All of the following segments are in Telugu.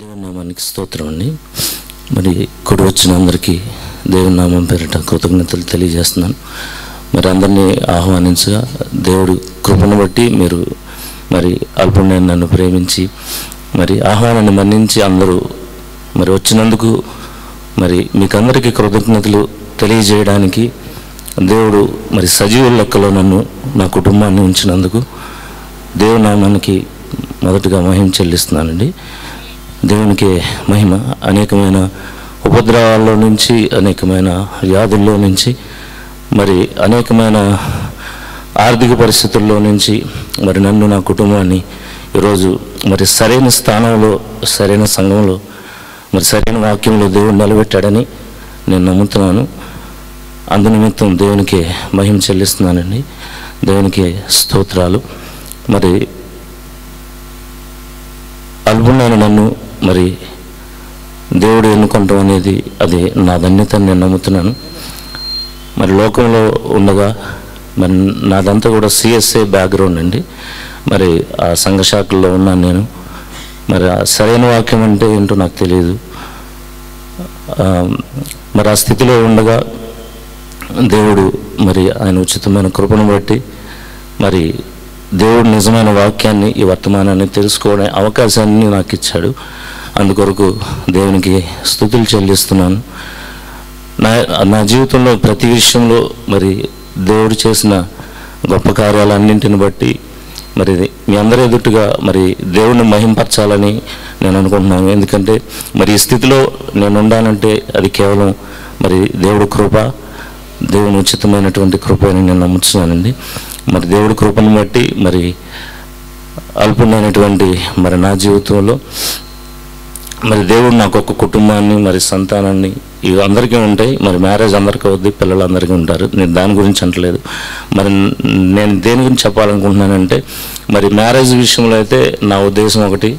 దేవుని నామానికి స్తోత్రం అండి. మరి కూడి వచ్చిన అందరికీ దేవుని నామం పేరిట కృతజ్ఞతలు తెలియజేస్తున్నాను. మరి అందరినీ ఆహ్వానించగా దేవుడి కృపను బట్టి మీరు మరి అల్పుణ్ణి నన్ను ప్రేమించి మరి ఆహ్వానాన్ని మన్నించి అందరూ మరి వచ్చినందుకు మరి మీకందరికీ కృతజ్ఞతలు తెలియజేయడానికి దేవుడు మరి సజీవుల లెక్కలో నన్ను నా కుటుంబాన్ని ఉంచినందుకు దేవుని నామానికి మొదటగా మహిమ చెల్లిస్తున్నానండి. దేవునికి మహిమ. అనేకమైన ఉపద్రవాల్లో నుంచి, అనేకమైన వ్యాధుల్లో నుంచి, మరి అనేకమైన ఆర్థిక పరిస్థితుల్లో నుంచి మరి నన్ను నా కుటుంబాన్ని ఈరోజు మరి సరైన స్థానంలో, సరైన సంఘంలో, మరి సరైన వాక్యంలో దేవుడు నిలబెట్టాడని నేను నమ్ముతున్నాను. అందునిమిత్తం దేవునికి మహిమ చెల్లిస్తున్నానండి. దేవునికి స్తోత్రాలు. మరి అల్పుణ్ణైన నన్ను మరి దేవుడు ఎన్నుకోవటం అనేది అది నా ధన్యత నేను నమ్ముతున్నాను. మరి లోకంలో ఉండగా మరి నాదంతా కూడా సిఎస్ఏ బ్యాక్గ్రౌండ్ అండి. మరి ఆ సంఘ శాఖల్లో ఉన్నాను నేను. మరి సరైన వాక్యం అంటే ఏంటో నాకు తెలియదు. మరి ఆ స్థితిలో ఉండగా దేవుడు మరి ఆయన ఉచితమైన కృపను బట్టి మరి దేవుడు నిజమైన వాక్యాన్ని, ఈ వర్తమానాన్ని తెలుసుకోవడం అవకాశాన్ని నాకు ఇచ్చాడు. అందుకొరకు దేవునికి స్తుతులు చెల్లిస్తున్నాను. నా జీవితంలో ప్రతి విషయంలో మరి దేవుడు చేసిన గొప్ప కార్యాలన్నింటిని బట్టి మరి మీ అందరి ఎదుటిగా మరి దేవుడిని మహింపరచాలని నేను అనుకుంటున్నాను. ఎందుకంటే మరి ఈ స్థితిలో నేను ఉండాలంటే అది కేవలం మరి దేవుడి కృప, దేవుని ఉచితమైనటువంటి కృప అని నేను నమ్ముతున్నానండి. మరి దేవుడి కృపను బట్టి మరి అల్పుణ్ణైనటువంటి మరి నా జీవితంలో మరి దేవుడు నాకు ఒక కుటుంబాన్ని, మరి సంతానాన్ని, ఇవి అందరికీ ఉంటాయి. మరి మ్యారేజ్ అందరికీ అవుద్ది, పిల్లలు అందరికీ ఉంటారు. నేను దాని గురించి అంటలేదు. మరి నేను దేని గురించి చెప్పాలనుకుంటున్నానంటే మరి మ్యారేజ్ విషయంలో అయితే నా ఉద్దేశం ఒకటి,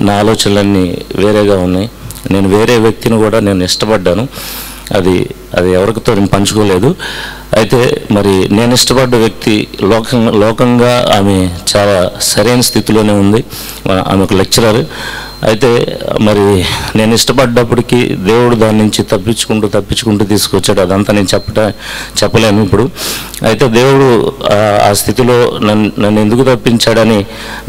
నా ఆలోచనలన్నీ వేరేగా ఉన్నాయి. నేను వేరే వ్యక్తిని కూడా నేను ఇష్టపడ్డాను. అది ఎవరితో నేను పంచుకోలేదు. అయితే మరి నేను ఇష్టపడ్డ వ్యక్తి లోకంగా ఆమె చాలా సరైన స్థితిలోనే ఉంది. ఆమె ఒక లెక్చరర్. అయితే మరి నేను ఇష్టపడ్డప్పటికీ దేవుడు దాని నుంచి తప్పించుకుంటూ తీసుకొచ్చాడు. అదంతా నేను చెప్పలేను ఇప్పుడు. అయితే దేవుడు ఆ స్థితిలో నన్ను ఎందుకు తప్పించాడని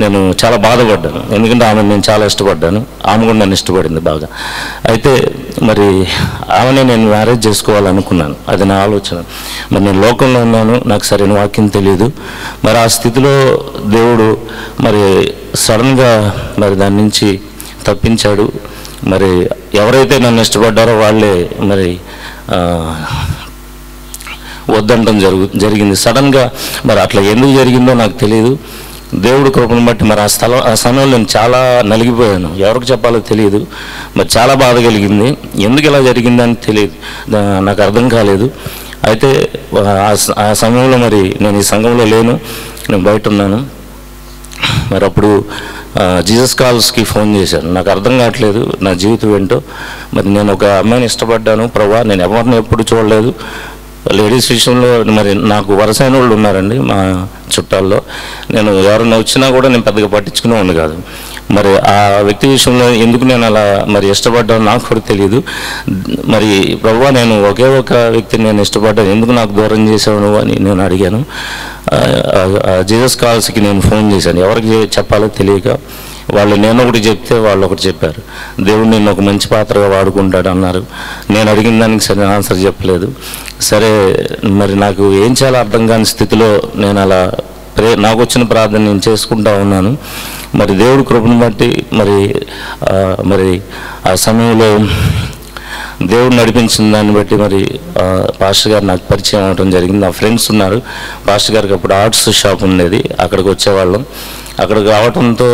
నేను చాలా బాధపడ్డాను. ఎందుకంటే ఆమెను నేను చాలా ఇష్టపడ్డాను, ఆమె కూడా నన్ను ఇష్టపడింది బాగా. అయితే మరి ఆమెనే నేను మ్యారేజ్ చేసుకోవాలనుకున్నాను. అది నా ఆలోచన. మరి నేను లోకంలో ఉన్నాను, నాకు సరైన వాక్యం తెలియదు. మరి ఆ స్థితిలో దేవుడు మరి సడన్గా మరి దాని నుంచి తప్పించాడు. మరి ఎవరైతే నన్ను ఇష్టపడ్డారో వాళ్ళే మరి వద్దంటం జరిగింది సడన్గా. మరి అట్లా ఎందుకు జరిగిందో నాకు తెలియదు. దేవుడి కృపను బట్టి మరి ఆ సమయంలో నేను చాలా నలిగిపోయాను. ఎవరికి చెప్పాలో తెలియదు. మరి చాలా బాధ కలిగింది. ఎందుకు ఇలా జరిగిందని తెలియదు, నాకు అర్థం కాలేదు. అయితే ఆ సమయంలో మరి నేను ఈ సంఘంలో లేను, నేను బయట ఉన్నాను. మరి అప్పుడు జీసస్ కాల్స్కి ఫోన్ చేశాను. నాకు అర్థం కావట్లేదు నా జీవితం ఏంటో. మరి నేను ఒక అమ్మాయిని ఇష్టపడ్డాను ప్రభా, నేను ఎవరిని ఎప్పుడు చూడలేదు. లేడీస్ విషయంలో మరి నాకు వరసైన వాళ్ళు ఉన్నారండి మా చుట్టాల్లో. నేను ఎవరైనా వచ్చినా కూడా నేను పెద్దగా పట్టించుకునేవాడిని కాదు. మరి ఆ వ్యక్తి విషయంలో ఎందుకు నేను అలా మరి ఇష్టపడ్డాను నాకు కూడా తెలియదు. మరి ప్రభువా, నేను ఒకే ఒక వ్యక్తిని నేను ఇష్టపడ్డాను, ఎందుకు నాకు దూరం చేసావు అని నేను అడిగాను. జీసస్ కాల్స్కి నేను ఫోన్ చేశాను. ఎవరికి చెప్పాలో తెలియక వాళ్ళు నేను ఒకటి చెప్తే వాళ్ళు ఒకటి చెప్పారు. దేవుడు నేను ఒక మంచి పాత్రగా వాడుకుంటాడు అన్నారు. నేను అడిగిన దానికి సరైన ఆన్సర్ చెప్పలేదు. సరే మరి నాకు ఏం చేయాలో అర్థం కాని స్థితిలో నేను అలా నాకు వచ్చిన ప్రార్థన నేను చేసుకుంటా ఉన్నాను. మరి దేవుడి కృపను బట్టి మరి ఆ సమయంలో దేవుడు నడిపించిన దాన్ని బట్టి మరి పాస్టర్ గారు నాకు పరిచయం అవ్వడం జరిగింది. నా ఫ్రెండ్స్ ఉన్నారు. పాస్టర్ గారికి అప్పుడు ఆర్ట్స్ షాప్ ఉండేది, అక్కడికి వచ్చేవాళ్ళం. అక్కడికి రావడంతో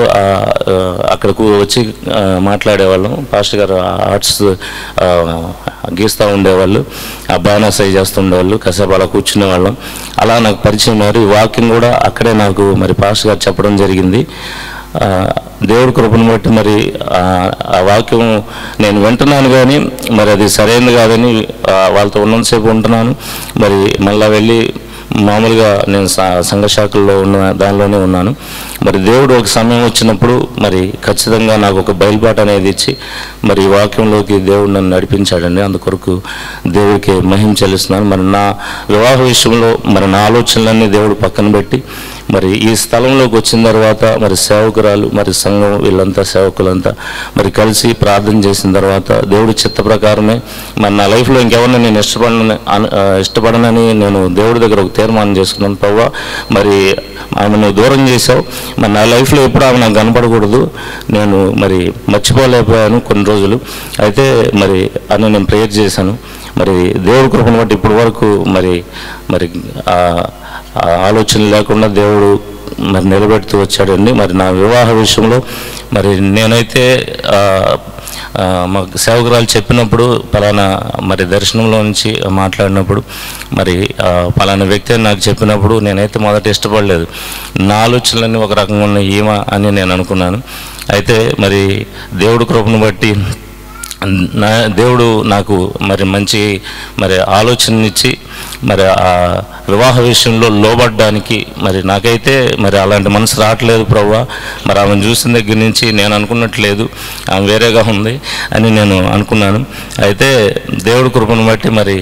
అక్కడికి వచ్చి మాట్లాడేవాళ్ళం. పాస్టర్ గారు ఆర్ట్స్ గీస్తూ ఉండేవాళ్ళు, ఆ బ్యానర్స్ అవి చేస్తూ ఉండేవాళ్ళు. కాసేపు అలా కూర్చునేవాళ్ళం. అలా నాకు పరిచయం అయ్యారు. ఈ వాక్యం కూడా అక్కడే నాకు మరి పాస్టర్ గారు చెప్పడం జరిగింది. దేవుడి కృపను బట్టి మరి ఆ వాక్యం నేను వింటున్నాను, కానీ మరి అది సరైనది కాదని వాళ్ళతో ఉన్నంతసేపు ఉంటున్నాను. మరి మళ్ళీ వెళ్ళి మామూలుగా నేను సంఘ శాఖల్లో ఉన్న దానిలోనే ఉన్నాను. మరి దేవుడు ఒక సమయం వచ్చినప్పుడు మరి ఖచ్చితంగా నాకు ఒక బయలుబాట అనేది ఇచ్చి మరి ఈ వాక్యంలోకి దేవుడు నన్ను నడిపించాడండి. అందుకొరకు దేవుడికి మహిమ చెల్లిస్తున్నాను. మరి నా వివాహ విషయంలో మరి నా ఆలోచనలన్నీ దేవుడు పక్కన పెట్టి మరి ఈ స్థలంలోకి వచ్చిన తర్వాత మరి సేవకురాలు మరి సంఘం వీళ్ళంతా సేవకులంతా మరి కలిసి ప్రార్థన చేసిన తర్వాత దేవుడి చిత్త ప్రకారమే మరి నా లైఫ్లో ఇంకెవరిని నేను ఇష్టపడనని నేను దేవుడి దగ్గర ఒక తీర్మానం చేసుకున్నాను. ప్రభువా, మరి ఆమెను దూరం చేశావు, మరి నా లైఫ్లో ఎప్పుడు ఆమె నాకు కనపడకూడదు, నేను మరి మర్చిపోలేకపోయాను కొన్ని రోజులు అయితే మరి అని నేను ప్రేయర్ చేశాను. మరి దేవుడి కృపను బట్టి ఇప్పటి వరకు మరి మరి ఆలోచన లేకుండా దేవుడు మరి నిలబెడుతూ వచ్చాడండి. మరి నా వివాహ విషయంలో మరి నేనైతే మా సేవకురాలు చెప్పినప్పుడు పలానా మరి దర్శనంలో నుంచి మాట్లాడినప్పుడు మరి పలానా వ్యక్తి అని నాకు చెప్పినప్పుడు నేనైతే మొదట ఇష్టపడలేదు. నా ఆలోచనలన్నీ ఒక రకంగా ఉన్న ఈమా అని నేను అనుకున్నాను. అయితే మరి దేవుడి కృపను బట్టి దేవుడు నాకు మరి మంచి మరి ఆలోచననిచ్చి మరి ఆ వివాహ విషయంలో లోబడ్డానికి మరి నాకైతే మరి అలాంటి మనసు రావట్లేదు ప్రభువా. మరి ఆమెను చూసిన దగ్గర నుంచి నేను అనుకున్నట్లేదు, ఆమె వేరేగా ఉంది అని నేను అనుకున్నాను. అయితే దేవుడి కృపను బట్టి మరి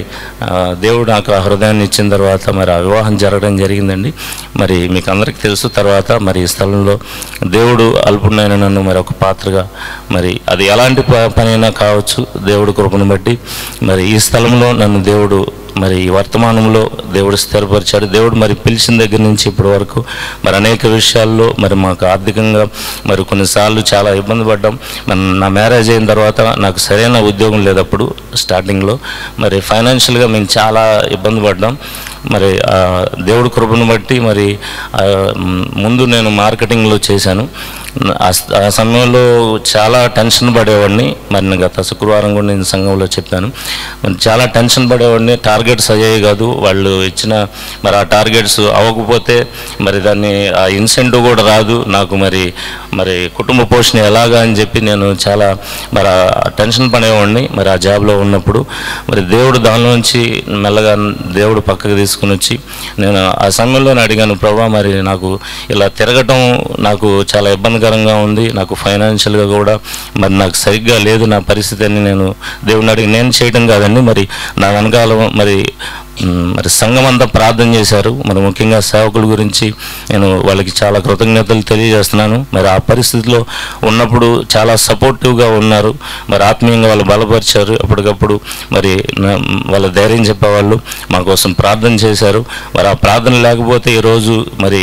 దేవుడు నాకు ఆ హృదయాన్ని ఇచ్చిన తర్వాత మరి ఆ వివాహం జరగడం జరిగిందండి. మరి మీకు అందరికీ తెలుసు. తర్వాత మరి ఈ స్థలంలో దేవుడు అల్పుడైన నన్ను మరి ఒక పాత్రగా మరి అది ఎలాంటి పనైనా కావచ్చు దేవుడి కృపను బట్టి మరి ఈ స్థలంలో నన్ను దేవుడు మరి ఈ వర్తమానంలో దేవుడు స్థిరపరిచాడు. దేవుడు మరి పిలిచిన దగ్గర నుంచి ఇప్పటి వరకు మరి అనేక విషయాల్లో మరి మాకు ఆర్థికంగా మరి కొన్నిసార్లు చాలా ఇబ్బంది పడ్డాం. మరి నా మ్యారేజ్ అయిన తర్వాత నాకు సరైన ఉద్యోగం లేదు. అప్పుడు స్టార్టింగ్లో మరి ఫైనాన్షియల్గా మేము చాలా ఇబ్బంది పడ్డాం. మరి దేవుడి కృపను బట్టి మరి ముందు నేను మార్కెటింగ్లో చేశాను. ఆ సమయంలో చాలా టెన్షన్ పడేవాడిని. మరి గత శుక్రవారం కూడా నేను సంఘంలో చెప్పాను. మరి చాలా టెన్షన్ పడేవాడిని. టార్గెట్స్ అయ్యాయి కాదు, వాళ్ళు ఇచ్చిన మరి ఆ టార్గెట్స్ అవ్వకపోతే మరి దాన్ని ఆ ఇన్సెంటివ్ కూడా రాదు నాకు. మరి కుటుంబ పోషణ ఎలాగా అని చెప్పి నేను చాలా మరి టెన్షన్ పడేవాడిని మరి ఆ జాబ్లో ఉన్నప్పుడు. మరి దేవుడు దానిలోంచి మెల్లగా దేవుడు పక్కకు తీసుకుని వచ్చి నేను ఆ సమయంలో అడిగాను, ప్రభువా మరి నాకు ఇలా తిరగటం నాకు చాలా ఇబ్బందికరంగా ఉంది, నాకు ఫైనాన్షియల్గా కూడా మరి నాకు సరిగ్గా లేదు నా పరిస్థితి అని నేను దేవుడిని అడిగి, నేను చేయడం కాదండి మరి నా వెనకాల మరి సంఘం అంతా ప్రార్థన చేశారు. మరి ముఖ్యంగా సేవకుల గురించి నేను వాళ్ళకి చాలా కృతజ్ఞతలు తెలియజేస్తున్నాను. మరి ఆ పరిస్థితిలో ఉన్నప్పుడు చాలా సపోర్టివ్గా ఉన్నారు. మరి ఆత్మీయంగా వాళ్ళు బలపరిచారు. అప్పటికప్పుడు మరి వాళ్ళ ధైర్యం చెప్పేవాళ్ళు మా కోసం ప్రార్థన చేశారు. మరి ఆ ప్రార్థన లేకపోతే ఈరోజు మరి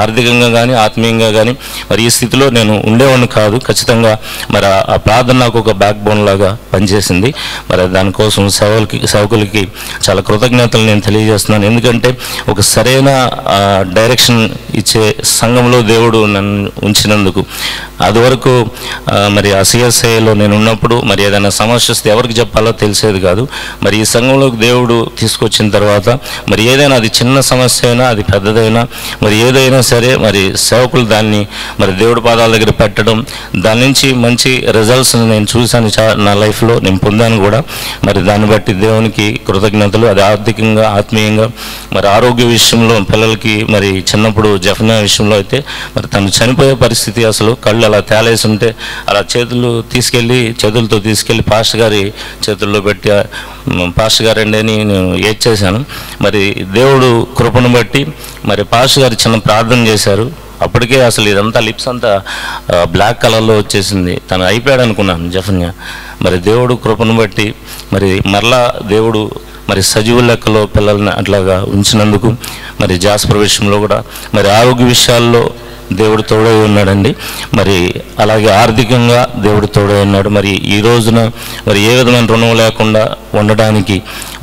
ఆర్థికంగా కానీ ఆత్మీయంగా కానీ మరి ఈ స్థితిలో నేను ఉండేవాడిని కాదు. ఖచ్చితంగా మరి ఆ ప్రార్థన నాకు ఒక బ్యాక్ బోన్ లాగా పనిచేసింది. మరి దానికోసం సేవకులకి చాలా కృతజ్ఞతలు నేను తెలియజేస్తున్నాను. ఎందుకంటే ఒక సరైన డైరెక్షన్ ఇచ్చే సంఘంలో దేవుడు నన్ను ఉంచినందుకు. అది వరకు మరి ఆ సిఎస్ఐలో నేను ఉన్నప్పుడు మరి ఏదైనా సమస్య వస్తే ఎవరికి చెప్పాలో తెలిసేది కాదు. మరి ఈ సంఘంలోకి దేవుడు తీసుకొచ్చిన తర్వాత మరి ఏదైనా అది చిన్న సమస్య అయినా అది పెద్దదైనా మరి ఏదైనా సరే మరి సేవకులు దాన్ని మరి దేవుడి పాదాల దగ్గర పెట్టడం, దాని నుంచి మంచి రిజల్ట్స్ నేను చూశాను నా లైఫ్లో, నేను పొందాను కూడా. మరి దాన్ని బట్టి దేవునికి కృతజ్ఞతలు. అది ఆర్థికంగా ఆత్మీయంగా మరి ఆరోగ్య విషయంలో పిల్లలకి మరి చిన్నప్పుడు జఫ్నా విషయంలో అయితే మరి తను చనిపోయే పరిస్థితి, అసలు కళ్ళు అలా తేలేసి ఉంటే అలా చేతులతో తీసుకెళ్ళి పాస్టర్ గారి చేతుల్లో పెట్టి పాస్టర్ గారండి అని నేను ఏడ్చేశాను. మరి దేవుడు కృపను బట్టి మరి పాస్టర్ గారు చిన్న ప్రార్థన చేశారు. అప్పటికే అసలు ఇదంతా లిప్స్ అంతా బ్లాక్ కలర్లో వచ్చేసింది. తను అయిపోయాడు అనుకున్నాను జఫన్యా. మరి దేవుడు కృపను బట్టి మరి మరలా దేవుడు మరి సజీవ లెక్కలో పిల్లల్ని అట్లాగా ఉంచినందుకు మరి జాస్పర్ విషయంలో కూడా మరి ఆరోగ్య విషయాల్లో దేవుడు తోడై ఉన్నాడండి. మరి అలాగే ఆర్థికంగా దేవుడు తోడై ఉన్నాడు. మరి ఈ రోజున మరి ఏ విధమైన రుణం లేకుండా ఉండడానికి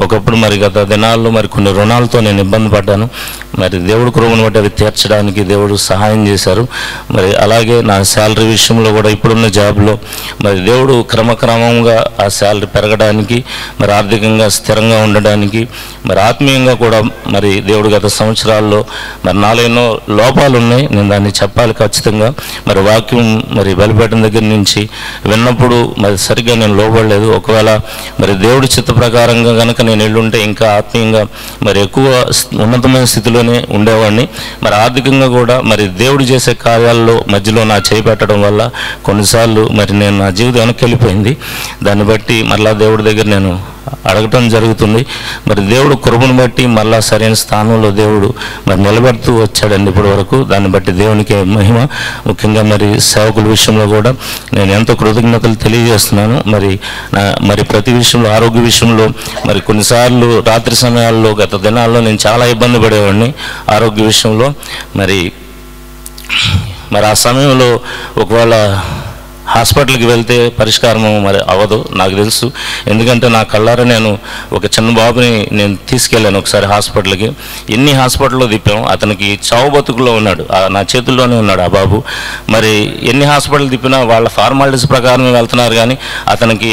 ఒకప్పుడు మరి గత దినాల్లో మరి కొన్ని రుణాలతో నేను ఇబ్బంది పడ్డాను. మరి దేవుడు కృపను బట్టి అవి తీర్చడానికి దేవుడు సహాయం చేశారు. మరి అలాగే నా శాలరీ విషయంలో కూడా ఇప్పుడున్న జాబ్లో మరి దేవుడు క్రమక్రమంగా ఆ శాలరీ పెరగడానికి మరి ఆర్థికంగా స్థిరంగా ఉండడానికి మరి ఆత్మీయంగా కూడా మరి దేవుడు గత సంవత్సరాల్లో మరి నాలో ఎన్నో లోపాలు ఉన్నాయి. నేను దాన్ని చెప్పాలి ఖచ్చితంగా. మరి వాక్యం మరి బలిపీఠం దగ్గర నుంచి విన్నప్పుడు మరి సరిగ్గా నేను లోబడలేదు. ఒకవేళ మరి దేవుడి చిత్త ప్రకారంగా కనుక నేను వెళ్ళుంటే ఇంకా ఆత్మీయంగా మరి ఎక్కువ ఉన్నతమైన స్థితిలోనే ఉండేవాడిని. మరి ఆర్థికంగా కూడా మరి దేవుడు చేసే కార్యాల్లో మధ్యలో నా చేయి పెట్టడం వల్ల కొన్నిసార్లు మరి నేను నా జీవితం వెనక్కి వెళ్ళిపోయింది. దాన్ని బట్టి మరలా దేవుడి దగ్గర నేను అడగటం జరుగుతుంది. మరి దేవుడు కృపను బట్టి మళ్ళా సరైన స్థానంలో దేవుడు మరి నిలబెడుతూ వచ్చాడండి ఇప్పటి వరకు. దాన్ని బట్టి దేవునికి మహిమ. ముఖ్యంగా మరి సేవకుల విషయంలో కూడా నేను ఎంతో కృతజ్ఞతలు తెలియజేస్తున్నాను. మరి ప్రతి విషయంలో, ఆరోగ్య విషయంలో మరి కొన్నిసార్లు రాత్రి సమయాల్లో గత దినాల్లో నేను చాలా ఇబ్బంది పడేవాడిని ఆరోగ్య విషయంలో. మరి ఆ సమయంలో ఒకవేళ హాస్పిటల్కి వెళ్తే పరిష్కారం మరి అవ్వదు నాకు తెలుసు. ఎందుకంటే నా కళ్ళారా నేను ఒక చిన్న బాబుని నేను తీసుకెళ్ళాను ఒకసారి హాస్పిటల్కి. ఎన్ని హాస్పిటల్లో తిప్పాము, అతనికి చావు బతుకులో ఉన్నాడు, నా చేతుల్లోనే ఉన్నాడు ఆ బాబు. మరి ఎన్ని హాస్పిటల్ తిప్పినా వాళ్ళ ఫార్మాలిటీస్ ప్రకారం వెళ్తున్నారు, కానీ అతనికి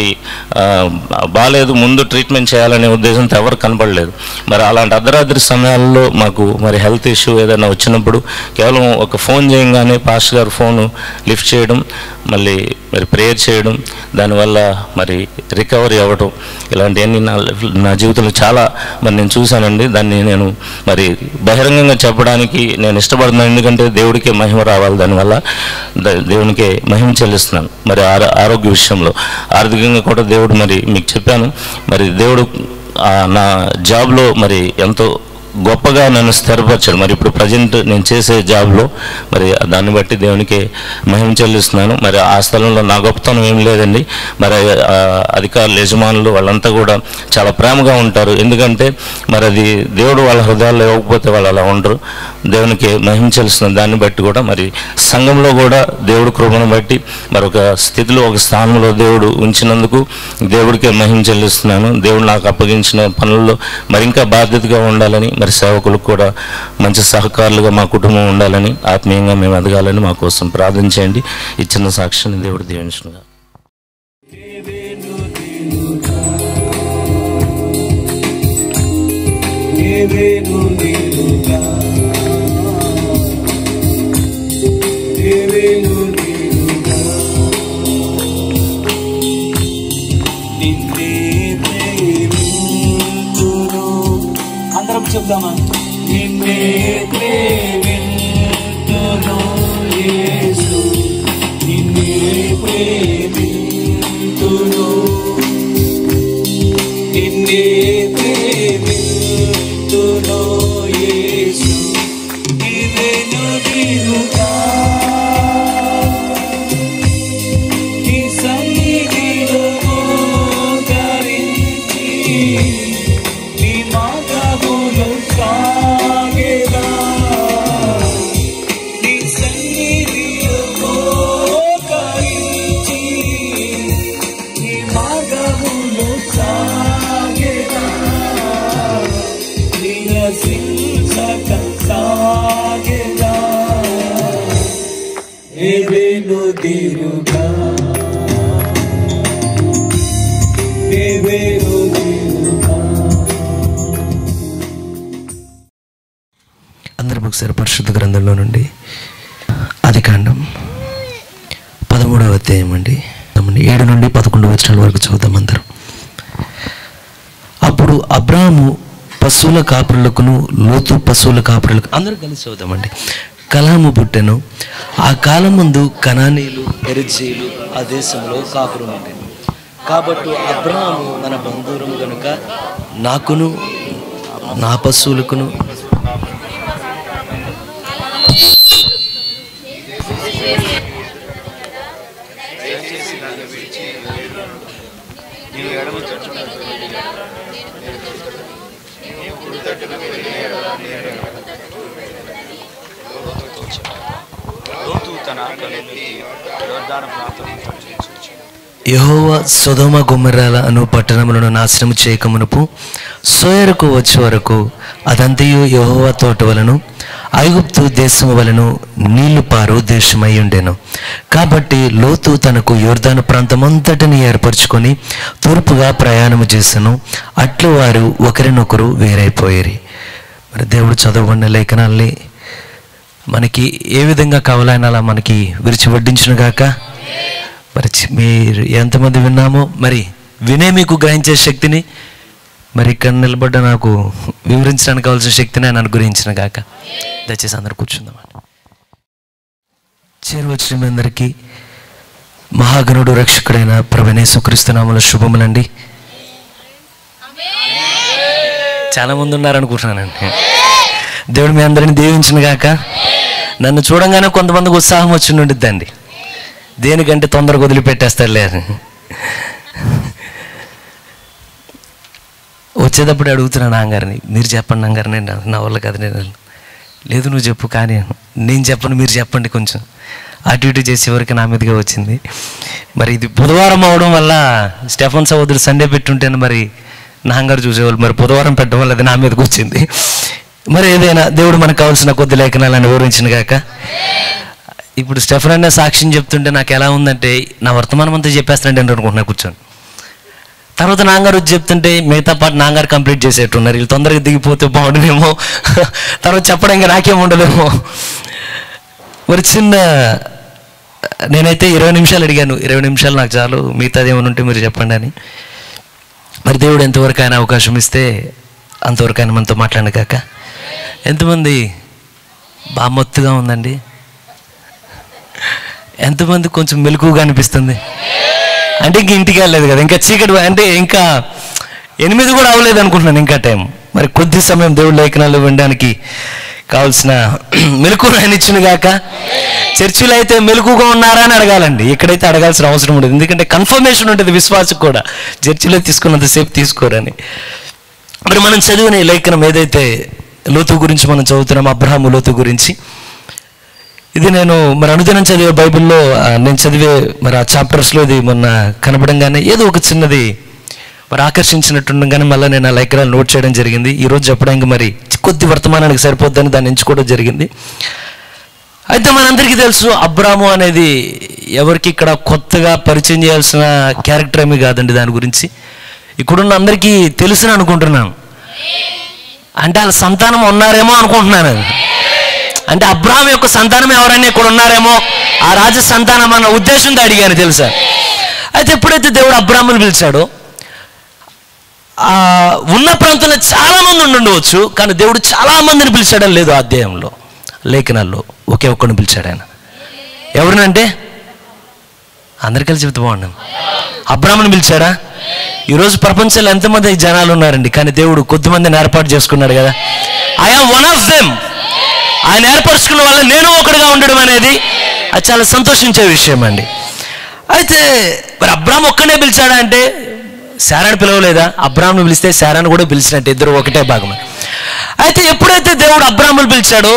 బాగాలేదు, ముందు ట్రీట్మెంట్ చేయాలనే ఉద్దేశంతో ఎవరు కనపడలేదు. మరి అలాంటి అర్ధరాత్రి సమయాల్లో మాకు మరి హెల్త్ ఇష్యూ ఏదైనా వచ్చినప్పుడు కేవలం ఒక ఫోన్ చేయగానే పాస్టర్ గారు ఫోను లిఫ్ట్ చేయడం, మళ్ళీ మరి ప్రేయర్ చేయడం, దానివల్ల మరి రికవరీ అవ్వటం, ఇలాంటివన్నీ నా జీవితంలో చాలా మరి నేను చూశానండి. దాన్ని నేను మరి బహిరంగంగా చెప్పడానికి నేను ఇష్టపడుతున్నాను. ఎందుకంటే దేవుడికే మహిమ రావాలి, దానివల్ల దేవునికే మహిమ చెల్లిస్తున్నాను. మరి ఆరోగ్య విషయంలో, ఆర్థికంగా కూడా దేవుడు మరి మీకు చెప్పాను, మరి దేవుడు నా జాబ్లో మరి ఎంతో గొప్పగా నన్ను స్థిరపరిచాడు. మరి ఇప్పుడు ప్రజెంట్ నేను చేసే జాబ్లో మరి దాన్ని బట్టి దేవునికి మహిమ చెల్లిస్తున్నాను. మరి ఆ స్థలంలో నా గొప్పతనం ఏం లేదండి. మరి అధికారులు, యజమానులు వాళ్ళంతా కూడా చాలా ప్రేమగా ఉంటారు. ఎందుకంటే మరి అది దేవుడు వాళ్ళ హృదయాల్లో ఇవ్వకపోతే వాళ్ళు అలా ఉండరు. దేవునికి మహిమ చెల్లిస్తున్నాను. దాన్ని బట్టి కూడా మరి సంఘంలో కూడా దేవుడు కృపను బట్టి మరి ఒక స్థితిలో, ఒక స్థానంలో దేవుడు ఉంచినందుకు దేవుడికే మహిమ చెల్లిస్తున్నాను. దేవుడు నాకు అప్పగించిన పనుల్లో మరి ఇంకా బాధ్యతగా ఉండాలని, మరి సేవకులకు కూడా మంచి సహకారులుగా మా కుటుంబం ఉండాలని, ఆత్మీయంగా మేము ఎదగాలని మా కోసం ప్రార్థించండి. ఈ చిన్న సాక్షిని దేవుడు దీవించునుగా. అందరం చెప్దామా? నిన్నే ప్రేమింతును యేసు, నిన్నే ప్రేమింతును, నిన్నే ప్రేమింతును యేసు, నీవేను దినుగా నీ సన్నిధిలో మోకరించి నీ మార్గములో సాగేదా, నీ సన్నిధిలో మోకరించి నీ మార్గములో సాగేదా, నిరసించక సాగేదా, నీవేను దినుగా, నీవేను దినుగా. అందరం ఒకసారి పరిశుద్ధ గ్రంథంలో నుండి ఆదికాండం 13వ అధ్యాయం అండి 7 నుండి 11 వచనాల వరకు చూద్దాం అందరం. అప్పుడు అబ్రాహాము పశువుల కాపురులకును లోతు పశువుల కాపురులకు అందరూ కలిసి చూద్దామండి. కలాము పుట్టెను. ఆ కాలం ముందు కనానీయులు, పెరిజీలు ఆ దేశంలో కాపురం ఉండేను. కాబట్టి అబ్రాహాము మన బంధువురము గనుక నాకును నా పశువులకును యెహోవా సొదొమ గొమొర్రాల అను పట్టణములను నాశనము చేయకమునుపు సోయరుకు వచ్చే వరకు అదంతయు యెహోవా తోట వలను ఐగుప్తు దేశము వలను నీళ్లు పారు దేశమై ఉండెను. కాబట్టి లోతు తనకు యోర్దాను ప్రాంతమంతటిని ఏర్పరచుకొని తూర్పుగా ప్రయాణము చేసెను. అట్లు వారు ఒకరినొకరు వేరైపోయేరి. మరి దేవుడు చదవబడిన లేఖనాల్ని మనకి ఏ విధంగా కావాలని అలా మనకి విరిచి వడ్డించును గాక. మరి మీరు ఎంతమంది విన్నామో మరి వినే మీకు గ్రహించే శక్తిని, మరి ఇక్కడ నిలబడ్డ నాకు వివరించడానికి కావాల్సిన శక్తిని ఆయన అనుగ్రహించిన గాక. దయచేసి అందరు కూర్చుందామండి. చేరువచ్చిన మీ అందరికీ మహాగణుడు రక్షకుడైన ప్రభువైన యేసుక్రీస్తు నామములో శుభములండి. చాలా మంది ఉన్నారనుకుంటున్నానండి. దేవుడు మీ అందరిని దీవించిన గాక. నన్ను చూడంగానే కొంతమందికి ఉత్సాహం వచ్చి ఉండిద్దండి, దేనికంటే తొందరగా వదిలిపెట్టేస్తాడులే అని. వచ్చేటప్పుడు అడుగుతున్నాను నాన్నగారిని, మీరు చెప్పండి నాన్నగారు, నేను నా వల్ల కదా, నేను లేదు నువ్వు చెప్పు, కానీ నేను చెప్పను మీరు చెప్పండి. కొంచెం అటు ఇటు చేసే వరకు నా మీదుగా వచ్చింది. మరి ఇది బుధవారం అవడం వల్ల స్టెఫన్ సహోదరు సండే పెట్టుంటేనే మరి నాన్నగారు చూసేవాళ్ళు, మరి బుధవారం పెట్టడం వల్ల అది నా మీదకి వచ్చింది. మరి ఏదైనా దేవుడు మనకు కావాల్సిన కొద్ది లేఖనాలను వివరించిన గాక. ఇప్పుడు స్టెఫన్ అనే సాక్ష్యం చెప్తుంటే నాకు ఎలా ఉందంటే నా వర్తమానం అంతా చెప్పేస్తానంటే అనుకుంటున్నా కూర్చొని. తర్వాత నాన్నగారు వచ్చి చెప్తుంటే మిగతా పాటు నాన్నగారు కంప్లీట్ చేసేట్టున్నారు. వీళ్ళు తొందరగా దిగిపోతే బాగుండదేమో, తర్వాత చెప్పడానికి నాకేం ఉండదేమో. మరి చిన్న నేనైతే 20 నిమిషాలు అడిగాను, 20 నిమిషాలు నాకు చాలు, మిగతాది ఏమైనా ఉంటే మీరు చెప్పండి అని. మరి దేవుడు ఎంతవరకు ఆయన అవకాశం ఇస్తే అంతవరకు ఆయన మనతో మాట్లాడిన కాక. ఎంతమంది బాగా మొత్తుగా ఉందండి? ఎంతమంది కొంచెం మెలకుగా అనిపిస్తుంది? అంటే ఇంక ఇంటికి వెళ్ళలేదు కదా, ఇంకా చీకటి, అంటే ఇంకా 8 కూడా అవ్వలేదు అనుకుంటున్నాను, ఇంకా టైం. మరి కొద్ది సమయం దేవుడి లేఖనాలు వినడానికి కావాల్సిన మెలకుగా ఆయన ఇచ్చిన గాక. చర్చిలో అయితే మెలకుగా ఉన్నారా అని అడగాలండి, ఇక్కడైతే అడగాల్సిన అవసరం ఉండదు. ఎందుకంటే కన్ఫర్మేషన్ ఉంటుంది విశ్వాసం కూడా, చర్చిలో తీసుకున్నంతసేపు తీసుకోరని. మరి మనం చదివిన ఈ లేఖనం ఏదైతే లోతు గురించి మనం చదువుతున్నాం, అబ్రహాము లోతు గురించి, ఇది నేను మరి అనుదినం చదివే బైబిల్లో నేను చదివే మరి ఆ చాప్టర్స్లో ఇది మొన్న కనపడంగానే ఏదో ఒక చిన్నది మరి ఆకర్షించినట్టుండగానే మళ్ళీ నేను ఆ లేఖనాలు నోట్ చేయడం జరిగింది. ఈరోజు చెప్పడానికి మరి కొద్ది వర్తమానానికి సరిపోద్దని దాన్ని ఎంచుకోవడం జరిగింది. అయితే మనందరికీ తెలుసు అబ్రాము అనేది ఎవరికి ఇక్కడ కొత్తగా పరిచయం చేయాల్సిన క్యారెక్టర్ ఏమీ కాదండి. దాని గురించి ఇక్కడున్న అందరికీ తెలుసుని అనుకుంటున్నాను. అంటే వాళ్ళ సంతానం ఉన్నారేమో అనుకుంటున్నాను. అంటే అబ్రాహాం యొక్క సంతానం ఎవరైనా ఇక్కడ ఉన్నారేమో, ఆ రాజ సంతానం అన్న ఉద్దేశంతో అడిగాను, తెలుసా. అయితే ఎప్పుడైతే దేవుడు అబ్రాహామును పిలిచాడో, ఉన్న ప్రాంతంలో చాలా మంది ఉండవచ్చు, కానీ దేవుడు చాలా మందిని పిలిచాడని లేదు. ఆ అధ్యాయంలో లేఖనాల్లో ఒకే ఒక్కడిని పిలిచాడు ఆయన. ఎవరినంటే అందరు కలిసి చెబుతూ బాగున్నాం. అబ్రాహామును పిలిచాడా? ఈరోజు ప్రపంచంలో ఎంతమంది జనాలు ఉన్నారండి, కానీ దేవుడు కొద్దిమందిని ఏర్పాటు చేసుకున్నాడు కదా. I am one of them. ఆయన ఏర్పరచుకున్న వల్ల నేను ఒకటిగా ఉండడం అనేది అది చాలా సంతోషించే విషయం అండి. అయితే మరి అబ్రాహాం ఒక్కనే పిలిచాడా అంటే శారాను పిలవలేదా? అబ్రాహాంను పిలిస్తే శారాను కూడా పిలిచినట్టు, ఇద్దరు ఒకటే భాగం. అయితే ఎప్పుడైతే దేవుడు అబ్రాహామును పిలిచాడో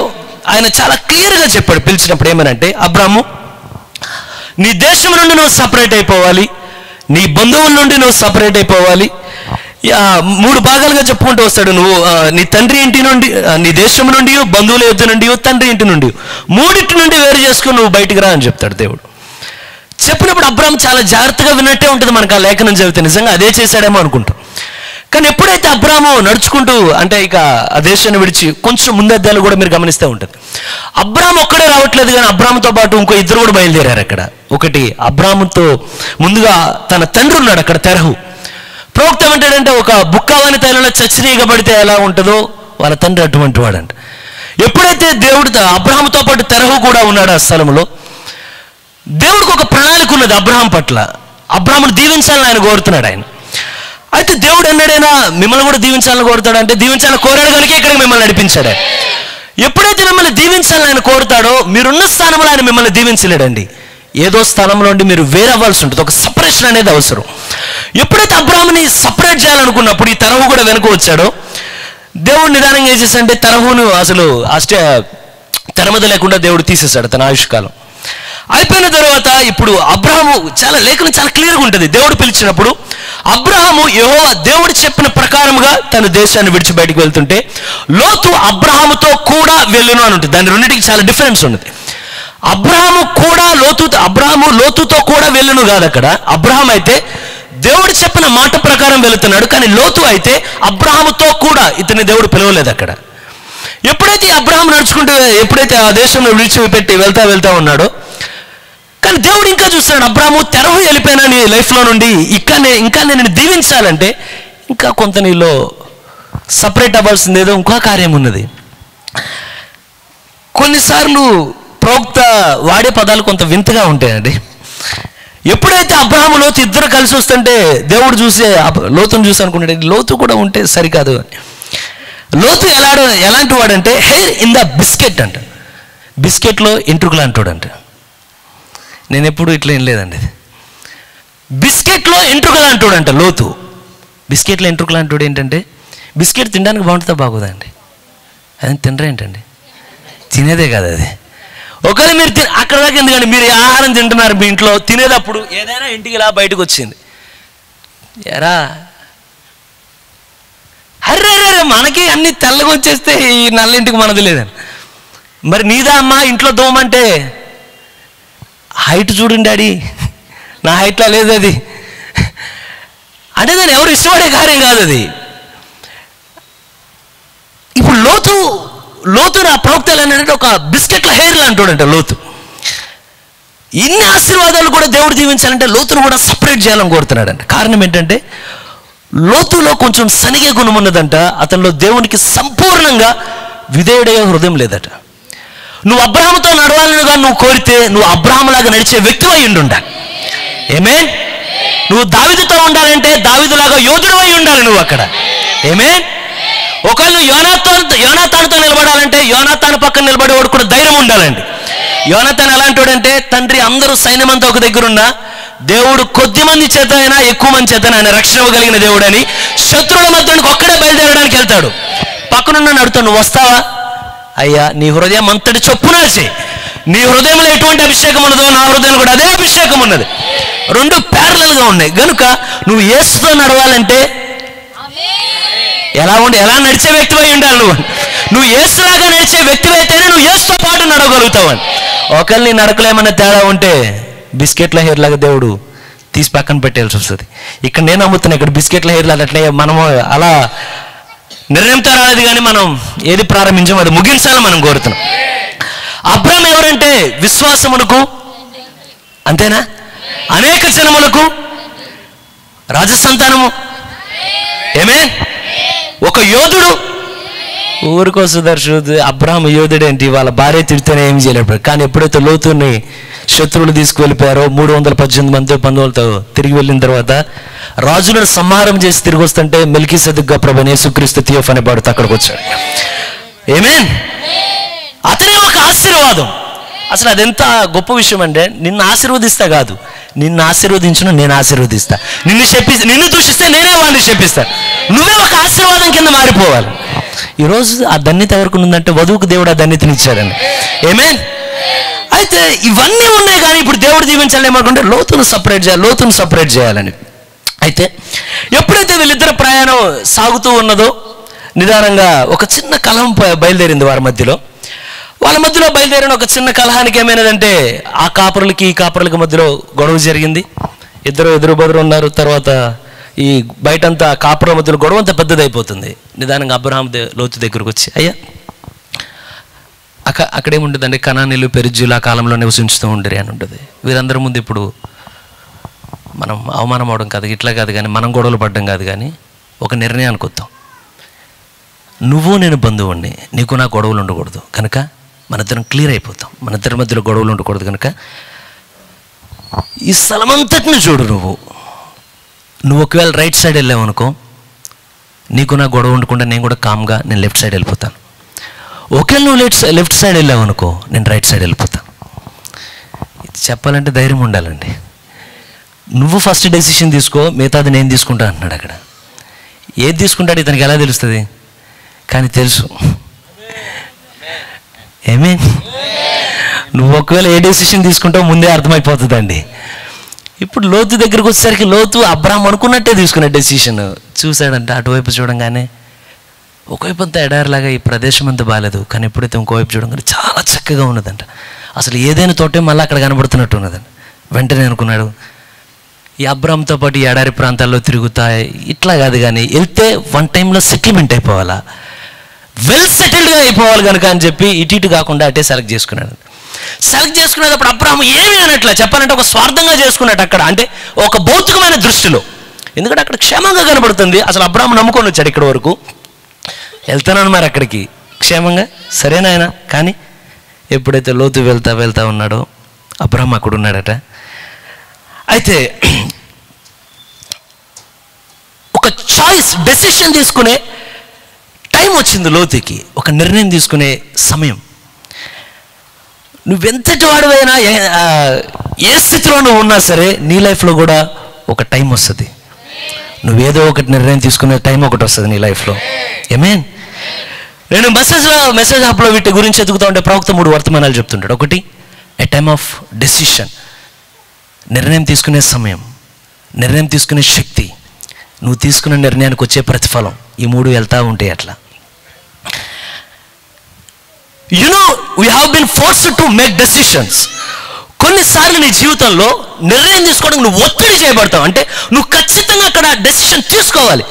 ఆయన చాలా క్లియర్గా చెప్పాడు పిలిచినప్పుడు. ఏమనంటే, అబ్రాహాము నీ దేశం నుండి నువ్వు సపరేట్ అయిపోవాలి, నీ బంధువుల నుండి నువ్వు సపరేట్ అయిపోవాలి. 3 భాగాలుగా చెప్పుకుంటూ వస్తాడు. నువ్వు నీ తండ్రి ఇంటి నుండి, నీ దేశం నుండి, బంధువుల యొద్ద నుండి, తండ్రి ఇంటి నుండి, 3 నుండి వేరు చేసుకుని నువ్వు బయటికి రా అని చెప్తాడు దేవుడు. చెప్పినప్పుడు అబ్రాహాం చాలా జాగ్రత్తగా విన్నట్టే ఉంటుంది మనకు ఆ లేఖనం చదివితే. నిజంగా అదే చేశాడేమో అనుకుంటాం. కానీ ఎప్పుడైతే అబ్రాహాము నడుచుకుంటూ, అంటే ఇక ఆ దేశాన్ని విడిచి కొంచెం ముందద్దాలు కూడా మీరు గమనిస్తూ ఉంటుంది. అబ్రాహాం ఒక్కడే రావట్లేదు, కానీ అబ్రాహాముతో పాటు ఇంకో 2 కూడా బయలుదేరారు అక్కడ. ఒకటి, అబ్రాహాముతో ముందుగా తన తండ్రి ఉన్నాడు అక్కడ, తెరహు. ప్రవక్త ఏమంటాడంటే, ఒక బుక్కవాని తైలంలో చచ్చినీయబడితే ఎలా ఉంటుందో వాళ్ళ తండ్రి అటువంటి వాడంట. ఎప్పుడైతే దేవుడు అబ్రాహాముతో పాటు తెరహు కూడా ఉన్నాడు ఆ స్థలంలో, దేవుడికి ఒక ప్రణాళిక ఉన్నది అబ్రాహాం పట్ల. అబ్రాహామును దీవించాలని ఆయన కోరుతున్నాడు ఆయన. అయితే దేవుడు అన్నాడైనా మిమ్మల్ని కూడా దీవించాలని కోరుతాడు, అంటే దీవించాలని కోరాడు కనుక ఇక్కడ మిమ్మల్ని నడిపించాడు. ఎప్పుడైతే మిమ్మల్ని దీవించాలని ఆయన కోరుతాడో, మీరున్న స్థానంలో ఆయన మిమ్మల్ని దీవించలేడండి. ఏదో స్థలంలో ఉండి మీరు వేరవ్వాల్సి ఉంటుంది. ఒక సపరేషన్ అనేది అవసరం. ఎప్పుడైతే అబ్రాహాముని సపరేట్ చేయాలనుకున్నప్పుడు ఈ తెరహు కూడా వెనుక వచ్చాడో, దేవుడు నిదానంగా ఏం చేశాడంటే తెరహును అసలు తెరమద లేకుండా దేవుడు తీసేశాడు తన ఆయుష్కాలం అయిపోయిన తర్వాత. ఇప్పుడు అబ్రాహాము లేఖనం చాలా క్లియర్గా ఉంటుంది. దేవుడు పిలిచినప్పుడు అబ్రాహాము యెహోవా దేవుడు చెప్పిన ప్రకారముగా తన దేశాన్ని విడిచి బయటకు వెళ్తుంటే, లోతు అబ్రాహాముతో కూడా వెళ్ళును అని ఉంటుంది. దాని రెండింటికి చాలా డిఫరెన్స్ ఉన్నది. అబ్రాహాము లోతుతో కూడా వెళ్ళును కాదు అక్కడ. అబ్రాహాం అయితే దేవుడు చెప్పిన మాట ప్రకారం వెళుతున్నాడు, కానీ లోతు అయితే అబ్రాహాముతో కూడా ఇతని దేవుడు పిలవలేదు అక్కడ. ఎప్పుడైతే అబ్రహాం నడుచుకుంటూ ఎప్పుడైతే ఆ దేశంలో విడిచిపెట్టి వెళ్తా ఉన్నాడో, కానీ దేవుడు ఇంకా చూస్తున్నాడు, అబ్రాహాము తెరవు వెళ్ళిపోయినా నీ లైఫ్లో నుండి ఇంకా నేను దీవించాలంటే ఇంకా కొంత నీలో సపరేట్ అవ్వాల్సింది ఏదో ఇంకో కార్యం ఉన్నది. కొన్నిసార్లు ప్రవక్త వాడే పదాలు కొంత వింతగా ఉంటాయండి. ఎప్పుడైతే అబ్రహాము లోతు ఇద్దరు కలిసి వస్తుంటే దేవుడు చూసే లోతును చూసి అనుకుంటాడు, లోతు కూడా ఉంటే సరికాదు అని. లోతు ఎలాంటి వాడంటే హెయిర్ ఇన్ ద బిస్కెట్ అంట, బిస్కెట్లో ఎంట్రుకలు అంటాడు అంట. నేను ఎప్పుడు ఇట్లా ఏం లేదండి, బిస్కెట్లో ఎంట్రుకలు అంటాడు అంట లోతు. బిస్కెట్లో ఎంట్రుకలు అంటాడు ఏంటంటే, బిస్కెట్ తినడానికి బాగుంటుందా బాగోదండి? అది తినరా ఏంటండి? తినేదే కాదు అది. ఒకవేళ మీరు అక్కడ దాకా ఎందుకంటే మీరు ఆహారం తింటున్నారు మీ ఇంట్లో, తినేటప్పుడు ఏదైనా ఇంటికి ఇలా బయటకు వచ్చింది, ఎరా అర్రే మనకి అన్ని తెల్లగా వచ్చేస్తే ఈ నల్లింటికి మనది లేదని. మరి నీదా అమ్మా ఇంట్లో దోమంటే, హైట్ చూడండి డాడీ, నా హైట్లా లేదు అది అంటే దాన్ని ఎవరు ఇష్టపడే కార్యం కాదు అది. ఇప్పుడు లోతు నా ప్రవక్తలు ఏంటంటే ఒక బిస్కెట్ల హెయిర్లు అంటాడంట లోతు. ఇన్ని ఆశీర్వాదాలు కూడా దేవుడు దీవించాలంటే లోతును కూడా సపరేట్ చేయాలని కోరుతున్నాడంట. కారణం ఏంటంటే లోతులో కొంచెం సనిగే గుణం ఉన్నదంట, అతనిలో దేవునికి సంపూర్ణంగా విధేయుడయ్యే హృదయం లేదట. నువ్వు అబ్రహాముతో నడవాలనుగా నువ్వు కోరితే నువ్వు అబ్రహాములాగా నడిచే వ్యక్తివై ఉండాలి. ఏమేన్? నువ్వు దావీదుతో ఉండాలంటే దావీదులాగా యోధుడు అయి ఉండాలి నువ్వు అక్కడ. ఏమేన్? ఒకవేళ నువ్వు యోనాతానుతో నిలబడాలంటే యోనాతాను పక్కన నిలబడేవాడు కూడా ధైర్యం ఉండాలండి. యోనాతాను ఎలాంటి వాడంటే, తండ్రి అందరూ సైన్యమంతా ఒక దగ్గర ఉన్నా దేవుడు కొద్ది మంది చేత అయినా ఎక్కువ మంది చేత ఆయన రక్షణ ఇవ్వగలిగిన దేవుడు అని శత్రువుల మధ్యానికి ఒక్కడే బయలుదేరడానికి వెళ్తాడు. పక్కనున్న అడుగుతాడు, నువ్వు వస్తావా? అయ్యా నీ హృదయం అంతటి చొప్పున చేయి, నీ హృదయంలో ఎటువంటి అభిషేకం ఉన్నదో నా హృదయం కూడా అదే అభిషేకం ఉన్నది, రెండు ప్యారలల్గా ఉన్నాయి. కనుక నువ్వు యేసుతో నడవాలంటే ఎలా నడిచే వ్యక్తివై ఉండాలి. నువ్వు యేసులాగా నడిచే వ్యక్తివి అయితేనే నువ్వు యేసుతో పాటు నడవగలుగుతావు అని. ఒకవేళ నీ నడకలు ఏమన్నా తేడా ఉంటే బిస్కెట్ల హెయిర్ లాగా దేవుడు తీసి పక్కన పెట్టాల్సి వస్తుంది. ఇక్కడ నేను నమ్ముతున్నా, ఇక్కడ బిస్కెట్ల హెయిర్ లాగా అట్లే మనము అలా నిర్ణయంతో రాలేదు, కానీ మనం ఏది ప్రారంభించామో అది ముగించాలని మనం కోరుతున్నాం. అబ్రాహాము ఎవరంటే విశ్వాసమునకు, అంతేనా, అనేక జనములకు రాజసంతానము. ఏమే? ఒక యోధుడు. ఊరికో సుదర్శు అబ్రాహాము యోధుడేంటి, వాళ్ళ భార్య తిడితేనే ఏమి చేయలేడు. కానీ ఎప్పుడైతే లోతుని శత్రువులు తీసుకువెళ్ళిపోయారో 318 మంది 19తో తిరిగి వెళ్ళిన తర్వాత రాజులను సంహారం చేసి తిరిగి వస్తుంటే మెల్కీసెదెకుగా ప్రభువైన యేసుక్రీస్తు థియోఫనీ అనే వాడుతో అక్కడికి వచ్చాడు. ఏమేన్? అతనే ఒక ఆశీర్వాదం. అసలు అదెంత గొప్ప విషయం అంటే, నిన్ను ఆశీర్వదిస్తా కాదు, నిన్ను ఆశీర్వదించిన నేను ఆశీర్వదిస్తా, నిన్ను దూషిస్తే నేనే వాడిని శపిస్తా, నువ్వే ఒక ఆశీర్వాదం కింద మారిపోవాలి. ఈరోజు ఆ ధన్యత ఎవరికి ఉందంటే వధువుకు దేవుడు ఆ ధన్యతనిచ్చాడండి. ఏమేన్? అయితే ఇవన్నీ ఉన్నాయి, కానీ ఇప్పుడు దేవుడు దీవించాలి ఏమనుకుంటే లోతును సపరేట్ చేయాలని. అయితే ఎప్పుడైతే వీళ్ళిద్దరు ప్రయాణం సాగుతూ ఉన్నదో నిదానంగా ఒక చిన్న కలహం బయలుదేరింది వాళ్ళ మధ్యలో బయలుదేరిన ఒక చిన్న కలహానికి ఏమైనదంటే ఆ కాపురులకి ఈ కాపురులకి మధ్యలో గొడవ జరిగింది. ఇద్దరు ఎదురు బదురు ఉన్నారు. తర్వాత ఈ బయటంతా కాపురుల మధ్యలో గొడవ అంతా పెద్దదైపోతుంది. నిదానంగా అబ్రహాము లోతు దగ్గరకు వచ్చి, అయ్యా అక్కడేముంటుందండి, కనానీలు పెరిజ్జులు ఆ కాలంలో నివసించుతూ ఉండరు అని ఉంటుంది. వీరందరి ముందు ఇప్పుడు మనం అవమానం అవడం కాదు, ఇట్లా కాదు, కానీ మనం గొడవలు పడడం కాదు, కానీ ఒక నిర్ణయానికి వద్దాం. నువ్వు నేను బంధువుణ్ణి, నీకు నా గొడవలు ఉండకూడదు, కనుక మన ఇద్దరం క్లియర్ అయిపోతాం. మన ఇద్దరి మధ్యలో గొడవలు ఉండకూడదు, కనుక ఈ స్థలమంతటిని చూడు. నువ్వు ఒకవేళ రైట్ సైడ్ వెళ్ళావనుకో, నీకు నా గొడవ ఉండకుండా నేను కూడా కామ్గా నేను లెఫ్ట్ సైడ్ వెళ్ళిపోతాను. ఒకవేళ నువ్వు లెఫ్ట్ సైడ్ వెళ్ళావనుకో, నేను రైట్ సైడ్ వెళ్ళిపోతాను. చెప్పాలంటే ధైర్యం ఉండాలండి. నువ్వు ఫస్ట్ డెసిషన్ తీసుకో, మిగతాది నేను తీసుకుంటా అంటున్నాడు. అక్కడ ఏది తీసుకుంటాడు ఇతనికి ఎలా తెలుస్తుంది? కానీ తెలుసు. ఏమే? నువ్వు ఒకవేళ ఏ డెసిషన్ తీసుకుంటావు ముందే అర్థమైపోతుందండి. ఇప్పుడు లోతు దగ్గరకు వచ్చేసరికి లోతు అబ్రాహాము అనుకున్నట్టే తీసుకునే డెసిషన్ చూశాడంట. అటువైపు చూడంగానే ఒకవైపు అంతా ఎడారిలాగా ఈ ప్రదేశం అంతా బాగాలేదు, కానీ ఎప్పుడైతే ఇంకోవైపు చూడంగానే చాలా చక్కగా ఉన్నదంట. అసలు ఏదైనా తోటే మళ్ళీ అక్కడ కనబడుతున్నట్టు ఉన్నదండి. వెంటనే అనుకున్నాడు, ఈ అబ్రాహాముతో పాటు ఈ ఎడారి ప్రాంతాల్లో తిరుగుతా ఇట్లా కాదు, కానీ వెళ్తే వన్ టైంలో సెటిల్మెంట్ అయిపోవాలా, వెల్ సెటిల్డ్గా అయిపోవాలి కనుక అని చెప్పి ఇటు కాకుండా అటే సెలెక్ట్ చేసుకున్నాడు. సెలెక్ట్ చేసుకునేటప్పుడు అబ్రాహాము ఏమీ అనట్లా, చెప్పాలంటే ఒక స్వార్థంగా చేసుకున్నట్టు అక్కడ, అంటే ఒక భౌతికమైన దృష్టిలో. ఎందుకంటే అక్కడ క్షేమంగా కనబడుతుంది. అసలు అబ్రాహాము నమ్ముకొని వచ్చాడు ఇక్కడ వరకు, వెళ్తున్నాను మరి అక్కడికి క్షేమంగా, సరేనాయన. కానీ ఎప్పుడైతే లోతు వెళ్తా ఉన్నాడో అబ్రాహాము అక్కడ ఉన్నాడట. అయితే ఒక చాయిస్, డెసిషన్ తీసుకునే టైం వచ్చింది లోతుకి, ఒక నిర్ణయం తీసుకునే సమయం. నువ్వెంతటి వాడివైనా, ఏ స్థితిలో నువ్వు ఉన్నా సరే, నీ లైఫ్లో కూడా ఒక టైం వస్తుంది. నువ్వేదో ఒకటి నిర్ణయం తీసుకునే టైం ఒకటి వస్తుంది నీ లైఫ్లో. ఆమేన్. నేను మెసేజ్ యాప్లో వీటి గురించి ఎదుగుతూ ఉంటే ప్రవక్త 3 వర్తమానాలు చెప్తుంటాడు. ఒకటి, ఏ టైమ్ ఆఫ్ డెసిషన్, నిర్ణయం తీసుకునే సమయం, నిర్ణయం తీసుకునే శక్తి, నువ్వు తీసుకున్న నిర్ణయానికి వచ్చే ప్రతిఫలం. ఈ 3 వెళ్తూ ఉంటాయి అట్లా. You know we have been forced to make decisions. కొన్నిసార్లు నీ జీవితంలో నిర్ణయం తీసుకోవడానికి నువ్వు ఒత్తిడి చేయబడతావు. అంటే నువ్వు ఖచ్చితంగా అక్కడ డెసిషన్ తీసుకోవాలి.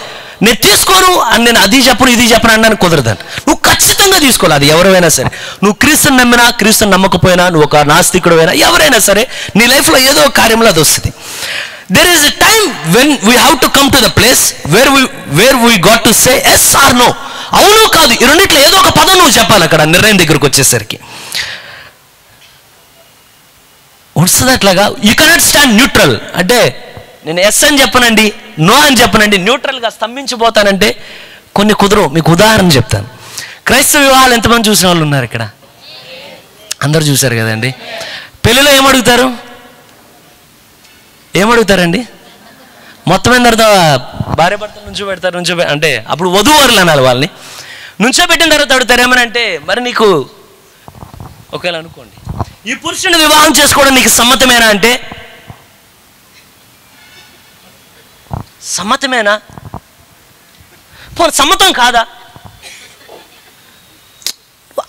నేను తీసుకోను అని నేను అది చెప్పను ఇది చెప్పను అనడానికి కుదరదంట. నువ్వు ఖచ్చితంగా తీసుకోవాలి. అది ఎవరైనా సరే, నువ్వు క్రీస్తుని నమ్మినా క్రీస్తుని నమ్మకపోయినా, నువ్వు ఒక నాస్తికుడు అయినా, ఎవరైనా సరే నీ లైఫ్లో ఏదో ఒక కార్యంలో అది వస్తుంది. There is a time when we have to come to the place where we got to say yes or no. అవును కాదు, ఈ రెండిట్లో ఏదో ఒక పదం నువ్వు చెప్పాలి అక్కడ నిర్ణయం దగ్గరకు వచ్చేసరికి. వస్తుంది అట్లాగా. You cannot stand neutral. అంటే నేను ఎస్ అని చెప్పనండి, నో అని చెప్పనండి, న్యూట్రల్గా స్తంభించిపోతానంటే కొన్ని కుదరవు. మీకు ఉదాహరణ చెప్తాను. క్రైస్తవ వివాహాలు ఎంతమంది చూసిన వాళ్ళు ఉన్నారు ఇక్కడ? అందరూ చూశారు కదండి. పెళ్ళిలో ఏమడుగుతారండి? మొత్తం అయిన తర్వాత భార్య భర్తలు నుంచోబెడతారు. అంటే అప్పుడు వధూవరులు అనాలి వాళ్ళని. నుంచోబెట్టిన తర్వాత అడుగుతారు ఏమనంటే, మరి నీకు ఒకవేళ అనుకోండి, ఈ పురుషుని వివాహం చేసుకోవడం నీకు సమ్మతమేనా అంటే, సమ్మతమేనా? సమ్మతం కాదా?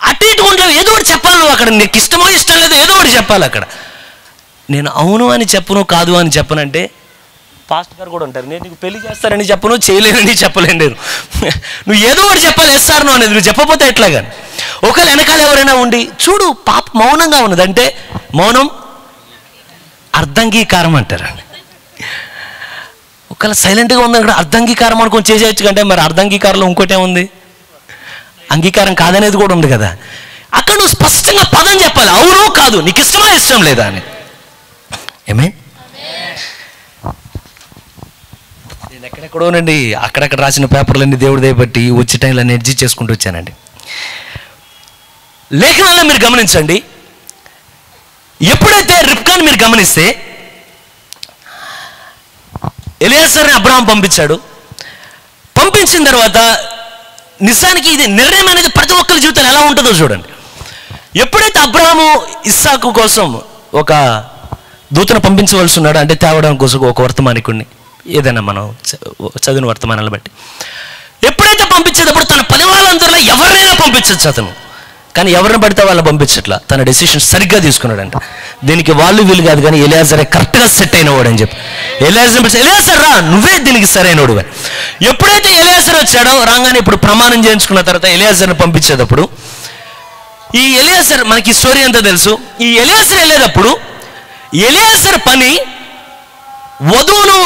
అటు ఇటు ఉండవు, ఏదో ఒకటి చెప్పాలి నువ్వు అక్కడ. నీకు ఇష్టమో ఇష్టం లేదో ఏదో ఒకటి చెప్పాలి అక్కడ. నేను అవును అని చెప్పను, కాదు అని చెప్పనంటే పాస్టర్ గారు కూడా ఉంటారు, నేను నీకు పెళ్లి చేస్తారని చెప్పను, చేయలేనని చెప్పలేను నేను. నువ్వు ఏదో ఒకటి చెప్పాలి, ఎస్ఆర్ నో అనేది. నువ్వు చెప్పకపోతే ఎట్లాగా? ఒకవేళ వెనకాల ఎవరైనా ఉండి చూడు పాప మౌనంగా ఉన్నది అంటే, మౌనం అర్ధంగీకారం అంటారండి. ఒకవేళ సైలెంట్గా ఉందని అర్ధంగీకారం అనుకొని చేసేయచ్చు కంటే, మరి అర్ధంగీకారంలో ఇంకోటే ఉంది, అంగీకారం కాదనేది కూడా ఉంది కదా. అక్కడ నువ్వు స్పష్టంగా పదం చెప్పాలి, అవును కాదు, నీకు ఇష్టమా ఇష్టం లేదా అని. ఏమే నేను ఎక్కడెక్కడోనండి అక్కడక్కడ రాసిన పేపర్లన్నీ దేవుడి దయబట్టి వచ్చే టైంలో ఎడ్జిట్ చేసుకుంటూ వచ్చానండి. లేఖనాల్లో మీరు గమనించండి, ఎప్పుడైతే రిబ్కాను మీరు గమనిస్తే, ఎలియాజర్ని అబ్రహాం పంపించాడు. పంపించిన తర్వాత నిజానికి ఇది నిర్ణయం అనేది ప్రతి ఒక్కరి జీవితంలో ఎలా ఉంటుందో చూడండి. ఎప్పుడైతే అబ్రహాము ఇస్సాకు కోసం ఒక దూతను పంపించవలసి ఉన్నాడు, అంటే తేవడం కోసం ఒక వర్తమానికుడిని, ఏదైనా మనం చదివిన వర్తమానాలను బట్టి ఎప్పుడైతే పంపించేటప్పుడు తన పని వాళ్ళందరిలో ఎవరినైనా పంపించచ్చు అతను. కానీ ఎవరిని పడితే వాళ్ళని పంపించట్లా. తన డెసిషన్ సరిగ్గా తీసుకున్నాడంట. దీనికి వాళ్ళు వీళ్ళు కాదు, కానీ ఎలియాజరే కరెక్ట్గా సెట్ అయినవాడు అని చెప్పి ఎలియాజర్ రా, నువ్వే దీనికి సరైనవాడు అని. ఎప్పుడైతే ఎలియాజర్ వచ్చాడో రాగానే ఇప్పుడు ప్రమాణం చేయించుకున్న తర్వాత ఎలియాజర్ని పంపించేటప్పుడు, ఈ ఎలియాజర్ మనకి స్టోరీ అంతా తెలుసు. ఈ ఎలియాజర్ వెళ్ళేటప్పుడు ఎలియాజర్ పని వధువును,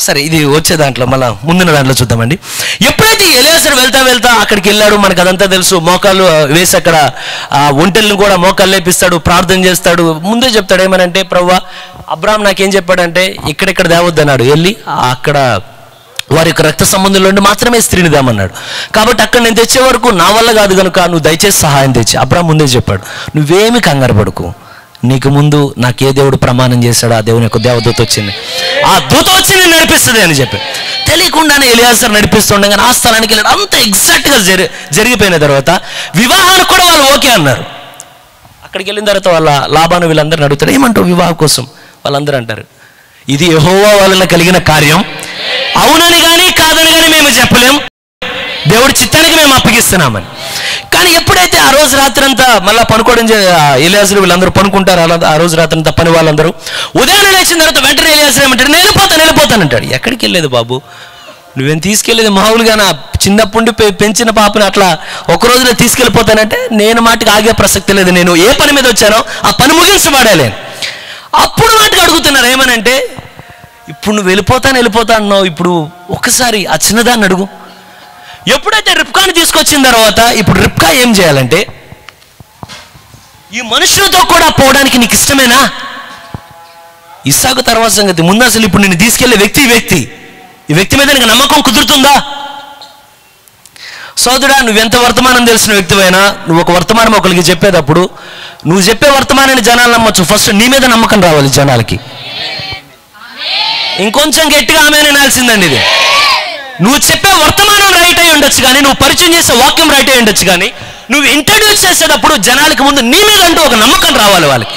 సరే ఇది వచ్చే దాంట్లో మళ్ళీ ముందున్న దాంట్లో చూద్దామండి. ఎప్పుడైతే ఎలియాజర్ వెళ్తా అక్కడికి వెళ్ళాడు, మనకు అదంతా తెలుసు. మోకాళ్ళు వేసి అక్కడ ఒంటెలను కూడా మోకాళ్ళు లేపిస్తాడు, ప్రార్థన చేస్తాడు. ముందే చెప్తాడు ఏమనంటే, ప్రభువా అబ్రాహాం నాకేం చెప్పాడంటే, ఇక్కడెక్కడ తేవద్దన్నాడు, వెళ్ళి అక్కడ వారి యొక్క రక్త సంబంధంలో నుండి మాత్రమే స్త్రీని దామన్నాడు. కాబట్టి అక్కడ నేను తెచ్చే వరకు నా వల్ల కాదు కనుక నువ్వు దయచేసి సహాయం తెచ్చి. అబ్రాహాం ముందే చెప్పాడు, నువ్వేమి కంగారు పడుకు, నీకు ముందు నాకు ఏ దేవుడు ప్రమాణం చేశాడో ఆ దేవుని యొక్క దేవదూత వచ్చింది, ఆ దూత వచ్చి నేను నడిపిస్తుంది అని చెప్పి తెలియకుండానే ఎలియాజర్ నడిపిస్తుండగానే ఆ స్థలానికి వెళ్ళాడు. అంత ఎగ్జాక్ట్గా జరిగిపోయిన తర్వాత వివాహానికి కూడా వాళ్ళు ఓకే అన్నారు. అక్కడికి వెళ్ళిన తర్వాత వాళ్ళ లాభాను వీళ్ళందరూ అడుగుతారు, ఏమంటారు వివాహం కోసం? వాళ్ళందరూ అంటారు, ఇది యెహోవా వలన కలిగిన కార్యం, అవునని కానీ కాదని కానీ మేము చెప్పలేం, దేవుడి చిత్తానికి మేము అప్పగిస్తున్నామని. కానీ ఎప్పుడైతే ఆ రోజు రాత్రంతా మళ్ళీ పనుకోవడం, ఎలియాజరు వీళ్ళందరూ పనుకుంటారు, ఆ రోజు రాత్రంతా పని వాళ్ళందరూ ఉదయాన్నే లేచిన తర్వాత వెంటనే ఎలియాజరు ఏమంటాడు, నేను వెళ్ళిపోతానంటాడు. ఎక్కడికి వెళ్ళలేదు బాబు, నువ్వేం తీసుకెళ్ళేది మామూలుగా నా చిన్నప్పుడు పెంచిన పాపని అట్లా ఒక రోజులో తీసుకెళ్ళిపోతానంటే నేను మాటకి ఆగే ప్రసక్తి లేదు. నేను ఏ పని మీద వచ్చానో ఆ పని ముగించబడాలి. అప్పుడు మాటకి అడుగుతున్నారు ఏమనంటే, ఇప్పుడు నువ్వు వెళ్ళిపోతా అన్నావు, ఇప్పుడు ఒకసారి ఆ చిన్నదాన్ని అడుగు. ఎప్పుడైతే రిబ్కాని తీసుకొచ్చిన తర్వాత ఇప్పుడు రిబ్కా ఏం చేయాలంటే, ఈ మనుషులతో కూడా పోవడానికి నీకు ఇష్టమేనా? ఇస్సాకు తర్వాత సంగతి, ముందు అసలు ఇప్పుడు నేను తీసుకెళ్లే వ్యక్తి ఈ వ్యక్తి మీద నీకు నమ్మకం కుదురుతుందా? సోదరుడా, నువ్వెంత వర్తమానం తెలిసిన వ్యక్తివైనా నువ్వు ఒక వర్తమానం ఒకరికి చెప్పేటప్పుడు నువ్వు చెప్పే వర్తమానాన్ని జనాలు నమ్మొచ్చు, ఫస్ట్ నీ మీద నమ్మకం రావాలి జనాలకి. ఇంకొంచెం గట్టిగా ఆమెనే నాల్సిందండి ఇది. నువ్వు చెప్పే వర్తమానం రైట్ అయి ఉండొచ్చు కానీ, నువ్వు పరిచయం చేసే వాక్యం రైట్ అయి ఉండొచ్చు కానీ, నువ్వు ఇంట్రడ్యూస్ చేసేటప్పుడు జనాలకి ముందు నీ మీద అంటూ ఒక నమ్మకం రావాలి. వాళ్ళకి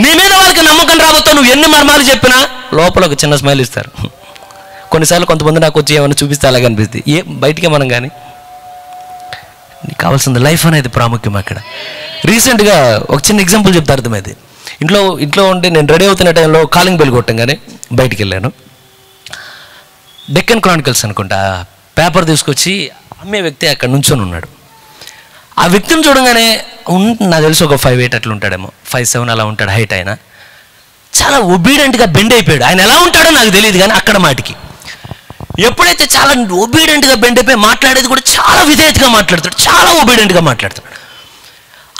నీ మీద వాళ్ళకి నమ్మకం రాబోతో నువ్వు ఎన్ని మర్మాలు చెప్పినా లోపల ఒక చిన్న స్మైల్ ఇస్తారు. కొన్నిసార్లు కొంతమంది నాకు వచ్చి ఏమైనా చూపిస్తే అలాగే అనిపిస్తుంది. బయటికి మనం కానీ నీకు కావాల్సింది లైఫ్ అనేది ప్రాముఖ్యం. అక్కడ రీసెంట్గా ఒక చిన్న ఎగ్జాంపుల్ చెప్తే అర్థమైంది. ఇంట్లో ఉంటే నేను రెడీ అవుతున్న టైంలో కాలింగ్ బెల్ కొట్టంగానే బయటికి వెళ్ళాను. డెక్కన్ క్రానికల్స్ అనుకుంటా పేపర్ తీసుకొచ్చి అమ్మే వ్యక్తి అక్కడ నుంచొని ఉన్నాడు. ఆ వ్యక్తిని చూడగానే నాకు తెలిసి ఒక 5'8" అట్లా ఉంటాడేమో, 5'7" అలా ఉంటాడు హైట్. ఆయన చాలా ఒబీడియంట్గా బెండ్ అయిపోయాడు. ఆయన ఎలా ఉంటాడో నాకు తెలియదు కానీ అక్కడ మాటికి ఎప్పుడైతే చాలా ఒబీడియంట్గా బెండ్ అయిపోయి మాట్లాడేది కూడా చాలా విధేయతగా మాట్లాడతాడు, చాలా ఒబీడియంట్గా మాట్లాడతాడు.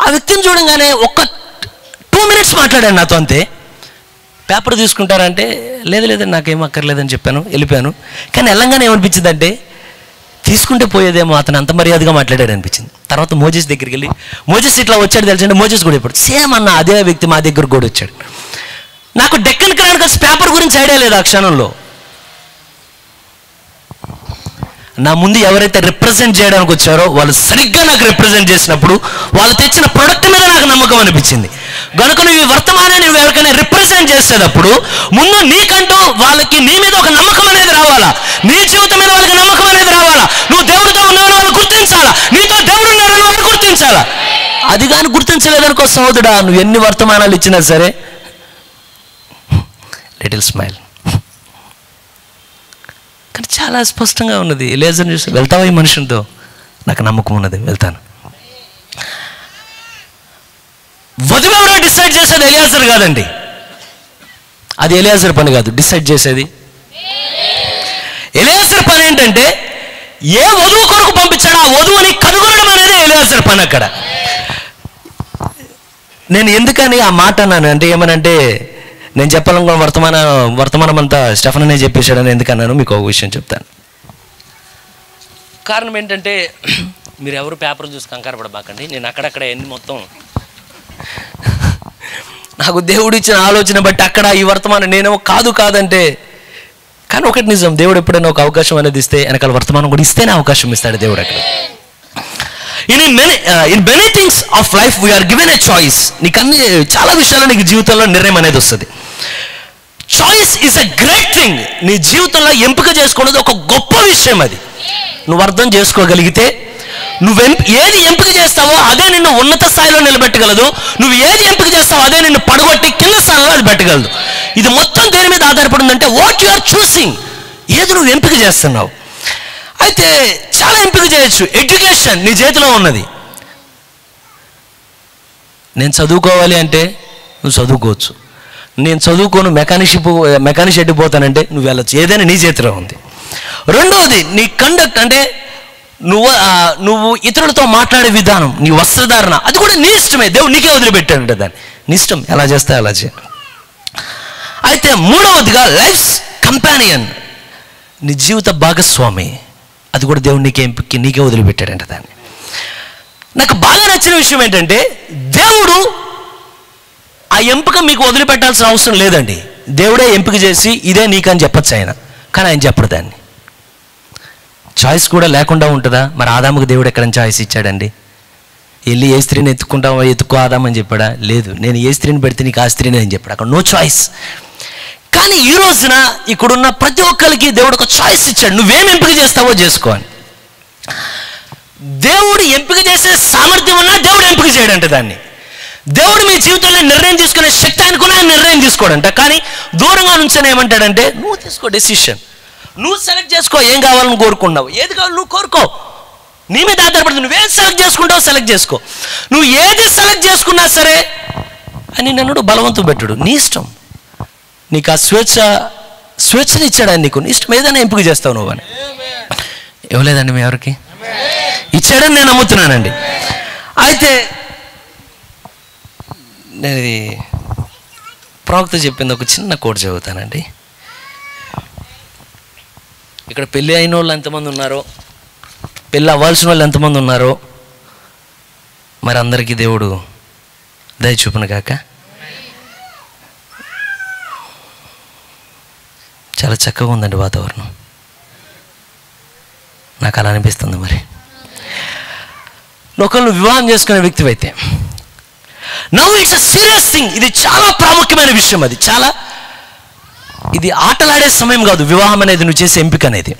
ఆ వ్యక్తిని చూడగానే ఒక 2 minutes మాట్లాడాను నాతో, అంతే. పేపర్ తీసుకుంటారంటే లేదు నాకేం అక్కర్లేదని చెప్పాను, వెళ్ళిపోయాను. కానీ వెళ్ళంగానే ఏమనిపించింది అంటే, తీసుకుంటే పోయేదేమో, అతను అంత మర్యాదగా మాట్లాడాడు అనిపించింది. తర్వాత మోజెస్ దగ్గరికి వెళ్ళి, మోజెస్ ఇట్లా వచ్చాడు తెలిసంటే మోజెస్ కూడా ఇప్పుడు సేమ్ అన్న అదే వ్యక్తి మా దగ్గర కూడా వచ్చాడు. నాకు డెక్కన్ క్రానికల్స్ పేపర్ గురించి ఐడియా లేదు ఆ క్షణంలో. నా ముందు ఎవరైతే రిప్రజెంట్ చేయడానికి వచ్చారో వాళ్ళు సరిగ్గా నాకు రిప్రజెంట్ చేసినప్పుడు వాళ్ళు తెచ్చిన ప్రొడక్ట్ మీద నాకు నమ్మకం అనిపించింది. కనుక నువ్వు ఈ వర్తమానాన్ని నువ్వు ఎవరికైనా రిప్రజెంట్ చేసేటప్పుడు ముందు నీకంటూ వాళ్ళకి నీ మీద ఒక నమ్మకం అనేది రావాలా, నీ జీవితం మీద వాళ్ళకి నమ్మకం అనేది రావాలా. నువ్వు దేవుడితో ఉన్నావని వాళ్ళు గుర్తించాలా, నీతో దేవుడు ఉన్నాడని వాళ్ళు గుర్తించాలా. అది కానీ గుర్తించలేదనుకో సహోదరుడా, నువ్వు ఎన్ని వర్తమానాలు ఇచ్చినా సరే లిటిల్ స్మైల్. కానీ చాలా స్పష్టంగా ఉన్నది. ఎలియాజర్ చూసి, వెళ్తావా ఈ మనుషులతో? నాకు నమ్మకం ఉన్నది, వెళ్తాను. వధువు ఎవరో డిసైడ్ చేసేది ఎలియాజర్ కాదండి, అది ఎలియాజర్ పని కాదు. డిసైడ్ చేసేది ఎలియాజర్ పని ఏంటంటే, ఏ వధువు కొరకు పంపించాడో ఆ వధువుని కనుగొనడం అనేది ఎలియాజర్ పని. అక్కడ నేను ఎందుకని ఆ మాట అన్నాను అంటే, ఏమనంటే నేను చెప్పాలనుకున్న వర్తమానం అంతా స్టెఫన్ అనే చెప్పేశాడని ఎందుకన్నాను మీకు ఒక విషయం చెప్తాను. కారణం ఏంటంటే, మీరు ఎవరు పేపర్ చూసి కంగారు పడబాకండి. నేను అక్కడక్కడ ఎన్ని మొత్తం నాకు దేవుడు ఇచ్చిన ఆలోచన బట్టి అక్కడ ఈ వర్తమానం నేనేమో కాదంటే, కానీ ఒకటి నిజం, దేవుడు ఎప్పుడైనా ఒక అవకాశం అనేది ఇస్తే వెనకాల వర్తమానం కూడా ఇస్తేనే అవకాశం ఇస్తాడు దేవుడు. అక్కడ in many things of life we are given a choice. నీకు అన్ని చాలా విషయాల్లో నీకు జీవితంలో నిర్ణయం అనేది వస్తుంది. Choice is a great thing. నీ జీవితంలో ఎంపిక చేసుకున్నది ఒక గొప్ప విషయం. అది నువ్వు అర్థం చేసుకోగలిగితే, నువ్వు ఏది ఎంపిక చేస్తావో అదే నిన్ను ఉన్నత స్థాయిలో నిలబెట్టగలదు. నువ్వు ఏది ఎంపిక చేస్తావో అదే నిన్ను పడగొట్టి కింద స్థాయిలో అది పెట్టగలదు. ఇది మొత్తం దేని మీద ఆధారపడిందంటే, వాట్ యు ఆర్ చూసింగ్, ఏది నువ్వు ఎంపిక చేస్తున్నావు. అయితే చాలా ఎంపిక చేయొచ్చు. ఎడ్యుకేషన్ నీ చేతిలో ఉన్నది. నేను చదువుకోవాలి అంటే నువ్వు చదువుకోవచ్చు. నేను చదువుకోను మెకానిక్ షెడ్కి పోతానంటే నువ్వు వెళ్ళచ్చు. ఏదైనా నీ చేతిలో ఉంది. రెండవది నీ కండక్ట్, అంటే నువ్వు ఇతరులతో మాట్లాడే విధానం, నీ వస్త్రధారణ, అది కూడా నీ ఇష్టమే. దేవుడు నీకే వదిలిపెట్టాడంటే దాన్ని నీ ఇష్టం, ఎలా చేస్తే అలా చేయాలి. అయితే మూడవదిగా లైఫ్స్ కంపానియన్, నీ జీవిత భాగస్వామి, అది కూడా దేవుడు నీకే వదిలిపెట్టాడంట దాన్ని. నాకు బాగా నచ్చిన విషయం ఏంటంటే, దేవుడు ఆ ఎంపిక మీకు వదిలిపెట్టాల్సిన అవసరం లేదండి. దేవుడే ఎంపిక చేసి ఇదే నీకని చెప్పచ్చు ఆయన, కానీ ఆయన చెప్పడు దాన్ని. చాయిస్ కూడా లేకుండా ఉంటుందా? మరి ఆదాముకు దేవుడు ఎక్కడైనా చాయిస్ ఇచ్చాడండి? వెళ్ళి ఏ స్త్రీని ఎత్తుకో ఆదామని చెప్పాడా? లేదు. నేను ఏ స్త్రీని పెడితే నీకు ఆ స్త్రీని అని చెప్పాడు. అక్కడ నో చాయిస్. కానీ ఈ రోజున ఇక్కడున్న ప్రతి ఒక్కరికి దేవుడు ఒక చాయిస్ ఇచ్చాడు. నువ్వేం ఎంపిక చేస్తావో చేసుకోవాలి. దేవుడు ఎంపిక చేసే సామర్థ్యం ఉన్నా దేవుడు ఎంపిక చేయడంట దాన్ని. దేవుడు మీ జీవితంలో నిర్ణయం తీసుకునే శక్తి అనుకున్నా నిర్ణయం తీసుకోడంట. కానీ దూరంగా నుంచొని ఏమంటాడంటే, నువ్వు తీసుకో డెసిషన్, నువ్వు సెలెక్ట్ చేసుకో ఏం కావాలని కోరుకున్నావు, ఏది కావాలి నువ్వు కోరుకో, నీ మీద ఆధారపడుతుంది. నువ్వేం సెలెక్ట్ చేసుకుంటావు సెలెక్ట్ చేసుకో. నువ్వు ఏది సెలెక్ట్ చేసుకున్నా సరే అని నన్ను బలవంతం పెట్టుడు, నీ ఇష్టం. నీకు ఆ స్వేచ్ఛని ఇచ్చాడు ఆయన, నీకు నీ ఇష్టం ఏదైనా ఎంపిక చేస్తావు నువ్వు అని. ఇవ్వలేదండి మీ ఎవరికి? ఇచ్చాడని నేను నమ్ముతున్నానండి. అయితే నేను ఇది ప్రవక్త చెప్పింది ఒక చిన్న కోట్ చదువుతానండి. ఇక్కడ పెళ్ళి అయిన వాళ్ళు ఎంతమంది ఉన్నారో, పెళ్ళి అవ్వాల్సిన వాళ్ళు ఎంతమంది ఉన్నారో, మరి అందరికీ దేవుడు దయ చూపును కాక. చాలా చక్కగా ఉందండి వాతావరణం, నాకు అలా అనిపిస్తుంది. మరి ఒకళ్ళు వివాహం చేసుకునే వ్యక్తి అయితే now it's a serious thing. ఇది చాలా ప్రాముఖ్యమైన విషయం. అది చాలా, ఇది ఆటలాడే సమయం కాదు వివాహం అనేది, నువ్వు చేసే ఎంపిక అనేది.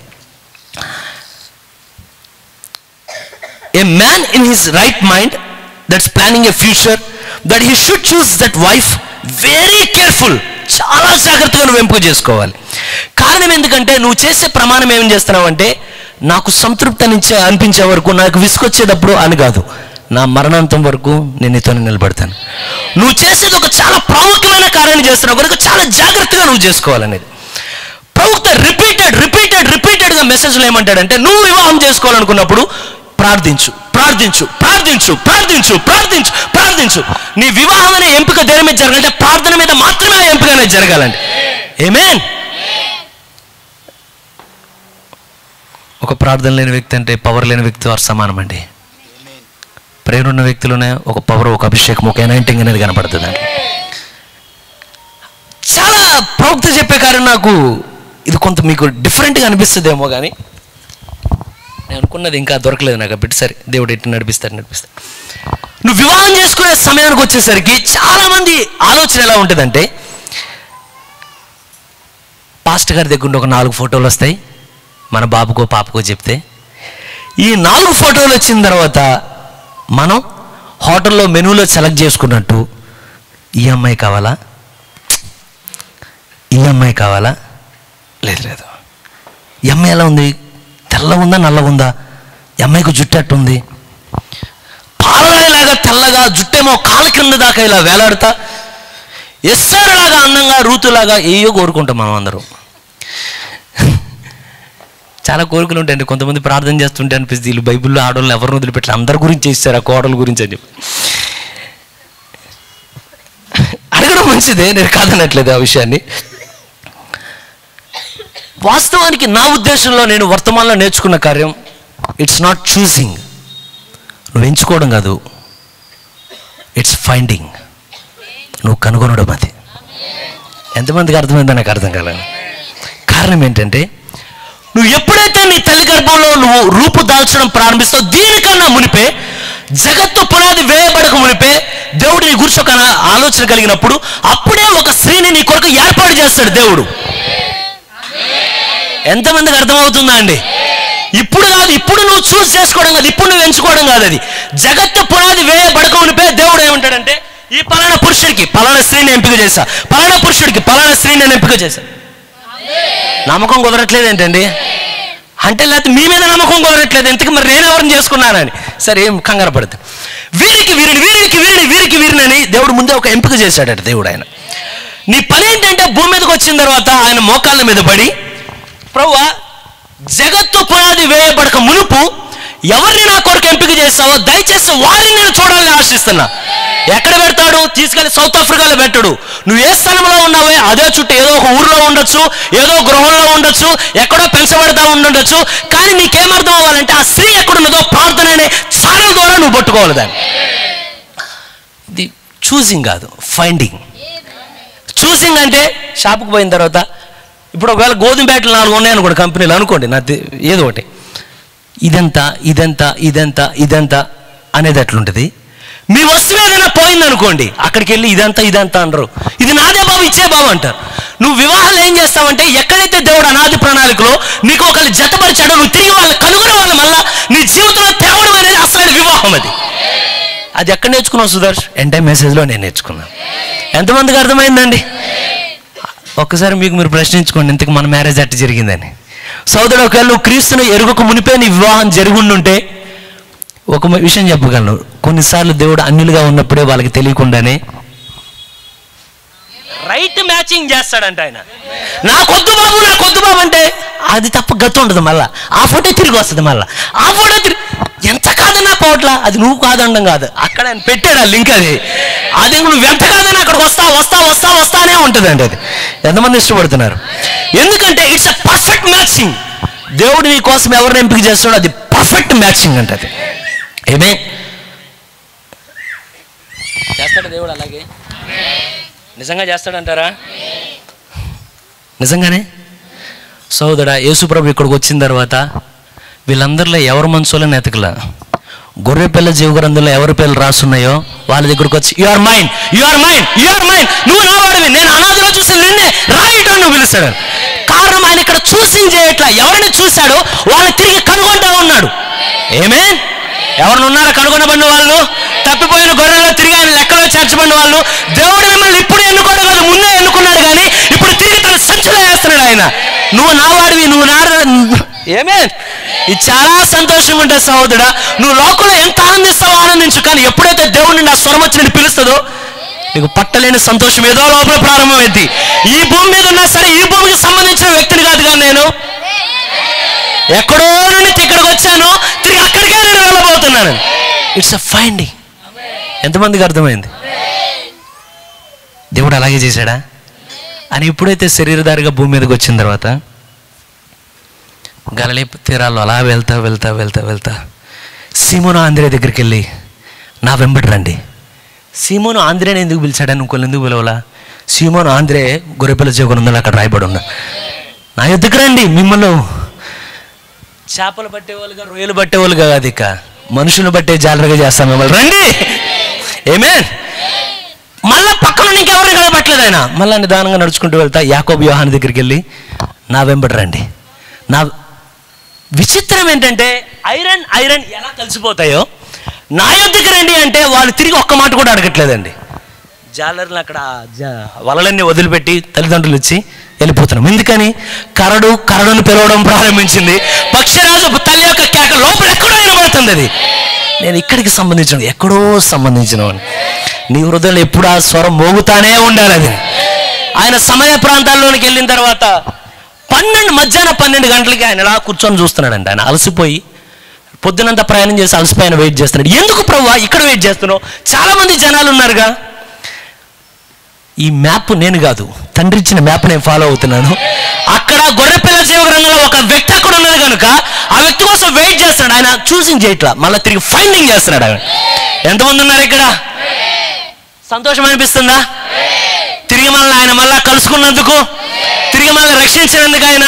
ఏ man in his right mind that's planning a future that he should choose that wife very careful. చాలా జాగ్రత్తగా నువ్వు ఎంపిక చేసుకోవాలి. కారణం ఎందుకంటే నువ్వు చేసే ప్రమాణం ఏం చేస్తున్నావు అంటే, నాకు సంతృప్తి అనిపించే వరకు, నాకు విసుకొచ్చేటప్పుడు అని కాదు, నా మరణాంతం వరకు నేను నీతోనే నిలబడతాను. నువ్వు చేసేది ఒక చాలా ప్రాముఖ్యమైన కార్యాన్ని చేస్తున్నావు కనుక చాలా జాగ్రత్తగా నువ్వు చేసుకోవాలనేది. ప్రవక్త రిపీటెడ్గా మెసేజ్లో ఏమంటాడంటే, నువ్వు వివాహం చేసుకోవాలనుకున్నప్పుడు ప్రార్థించు, ప్రార్థించు, ప్రార్థించు, ప్రార్థించు, ప్రార్థించు, ప్రార్థించు. నీ వివాహం అనే ఎంపిక దేని మీద జరగాలంటే ప్రార్థన మీద మాత్రమే ఆ ఎంపిక అనేది జరగాలండి. ఆమేన్. ఒక ప్రార్థన లేని వ్యక్తి అంటే పవర్ లేని వ్యక్తి వారు సమానం అండి. ప్రేరణ ఉన్న వ్యక్తులనే ఒక పవర్, ఒక అభిషేకం, ఒక ఎనైటింగ్ అనేది కనపడుతుంది అండి. చాలా ప్రవక్త చెప్పే కార్యం నాకు ఇది కొంత మీకు డిఫరెంట్గా అనిపిస్తుందేమో, కానీ నేను అనుకున్నది ఇంకా దొరకలేదు నాకు. బిడ్డ సరే, దేవుడు ఎట్టు నడిపిస్తాడు. నువ్వు వివాహం చేసుకునే సమయానికి వచ్చేసరికి చాలామంది ఆలోచన ఎలా ఉంటుందంటే, పాస్టర్ గారి దగ్గర ఒక 4 ఫోటోలు వస్తాయి, మన బాబుకో పాపకో చెప్తే, ఈ 4 ఫోటోలు వచ్చిన తర్వాత మనం హోటల్లో మెనూలో సెలెక్ట్ చేసుకున్నట్టు, ఈ అమ్మాయి కావాలా, ఈ అమ్మాయి కావాలా, లేదు ఈ అమ్మాయి ఎలా ఉంది, తెల్ల ఉందా నల్ల ఉందా, ఈ అమ్మాయికి జుట్టు అట్టుంది, పాలరాయిలాగా తెల్లగా, జుట్టేమో కాళ్ళ కింద దాకా ఇలా వేలాడుతా, ఎస్సారులాగా అందంగా, రూతులాగా ఏయో కోరుకుంటాం మనం అందరం. చాలా కోరికలు ఉంటాయండి. కొంతమంది ప్రార్థన చేస్తుంటే అనిపిస్తుంది, వీళ్ళు బైబిల్లో ఆడవాళ్ళు ఎవరిని వదిలిపెట్టి అందరి గురించి చేస్తారు, ఆ కోడల గురించి అని చెప్పి. అడగడం మంచిదే, నేను కాదనట్లేదు ఆ విషయాన్ని. వాస్తవానికి నా ఉద్దేశంలో నేను వర్తమానంలో నేర్చుకున్న కార్యం, ఇట్స్ నాట్ చూసింగ్, నువ్వు ఎంచుకోవడం కాదు, ఇట్స్ ఫైండింగ్, నువ్వు కనుగొనడం. అది ఎంతమందికి అర్థమైందో నాకు అర్థం కాలేదు. కారణం ఏంటంటే, నువ్వు ఎప్పుడైతే నీ తల్లి గర్భంలో నువ్వు రూపు దాల్చడం ప్రారంభిస్తావు, దీనికన్నా మునిపే, జగత్తు పునాది వేయబడక మునిపే దేవుడు నీ గురించి ఒక ఆలోచన కలిగినప్పుడు, అప్పుడే ఒక స్త్రీని నీ కొరకు ఏర్పాటు చేస్తాడు దేవుడు. ఎంతమందికి అర్థమవుతుందా అండి? ఇప్పుడు కాదు, ఇప్పుడు నువ్వు చూస్ చేసుకోవడం కాదు, ఇప్పుడు నువ్వు ఎంచుకోవడం కాదు. అది జగత్తు పునాది వేయబడక మునిపే దేవుడు ఏమంటాడంటే, ఈ పలానా పురుషుడికి పలానా స్త్రీని ఎంపిక చేశా, పలానా పురుషుడికి పలానా స్త్రీని నేను ఎంపిక చేశా. నమ్మకం కుదరట్లేదు ఏంటండి అంటే, లేకపోతే మీ మీద నమ్మకం కుదరట్లేదు, ఎందుకు మరి నేను ఎవరిని చేసుకున్నానని. సరే, ఏం కంగారు పడుతుంది. వీరిని అని దేవుడు ముందే ఒక ఎంపిక చేశాడట దేవుడు. ఆయన నీ పని ఏంటంటే, భూమి మీదకి వచ్చిన తర్వాత ఆయన మోకాళ్ళ మీద పడి, ప్రభువా, జగత్తు పునాది వేయబడక మునుపు ఎవరిని నా కొరకు ఎంపిక చేస్తావో దయచేసి వారిని నేను చూడాలని ఆశిస్తున్నా. ఎక్కడ పెడతాడు? తీసుకెళ్ళి సౌత్ ఆఫ్రికాలో పెట్టడు. నువ్వు ఏ స్థలంలో ఉన్నావే అదే చుట్టూ, ఏదో ఒక ఊర్లో ఉండొచ్చు, ఏదో గృహంలో ఉండొచ్చు, ఎక్కడో పెంచబడతా ఉండొచ్చు, కానీ నీకేమర్థం అవ్వాలంటే ఆ స్త్రీ ఎక్కడున్నదో ప్రార్థన అనే సారం ద్వారా నువ్వు పట్టుకోవాలి దాన్ని. ఇది చూసింగ్ కాదు, ఫైండింగ్. చూసింగ్ అంటే షాపుకి పోయిన తర్వాత, ఇప్పుడు ఒకవేళ గోధుమ బ్యాట్లు 4 ఉన్నాయనుకోండి కంపెనీలు అనుకోండి, నా ఏదో ఒకటి, ఇదంతా అనేది అట్లుంటుంది. మీ వస్తువు ఏదైనా పోయిందనుకోండి, అక్కడికి వెళ్ళి ఇదంతా అనరు, ఇది నాదే బాబు, ఇచ్చే బాబు అంటారు. నువ్వు వివాహాలు ఏం చేస్తావంటే, ఎక్కడైతే దేవుడు అనాది ప్రణాళికలో నీకు ఒకళ్ళు జతపరిచాడో, నువ్వు తిరిగి వాళ్ళు కనుగొనే వాళ్ళు మళ్ళా నీ జీవితంలో తేవడం అనేది అసలు వివాహం. అది ఎక్కడ నేర్చుకున్నావు సుదర్శ్? అంటే మెసేజ్లో నేను నేర్చుకున్నాను. ఎంతమందికి అర్థమైందండి? ఒక్కసారి మీరు ప్రశ్నించుకోండి, ఇంతకు మన మ్యారేజ్ అట్ట జరిగిందని. సోదరుడు, ఒకవేళ నువ్వు క్రీస్తును ఎరుగక మునిపే నీ వివాహం జరిగి ఉండుంటే ఒక విషయం చెప్పగలను, కొన్నిసార్లు దేవుడు అన్యులుగా ఉన్నప్పుడే వాళ్ళకి తెలియకుండానే రైట్ మ్యాచింగ్ చేస్తాడంట ఆయన. నాకొద్దు బాబు అంటే అది తప్ప గతి ఉండదు, మళ్ళీ ఆ ఫోటో తిరిగి వస్తుంది, మళ్ళీ ఆ ఫోటో తిరిగి ఎంత కాదన్నా పోట్లా, అది నువ్వు కాదండం కాదు, అక్కడ ఆయన పెట్టాడు ఆ లింక్, అది నువ్వు ఎంత కాదన్నా అక్కడికి వస్తానే ఉంటుందండి. అది ఎంతమంది ఇష్టపడుతున్నారు? ఎందుకంటే ఇట్స్ అ పర్ఫెక్ట్ మ్యాచింగ్. దేవుడు నీ కోసం ఎవరిని ఎంపిక చేస్తాడో అది పర్ఫెక్ట్ మ్యాచింగ్ అంటే అది. ఏమే చేస్తాడు దేవుడు అలాగే? నిజంగా చేస్తాడంటారా? నిజంగానే. సోదరా, యేసుప్రభు ఇక్కడికి వచ్చిన తర్వాత వీళ్ళందరిలో ఎవరి మనసులో నెతకలా, గొర్రె పిల్ల జీవ గ్రంథంలో ఎవరి పేర్లు రాస్తున్నాయో వాళ్ళ దగ్గరకు వచ్చి యు ఆర్ మైన్, నువ్వు నా వాడివి, నేను అనాథలో చూసి నిన్నే రైట్ అని నువ్వు పిలుస్తాడు. కారణం ఆయన ఇక్కడ చూసింగ్ చేయట్లా, ఎవరిని చూశాడో వాళ్ళని తిరిగి కనుగొంటా ఉన్నాడు. ఏమే ఎవరిని ఉన్నారో కనుగొనబడిన వాళ్ళు, తప్పిపోయిన గొర్రెల్లో తిరిగి ఆయన లెక్కలో చేర్చబడిన వాళ్ళు. దేవుడు మిమ్మల్ని ఇప్పుడు ఎన్నుకోడు కాదు, ముందే ఎన్నుకున్నాడు, కానీ ఇప్పుడు తిరిగి తన సంచులో వేస్తున్నాడు ఆయన. నువ్వు నా వాడివి, నువ్వు నా ఏమే. ఇది చాలా సంతోషంగా ఉంటుంది సహోదరుడా. నువ్వు లోకంలో ఎంత ఆనందిస్తావో ఆనందించు, కానీ ఎప్పుడైతే దేవుడిని నా స్వరం వచ్చి నేను పిలుస్తుందో నీకు పట్టలేని సంతోషం ఏదో లోపల ప్రారంభమైంది. ఈ భూమి మీద ఉన్నా సరే, ఈ భూమికి సంబంధించిన వ్యక్తిని కాదు, కానీ నేను ఎక్కడో నుండి ఇక్కడికి వచ్చాను, తిరిగి అక్కడికే నేను వెళ్ళబోతున్నాను. It's a finding. ఎంతమందికి అర్థమైంది? దేవుడు అలాగే చేశాడా అని. ఎప్పుడైతే శరీరధారిగా భూమి మీదకి వచ్చిన తర్వాత గలిలే తీరాల్లో అలా వెళ్తా సీమోను ఆంద్రే దగ్గరికి వెళ్ళి నా వెంబడి రండి. సీమోను ఆంద్రేని ఎందుకు పిలిచాడని ఇంకొకళ్ళు ఎందుకు పిలవలా? సీమోను ఆంద్రే గొర్రెపిల్ల జీవగ్రంథంలో అక్కడ రాయబడి ఉన్నా, నా ఎద్దుకు రండి, మిమ్మల్ని చేపలు పట్టేవాళ్ళుగా రొయ్యలు పట్టేవాళ్ళుగా కాదు, ఇక మనుషులు పట్టే జాలరుగా చేస్తాం మిమ్మల్ని, రండి. ఏమే మళ్ళీ పక్కన ఇంకెవరిని కనపట్లేదు ఆయన. మళ్ళీ నిదానంగా నడుచుకుంటూ వెళ్తా యాకోబు యోహాను దగ్గరికి వెళ్ళి నా వెంబడి రండి. నా విచిత్రం ఏంటంటే ఐరన్ ఎలా కలిసిపోతాయో నా యొద్దకు రండి అంటే వాళ్ళు తిరిగి ఒక్క మాట కూడా అడగట్లేదండి. జాలర్లు అక్కడ వలలన్నీ వదిలిపెట్టి తల్లిదండ్రులు ఇచ్చి వెళ్ళిపోతున్నాం. ఎందుకని? కరడును పిలవడం ప్రారంభించింది. పక్షిరాజు తల్లి యొక్క కేక లోపల ఎక్కడో వినబడుతుంది. అది నేను ఇక్కడికి ఎక్కడో సంబంధించిన నీ హృదయంలో ఎప్పుడు ఆ స్వరం మోగుతానే ఉండాలి. అది ఆయన సమయ ప్రాంతాల్లోనికి వెళ్ళిన తర్వాత మధ్యాహ్నం 12 గంటలకి ఆయన ఇలా కూర్చొని చూస్తున్నాడండి. ఆయన అలసిపోయి పొద్దునంతా ప్రయాణం చేసి అలసిపోయిన వెయిట్ చేస్తున్నాడు. ఎందుకు ప్రభువా ఇక్కడ వెయిట్ చేస్తున్నావు? చాలా మంది జనాలు ఉన్నారుగా. ఈ మ్యాప్ నేను కాదు, తండ్రి ఇచ్చిన మ్యాప్ నేను ఫాలో అవుతున్నాను. అక్కడ గొర్రెపిల్ల జీవగ్రంథంలో ఒక వ్యక్తి అక్కడ ఉన్నది కనుక ఆ వ్యక్తి కోసం వెయిట్ చేస్తున్నాడు. ఆయన చూసింగ్ చేయట్లా, మళ్ళీ తిరిగి ఫైండింగ్ చేస్తున్నాడు. ఆయన ఎంతమంది ఉన్నారు ఇక్కడ? సంతోషం అనిపిస్తుందా? తిరిగి ఆయన మళ్ళా కలుసుకున్నందుకు, తిరిగి మనల్ని రక్షించినందుకు, ఆయన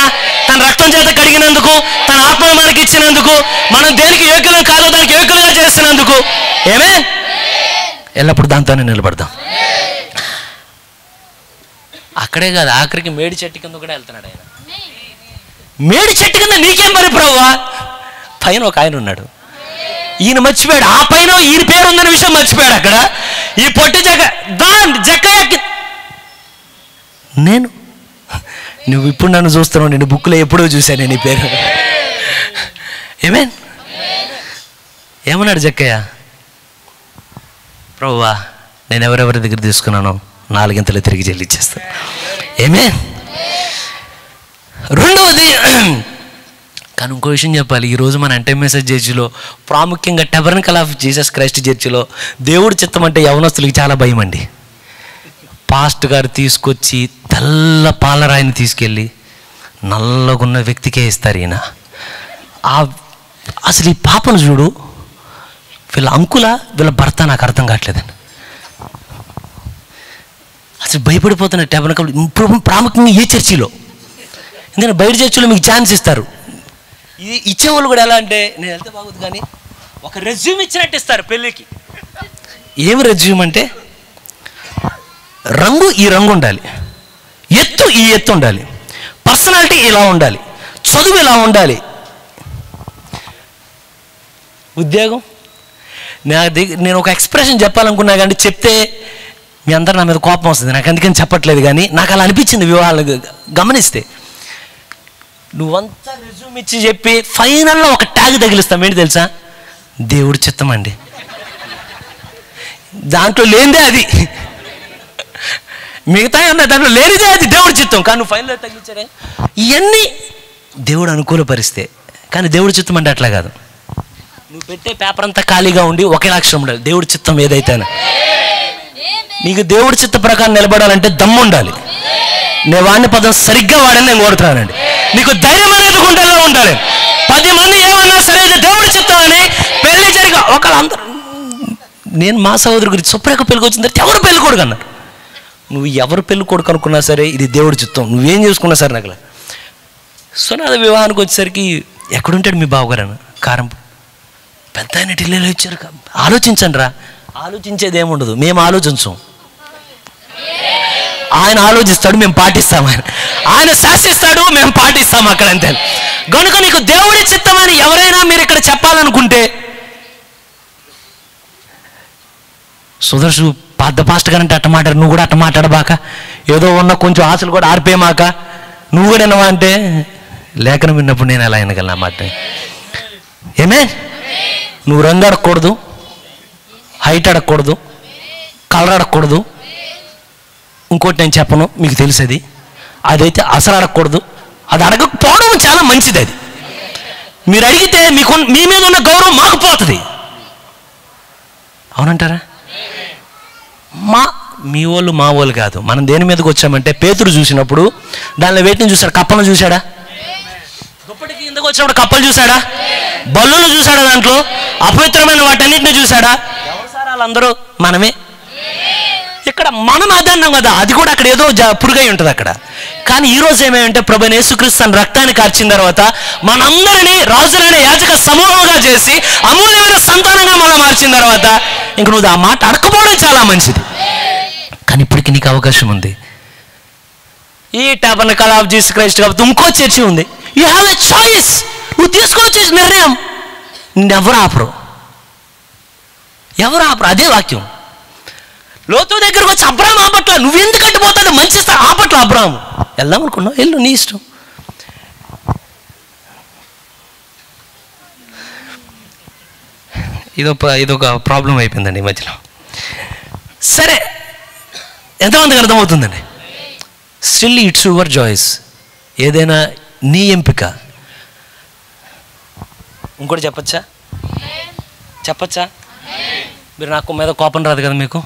తన రక్తం చేత కడిగినందుకు, తన ఆత్మను మనకి ఇచ్చినందుకు, మనం దేనికి యోగ్యులం కాదో దానికి యోగ్యులుగా చేస్తున్నందుకు ఏమే ఎల్లప్పుడు దాంతోనే నిలబడదాం. అక్కడే కాదు, ఆఖరికి మేడి చెట్టు కింద కూడా వెళ్తున్నాడు ఆయన. మేడి చెట్టు కింద నీకేం పని ప్రభువా? పైన ఒక ఆయన ఉన్నాడు, ఈయన మర్చిపోయాడు. ఆ పైన ఈయన పేరు ఉందన్న విషయం మర్చిపోయాడు. అక్కడ ఈ పొట్టి జక్కయ్య నువ్వు ఇప్పుడు నన్ను చూస్తున్నావు, నేను బుక్లో ఎప్పుడో చూశాను నేను ఈ పేరు. ఏమన్నాడు జక్కయ్య? ప్రభువా నేను ఎవరెవరి దగ్గర తీసుకున్నానో 4 గంటలు తిరిగి చెల్లించేస్తాను. రెండవది, కానీ ఇంకో విషయం చెప్పాలి. ఈరోజు మన ఎంటైమెసేజ్ చర్చిలో, ప్రాముఖ్యంగా టెబర్నకల్ ఆఫ్ జీసస్ క్రైస్ట్ చర్చిలో దేవుడి చిత్తం అంటే యవనస్తులకి చాలా భయం అండి. పాస్ట్ గారు తీసుకొచ్చి తెల్ల పాలరాయిని తీసుకెళ్ళి నల్లగున్న వ్యక్తికే ఇస్తారు. ఈయన అసలు ఈ పాపను చూడు, వీళ్ళ అంకుల వీళ్ళ భర్త నాకు అర్థం కావట్లేదండి. అసలు భయపడిపోతున్న టెబర్నకల్ ప్రాముఖ్యంగా ఏ చర్చిలో. ఎందుకంటే బయట చర్చిలో మీకు ఛాన్స్ ఇస్తారు. ఇచ్చేవాళ్ళు కూడా ఎలా అంటే, నేను వెళ్తే బాగుంది కానీ ఒక రెజ్యూమ్ ఇచ్చినట్టు ఇస్తారు పెళ్ళికి. ఏమి రెజ్యూమ్ అంటే, రంగు ఈ రంగు ఉండాలి, ఎత్తు ఈ ఎత్తు ఉండాలి, పర్సనాలిటీ ఇలా ఉండాలి, చదువు ఇలా ఉండాలి, ఉద్యోగం. నేను ఒక ఎక్స్ప్రెషన్ చెప్పాలనుకున్నా కానీ చెప్తే మీ అందరు నా మీద కోపం వస్తుంది. నాకు అందుకని చెప్పట్లేదు, కానీ నాకు అలా అనిపించింది. వివాహాలు గమనిస్తే నువ్వంతా రెజ్యూమ్ ఇచ్చి చెప్పి ఫైనల్లో ఒక ట్యాగ్ తగిలిస్తాం. ఏంటి తెలుసా? దేవుడి చిత్తం అండి. దాంట్లో లేనిదే అది, మిగతా ఉన్నాయి దాంట్లో లేనిదే అది దేవుడి చిత్తం. కానీ నువ్వు ఫైనల్లో తగిలించాడే. ఇవన్నీ దేవుడు అనుకూలపరిస్తే, కానీ దేవుడి చిత్తం అంటే అట్లా కాదు. నువ్వు పెట్టే పేపర్ అంతా ఖాళీగా ఉండి ఒకే అక్షరం ఉండాలి. దేవుడి చిత్తం ఏదైతేనే. నీకు దేవుడి చిత్త ప్రకారం నిలబడాలంటే దమ్ము ఉండాలి. నేను వాడిని పదం సరిగ్గా వాడని నేను కోరుతున్నానండి. నీకు ధైర్యం అనేది గుండెల్లో ఉండాలి. 10 మంది ఏమన్నా సరే ఇది దేవుడి చిత్తం అని పెళ్లి జరిగి ఒకళ్ళందరూ, నేను మా సహోదరు గురించి సుప్రేఖ పెళ్ళికి వచ్చిన తర్వాత ఎవరు పెళ్ళి కొడుకు అన్నారు. నువ్వు ఎవరు పెళ్ళి కొడుకు అనుకున్నా సరే ఇది దేవుడి చిత్తం, నువ్వేం చేసుకున్నా సరే నాకు. సునాద వివాహానికి వచ్చేసరికి ఎక్కడుంటాడు మీ బావగారు అన్న? కారం పెద్ద ఆయన ఢిల్లీలో ఇచ్చారు. ఆలోచించండి రా. ఆలోచించేది ఏముండదు, మేము ఆలోచించం. ఆయన ఆలోచిస్తాడు, మేము పాటిస్తాం. ఆయన శాసిస్తాడు, మేము పాటిస్తాం అక్కడ, అంతే. కనుక నీకు దేవుడి చిత్తం అని ఎవరైనా మీరు ఇక్కడ చెప్పాలనుకుంటే, సుదర్శు పెద్ద పాస్ట్ గారంటే అట్ట మాట్లాడు, నువ్వు కూడా అట్ట మాట్లాడబాక, ఏదో ఉన్న కొంచెం ఆశలు కూడా ఆర్పేమాక, నువ్వు కూడా వినవా అంటే లేఖనం విన్నప్పుడు నేను ఎలా వినగలను ఆ మాట? ఏమే, నువ్వు రంగు అడగకూడదు, హైట్ అడగకూడదు, కలర్ అడగకూడదు. ఇంకోటి నేను చెప్పను, మీకు తెలిసేది అదైతే అసలు అడగకూడదు. అది అడగకపోవడం చాలా మంచిది. అది మీరు అడిగితే మీ మీద ఉన్న గౌరవం మాకు పోతుంది. అవునంటారా? మీ వాళ్ళు మా వాళ్ళు కాదు. మనం దేని మీదకి వచ్చామంటే, పేతురు చూసినప్పుడు దానిలో వేటిని చూశాడు? కప్పలను చూశాడా? దుప్పటికి కిందకు వచ్చినప్పుడు కప్పలు చూశాడా? బల్లులు చూశాడా? దాంట్లో అపవిత్రమైన వాటన్నిటిని చూశాడా? ఎవరు సార్ వాళ్ళందరూ? మనమే. ఇక్కడ మనం అదే అన్నాం కదా, అది కూడా అక్కడ ఏదో పురుగై ఉంటుంది అక్కడ. కానీ ఈరోజు ఏమేమంటే, ప్రభువైన యేసుక్రీస్తు తన రక్తాన్ని కార్చిన తర్వాత మనందరినీ రాజులైన యాజక సమూహంగా చేసి అమూల్యమైన సంతానంగా మనం మార్చిన తర్వాత ఇంక నువ్వు ఆ మాట అడకపోవడం చాలా మంచిది. కానీ ఇప్పటికి నీకు అవకాశం ఉంది. ఈ టాబర్నకల్ ఆఫ్ జీసస్ క్రైస్ట్ కాబట్టి ఇంకో చర్చి ఉంది. You have a choice. నువ్వు తీసుకోవచ్చు నిర్ణయం. ఎవరు ఆపరు, ఎవరు ఆపరు. అదే వాక్యం. లోతు దగ్గరకు వచ్చి అబ్రాహాం ఆపట్ల, నువ్వెందుకు కట్టిపోతాడు మంచి ఆపట్ల. అబ్రాహాం వెళ్దాం అనుకున్నావు, వెళ్ళు, నీ ఇష్టం. ఇదొక ప్రాబ్లం అయిపోయిందండి ఈ మధ్యలో. సరే, ఎంతమందికి అర్థమవుతుందండి? Still it's your choice. ఏదైనా నీ ఎంపిక. ఇంకోటి చెప్పచ్చా? మీరు నాకు మీద కోపం రాదు కదా మీకు?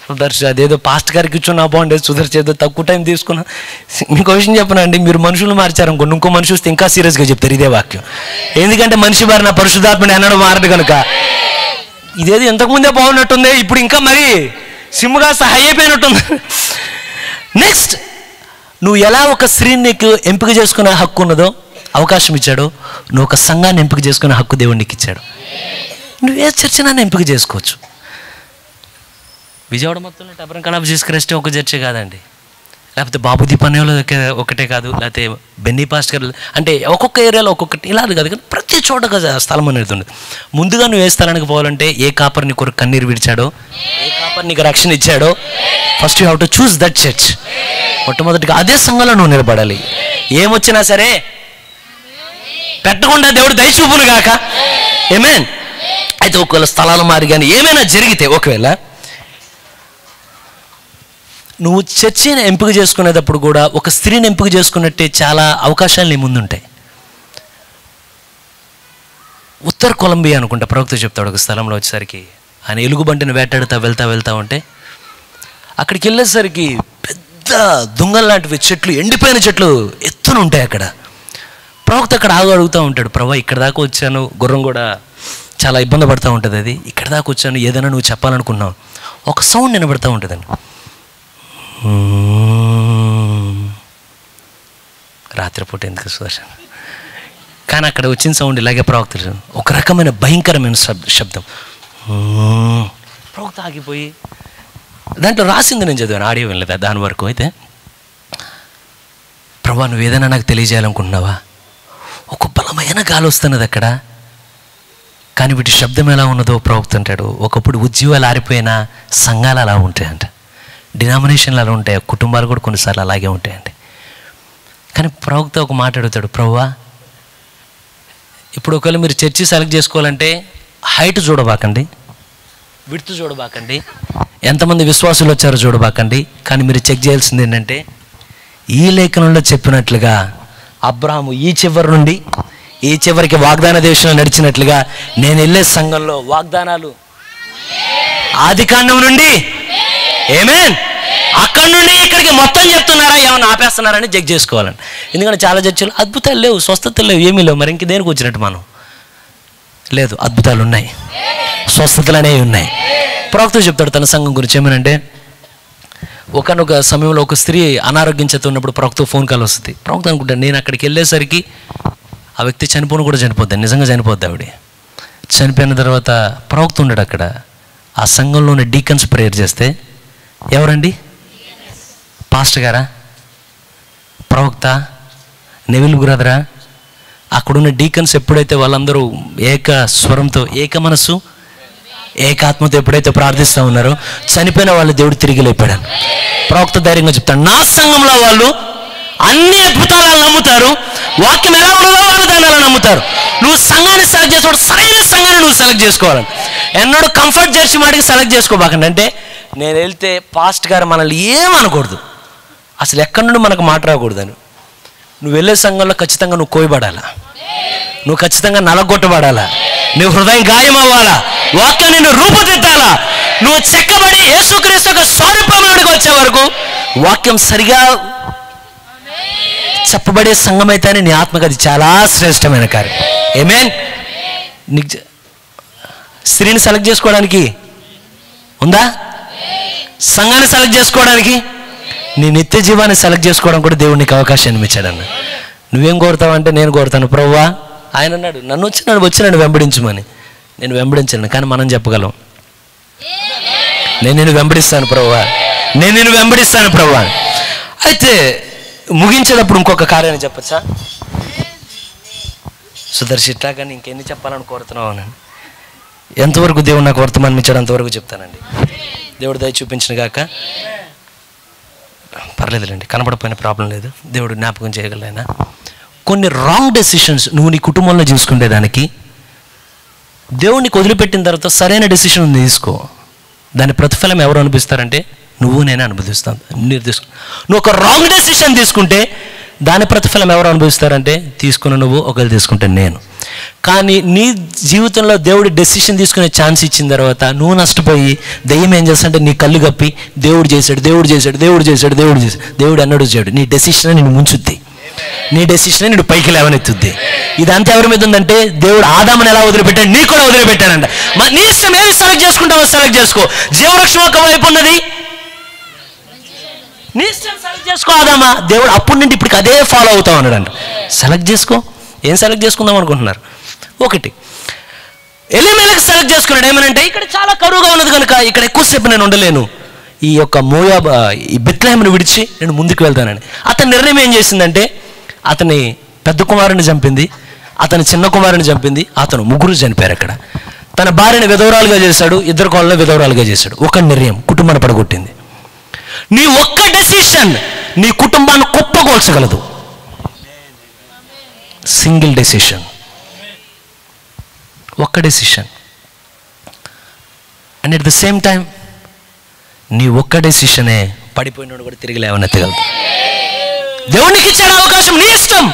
సుదర్శ అదేదో పాస్ట్ గారికి ఇచ్చున్నా బాగుండేది, సుదర్శ ఏదో తక్కువ టైం తీసుకున్నా. ఇంకో విషయం చెప్పనండి, మీరు మనుషులు మార్చారనుకోండి, ఇంకో మనిషి వస్తే ఇంకా సీరియస్గా చెప్తారు ఇదే వాక్యం. ఎందుకంటే మనిషి బారిన పరిశుద్ధాత్మని అన్నాడు మారడు కనుక. ఇదేదో ఇంతకుముందే బాగున్నట్టుంది, ఇప్పుడు ఇంకా మరి సిమ్గా హై అయిపోయినట్టుంది. నెక్స్ట్, నువ్వు ఎలా ఒక స్త్రీని నీకు ఎంపిక చేసుకునే హక్కు ఉన్నదో, అవకాశం ఇచ్చాడు, నువ్వు ఒక సంఘాన్ని ఎంపిక చేసుకునే హక్కు దేవుడు నీకు ఇచ్చాడు. నువ్వు ఏ చర్చనైనా ఎంపిక చేసుకోవచ్చు. విజయవాడ మొత్తంలో టాబర్నకల్ ఆఫ్ జీసస్ క్రైస్ట్ ఒక చర్చే కాదండి, లేకపోతే బాబుదీపన్యంలో ఒకటే కాదు, లేకపోతే బెన్నీ పాస్టర్ అంటే ఒక్కొక్క ఏరియాలో ఒక్కొక్కటి ఇలా కాదు. కానీ ప్రతి చోట స్థలం అనేది ఉంది. ముందుగా నువ్వు ఏ స్థలానికి పోవాలంటే, ఏ కాపర్ నీ కొరకు కన్నీరు విడిచాడో, ఏ కాపర్ నీకు రక్షణ ఇచ్చాడో, first you have to choose that church. మొట్టమొదటిగా అదే సంఘంలో నువ్వు నిలబడాలి. ఏమొచ్చినా సరే పెట్టకుండా దేవుడు దయచూపును గాక. ఆమేన్. అయితే ఒకవేళ స్థలాలు మారి కానీ ఏమైనా జరిగితే, ఒకవేళ నువ్వు చర్చిని ఎంపిక చేసుకునేటప్పుడు కూడా ఒక స్త్రీని ఎంపిక చేసుకున్నట్టే చాలా అవకాశాలు నీ ముందుంటాయి. ఉత్తర కొలంబియా అనుకుంటా ప్రవక్త చెప్తాడు, ఒక స్థలంలో వచ్చేసరికి ఆయన ఎలుగుబంటిని వేటాడుతా వెళ్తా ఉంటే, అక్కడికి వెళ్ళేసరికి పెద్ద దుంగల్ లాంటివి చెట్లు, ఎండిపోయిన చెట్లు ఎత్తున ఉంటాయి అక్కడ. ప్రవక్త అక్కడ అడుగుతూ ఉంటాడు, ప్రభా ఇక్కడ దాకా వచ్చాను, గుర్రం కూడా చాలా ఇబ్బంది పడుతూ ఉంటుంది, అది ఇక్కడ దాకా వచ్చాను, ఏదైనా నువ్వు చెప్పాలనుకున్నావు. ఒక సౌండ్ వినబడుతూ ఉంటుందండి. రాత్రిపూట ఎందుకు సుదర్శన? కానీ అక్కడ వచ్చిన సౌండ్ ఇలాగే ప్రవక్త, ఒక రకమైన భయంకరమైన శబ్దం. ప్రవక్త ఆగిపోయి, దాంట్లో రాసింది నేను చదివాను, ఆడియో వినలేదు దాని వరకు. అయితే ప్రభా నువ్వు ఏదైనా నాకు తెలియజేయాలనుకుంటున్నావా? ఒక బలమైన గాలి వస్తున్నది అక్కడ, కానీ వీటి శబ్దం ఎలా ఉన్నదో ప్రవక్త అంటాడు, ఒకప్పుడు ఉద్యోగాలు ఆరిపోయిన సంఘాలు అలా ఉంటాయంట, డినామినేషన్లు అలా ఉంటాయి, కుటుంబాలు కూడా కొన్నిసార్లు అలాగే ఉంటాయండి. కానీ ప్రవక్త ఒక మాట అడుగుతాడు, ప్రభువా ఇప్పుడు ఒకవేళ మీరు చర్చి సెలెక్ట్ చేసుకోవాలంటే హైట్ చూడబాకండి, విడ్త్ చూడబాకండి, ఎంతమంది విశ్వాసులు వచ్చారో చూడబాకండి, కానీ మీరు చెక్ చేయాల్సింది ఏంటంటే ఈ లేఖనంలో చెప్పినట్లుగా అబ్రహాము ఈ చివరి నుండి ఈ చివరికి వాగ్దాన దేశంలో నడిచినట్లుగా నేను వెళ్ళే సంఘంలో వాగ్దానాలు ఆదికాండం నుండి ఆమేన్ అక్కడి నుండి ఇక్కడికి మొత్తం చెప్తున్నారా, ఏమన్నా ఆపేస్తున్నారని చెక్ చేసుకోవాలండి. ఎందుకంటే చాలా చర్చలు అద్భుతాలు లేవు, స్వస్థతలు లేవు, ఏమీ లేవు, మరి ఇంక దేనికి వచ్చినట్టు మనం లేదు. అద్భుతాలు ఉన్నాయి, స్వస్థతలు అనేవి ఉన్నాయి. ప్రవక్త చెప్తాడు తన సంఘం గురించి ఏమనంటే, ఒకనొక సమయంలో ఒక స్త్రీ అనారోగ్యం చేత ఉన్నప్పుడు ప్రవక్త ఫోన్ కాల్ వస్తుంది. ప్రవక్త అనుకుంటాను నేను అక్కడికి వెళ్ళేసరికి ఆ వ్యక్తి చనిపోను కూడా చనిపోద్ది, నిజంగా చనిపోద్ది. ఆవిడ చనిపోయిన తర్వాత ప్రవక్త ఉన్నాడు అక్కడ. ఆ సంఘంలోని డీకన్స్ ప్రేయర్ చేస్తే, ఎవరండి? పాస్టర్ గారా, ప్రవక్త, నెవిల్ బ్రదరా, అక్కడున్న డీకన్స్ ఎప్పుడైతే వాళ్ళందరూ ఏక స్వరంతో ఏక మనస్సు ఏకాత్మతో ఎప్పుడైతే ప్రార్థిస్తూ ఉన్నారో చనిపోయిన వాళ్ళు దేవుడు తిరిగి లేపాడు. ప్రవక్త ధైర్యంగా చెప్తాడు, నా సంఘంలో వాళ్ళు అన్ని అద్భుతాలను నమ్ముతారు, వాక్యం ఎలా ఉన్నదో వాళ్ళు దాన్ని అలా నమ్ముతారు. నువ్వు సంఘాన్ని సెలెక్ట్ చేసుకోవడం సరైన సంఘాన్ని నువ్వు సెలెక్ట్ చేసుకోవాలని. ఎన్నడూ కంఫర్ట్ జర్సీ మాటికి సెలెక్ట్ చేసుకోబాకండి. అంటే నేను వెళ్తే పాస్ట్ గారు మనల్ని ఏమనకూడదు, అసలు ఎక్కడి నుండి మనకు మాట రాకూడదని. నువ్వు వెళ్ళే సంఘంలో ఖచ్చితంగా నువ్వు కోయబడాలా, నువ్వు ఖచ్చితంగా నలగొట్టబడాలా, నువ్వు హృదయం గాయం అవ్వాలా, వాక్యం నిన్ను రూపుదిద్దాలా, నువ్వు చెక్కబడి యేసుక్రీస్తు యొక్క స్వరూపంలోకి వచ్చే వరకు వాక్యం సరిగా చెప్పబడే సంఘం అయితేనే నీ ఆత్మకు అది చాలా శ్రేష్టమైన కార్యం. ఆమేన్. నీకు స్త్రీని సెలెక్ట్ చేసుకోవడానికి ఉందా? సంఘాన్ని సెలెక్ట్ చేసుకోవడానికి, నీ నిత్య జీవాన్ని సెలెక్ట్ చేసుకోవడం కూడా దేవుడు నీకు అవకాశాన్ని ఇచ్చాడన్న. నువ్వేం కోరుతావంటే నేను కోరుతాను ప్రభువా, ఆయన అన్నాడు నన్ను వచ్చి నన్ను వెంబడించమని. నేను వెంబడించాను, కానీ మనం చెప్పగలం నేను నిన్ను వెంబడిస్తాను ప్రభువా, నేను నిన్ను వెంబడిస్తాను ప్రభువా. అయితే ముగించేటప్పుడు ఇంకొక కార్యాన్ని చెప్పచ్చా సుదర్శిట్లా, కానీ ఇంకెన్ని చెప్పాలని కోరుతున్నావు అని. ఎంతవరకు దేవుడు నాకు వర్తమానం ఇచ్చాడు అంతవరకు చెప్తానండి. దేవుడు దయ చూపించిన గాక. పర్లేదులేండి, కనపడపోయిన ప్రాబ్లం లేదు, దేవుడు జ్ఞాపకం చేయగలైనా. కొన్ని రాంగ్ డెసిషన్స్ నువ్వు నీ కుటుంబంలో చూసుకునేదానికి దేవుడిని వదిలిపెట్టిన తర్వాత సరైన డెసిషన్ తీసుకో. దాని ప్రతిఫలం ఎవరు అనిపిస్తారంటే నువ్వు నేనే అనుభవిస్తాను. నువ్వు ఒక రాంగ్ డెసిషన్ తీసుకుంటే దాని ప్రతిఫలం ఎవరు అనుభవిస్తారంటే తీసుకున్న నువ్వు, ఒకరు తీసుకుంటే నేను. కానీ నీ జీవితంలో దేవుడు డెసిషన్ తీసుకునే ఛాన్స్ ఇచ్చిన తర్వాత నువ్వు నష్టపోయి దెయ్యం ఏం చేస్తాడంటే నీ కళ్ళు కప్పి దేవుడు చేశాడు దేవుడు చేశాడు దేవుడు చేశాడు దేవుడు చేశాడు దేవుడు అన్నాడు చేయడు. నీ డెసిషన్ నిన్ను ముంచుద్ది, నీ డెసిషన్ నిన్ను పైకి లేవనెత్తుద్ది. ఇదంతా ఎవరి మీద ఉందంటే దేవుడు ఆదాముని ఎలా వదిలిపెట్టాడు నీ కూడా వదిలిపెట్టాడంట. నీ ఇష్టం ఏది సెలెక్ట్ చేసుకుంటావో సెలెక్ట్ చేసుకో. జీవవృక్షం ఒక వైపు ఉన్నది, నీ ఇష్టం సెలెక్ట్ చేసుకో. ఆదామా దేవుడు అప్పటి నుండి ఇప్పటికి అదే ఫాలో అవుతావు అన్నాడంట. సెలెక్ట్ చేసుకో. ఏం సెలెక్ట్ చేసుకుందాం అనుకుంటున్నారు? ఒకటి ఎలిమెలెకు సెలెక్ట్ చేసుకున్నాడు. ఏమనంటే ఇక్కడ చాలా కరువుగా ఉన్నది కనుక ఇక్కడ ఎక్కువసేపు నేను ఉండలేను, ఈ యొక్క ఈ బెత్లెహేమును విడిచి నేను ముందుకు వెళ్తానని. అతని నిర్ణయం ఏం చేసిందంటే అతని పెద్ద కుమారుని చంపింది, అతని చిన్న కుమారుని చంపింది, అతను ముగ్గురు చనిపోయారు అక్కడ. తన భార్యను విధవరాలుగా చేశాడు, ఇద్దరు కోళ్ళను విధవరాలుగా చేశాడు. ఒక నిర్ణయం కుటుంబాన్ని పడగొట్టింది. నీ ఒక్క డెసిషన్ నీ కుటుంబాన్ని కుప్పగోల్చగలదు. సింగిల్ డెసిషన్, ఒక్క decision. And at the same time నీ ఒక్క డెసిషనే పడిపోయినాడు కూడా తిరిగి లేవనెత్తగలదు. దేవునికి ఇచ్చాడు అవకాశం, నీ ఇష్టం.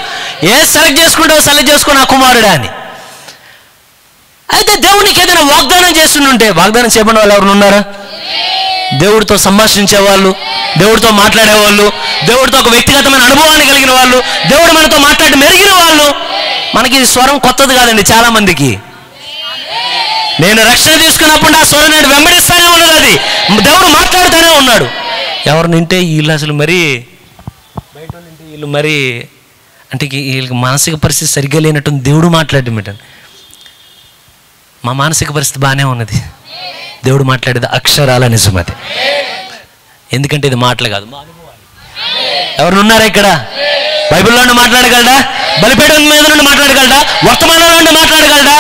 ఏ సెలెక్ట్ చేసుకుంటావో సెలెక్ట్ చేసుకుని ఆ కుమారుడా అని. అయితే దేవునికి ఏదైనా వాగ్దానం చేస్తుంటే, వాగ్దానం చేయబడిన వాళ్ళు ఎవరు ఉన్నారా? దేవుడితో సంభాషించే వాళ్ళు, దేవుడితో మాట్లాడేవాళ్ళు, దేవుడితో ఒక వ్యక్తిగతమైన అనుభవాన్ని కలిగిన వాళ్ళు, దేవుడు మనతో మాట్లాడి మెరిగిన వాళ్ళు. మనకి ఈ స్వరం కొత్తది కాదండి చాలా మందికి. నేను రక్షణ తీసుకున్నప్పుడు ఆ స్వరం నేను వెంబడిస్తానే ఉన్నది, అది దేవుడు మాట్లాడుతూనే ఉన్నాడు. ఎవరిని వింటే వీళ్ళు అసలు మరీ బయట వాళ్ళు వింటే వీళ్ళు మరీ అంటే వీళ్ళకి మానసిక పరిస్థితి సరిగ్గా లేనట్టు దేవుడు మాట్లాడటం ఏంటండి. మా మానసిక పరిస్థితి బాగానే ఉన్నది, దేవుడు మాట్లాడేది అక్షరాల నిజమది. ఎందుకంటే ఇది మాటలు కాదు, మా అనుభవాలు. ఎవరు ఉన్నారా ఇక్కడ? బైబిల్లో నుండి మాట్లాడగలడా? బలిపీఠం మీద నుండి మాట్లాడగలడా? వర్తమానంలో నుండి మాట్లాడగలడా?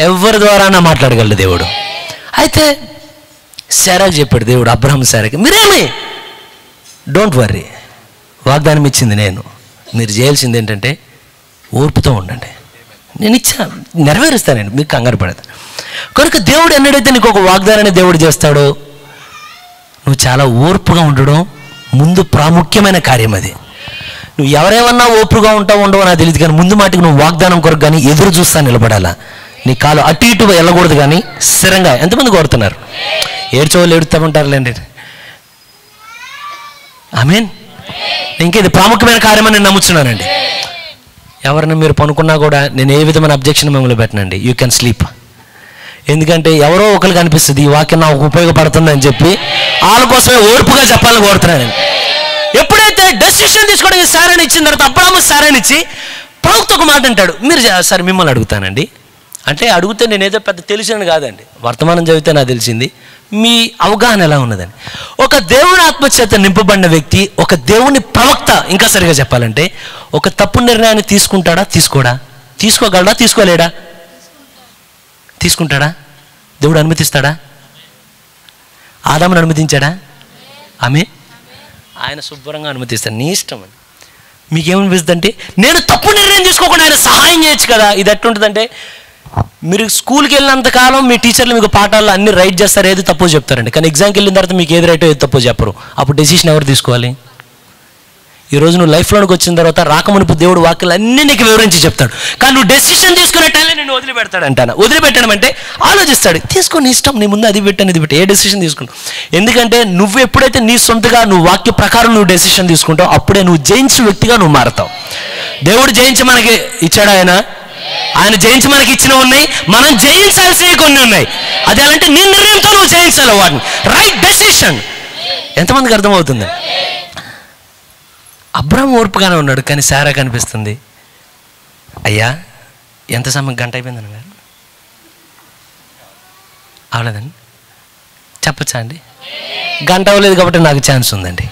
ఎవరి ద్వారా మాట్లాడగలడు దేవుడు. అయితే శారాకి చెప్పాడు దేవుడు, అబ్రహాం శారాకి, మీరేమి డోంట్ వర్రీ, వాగ్దానం ఇచ్చింది నేను, మీరు చేయాల్సింది ఏంటంటే ఓర్పుతో ఉండండి. నేను ఇచ్చాను, నెరవేరుస్తానండి, మీకు కంగారు పడదు. కనుక దేవుడు ఎన్నడైతే నీకు ఒక వాగ్దానాన్ని దేవుడు చేస్తాడో నువ్వు చాలా ఓర్పుగా ఉండడం ముందు ప్రాముఖ్యమైన కార్యం. అది నువ్వు ఎవరేమన్నా ఓర్పుగా ఉంటావు ఉండవో నాకు తెలియదు, కానీ ముందు మాటికి నువ్వు వాగ్దానం కొరకు కానీ ఎదురు చూస్తా నిలబడాలా. నీ కాలు అటు ఇటు వెళ్ళకూడదు, కానీ స్థిరంగా. ఎంతమంది కోరుతున్నారు? ఏడ్చోళ్ళు ఏడుతామంటారులేండి. ఆమేన్. ఇంకేది ప్రాముఖ్యమైన కార్యమని నేను నమ్ముతున్నానండి. ఎవరిని మీరు పనుకున్నా కూడా నేను ఏ విధమైన అబ్జెక్షన్ మిమ్మల్ని పెట్టనండి. You can sleep. ఎందుకంటే ఎవరో ఒకరికి అనిపిస్తుంది ఈ వాక్యం నాకు ఉపయోగపడుతుందని చెప్పి వాళ్ళ కోసమే ఓర్పుగా చెప్పాలని కోరుతున్నాను. ఎప్పుడైతే డెసిషన్ తీసుకోవడానికి సారాన్ని ఇచ్చిన తర్వాత అబ్రాహాము సారాన్ని ఇచ్చి ప్రవక్త ఒక మాట అంటాడు. మీరు సరే మిమ్మల్ని అడుగుతానండి అంటే, అడిగితే నేనేదో పెద్ద తెలిసినని కాదండి, వర్తమానం చదివితే నాకు తెలిసింది. మీ అవగాహన ఎలా ఉన్నదని. ఒక దేవుని ఆత్మచేత నింపబడిన వ్యక్తి, ఒక దేవుని ప్రవక్త, ఇంకా సరిగా చెప్పాలంటే ఒక తప్పు నిర్ణయాన్ని తీసుకుంటాడా? తీసుకోడా? తీసుకోగలడా? తీసుకోలేడా? తీసుకుంటాడా? దేవుడు అనుమతిస్తాడా? ఆదామును అనుమతించాడా? ఆమె ఆయన శుభ్రంగా అనుమతిస్తాడు. నీ ఇష్టం అని. మీకేమనిపిస్తుంది అంటే, నేను తప్పు నిర్ణయం తీసుకోకుండా ఆయన సహాయం చేయొచ్చు కదా. ఇది ఎట్లుంటుందంటే, మీరు స్కూల్కి వెళ్ళినంతకాలం మీ టీచర్లు మీకు పాఠాల్లో అన్ని రైట్ చేస్తారు, ఏది తప్పో చెప్తారండి. కానీ ఎగ్జామ్కి వెళ్ళిన తర్వాత మీకు ఏది రైటో ఏది తప్పో చెప్పరు. అప్పుడు డెసిషన్ ఎవరు తీసుకోవాలి? ఈరోజు నువ్వు లైఫ్లోనికి వచ్చిన తర్వాత రాకమునుపు దేవుడు వాక్యాలు అన్నీ నీకు వివరించి చెప్తాడు. కానీ నువ్వు డెసిషన్ తీసుకునే టైంలో నేను వదిలిపెడతాడు అంటాను. వదిలిపెట్టడం అంటే ఆలోచిస్తాడు. తీసుకొని ఇష్టం, నీ ముందు అది పెట్టాను ఇది పెట్టా, ఏ డెసిషన్ తీసుకుంటావు. ఎందుకంటే నువ్వు ఎప్పుడైతే నీ సొంతగా నువ్వు వాక్య ప్రకారం నువ్వు డెసిషన్ తీసుకుంటావు, అప్పుడే నువ్వు జయించిన వ్యక్తిగా నువ్వు మారుతావు. దేవుడు జయించి మనకి ఇచ్చాడు. ఆయన జయించి మనకి ఇచ్చినవి ఉన్నాయి, మనం జయించాల్సినవి కొన్ని ఉన్నాయి. అది అంటే నీ నిర్ణయంతో నువ్వు జయించాలి వాటిని. Right decision. ఎంతమందికి అర్థమవుతుంది? అబ్రాహాము ఓర్పుగానే ఉన్నాడు, కానీ సారా కనిపిస్తుంది. అయ్యా ఎంత సమయం? గంట అయిపోయిందని గారు అవలేదండి, చెప్పచ్చా అండి? గంట అవ్వలేదు కాబట్టి నాకు ఛాన్స్ ఉందండి.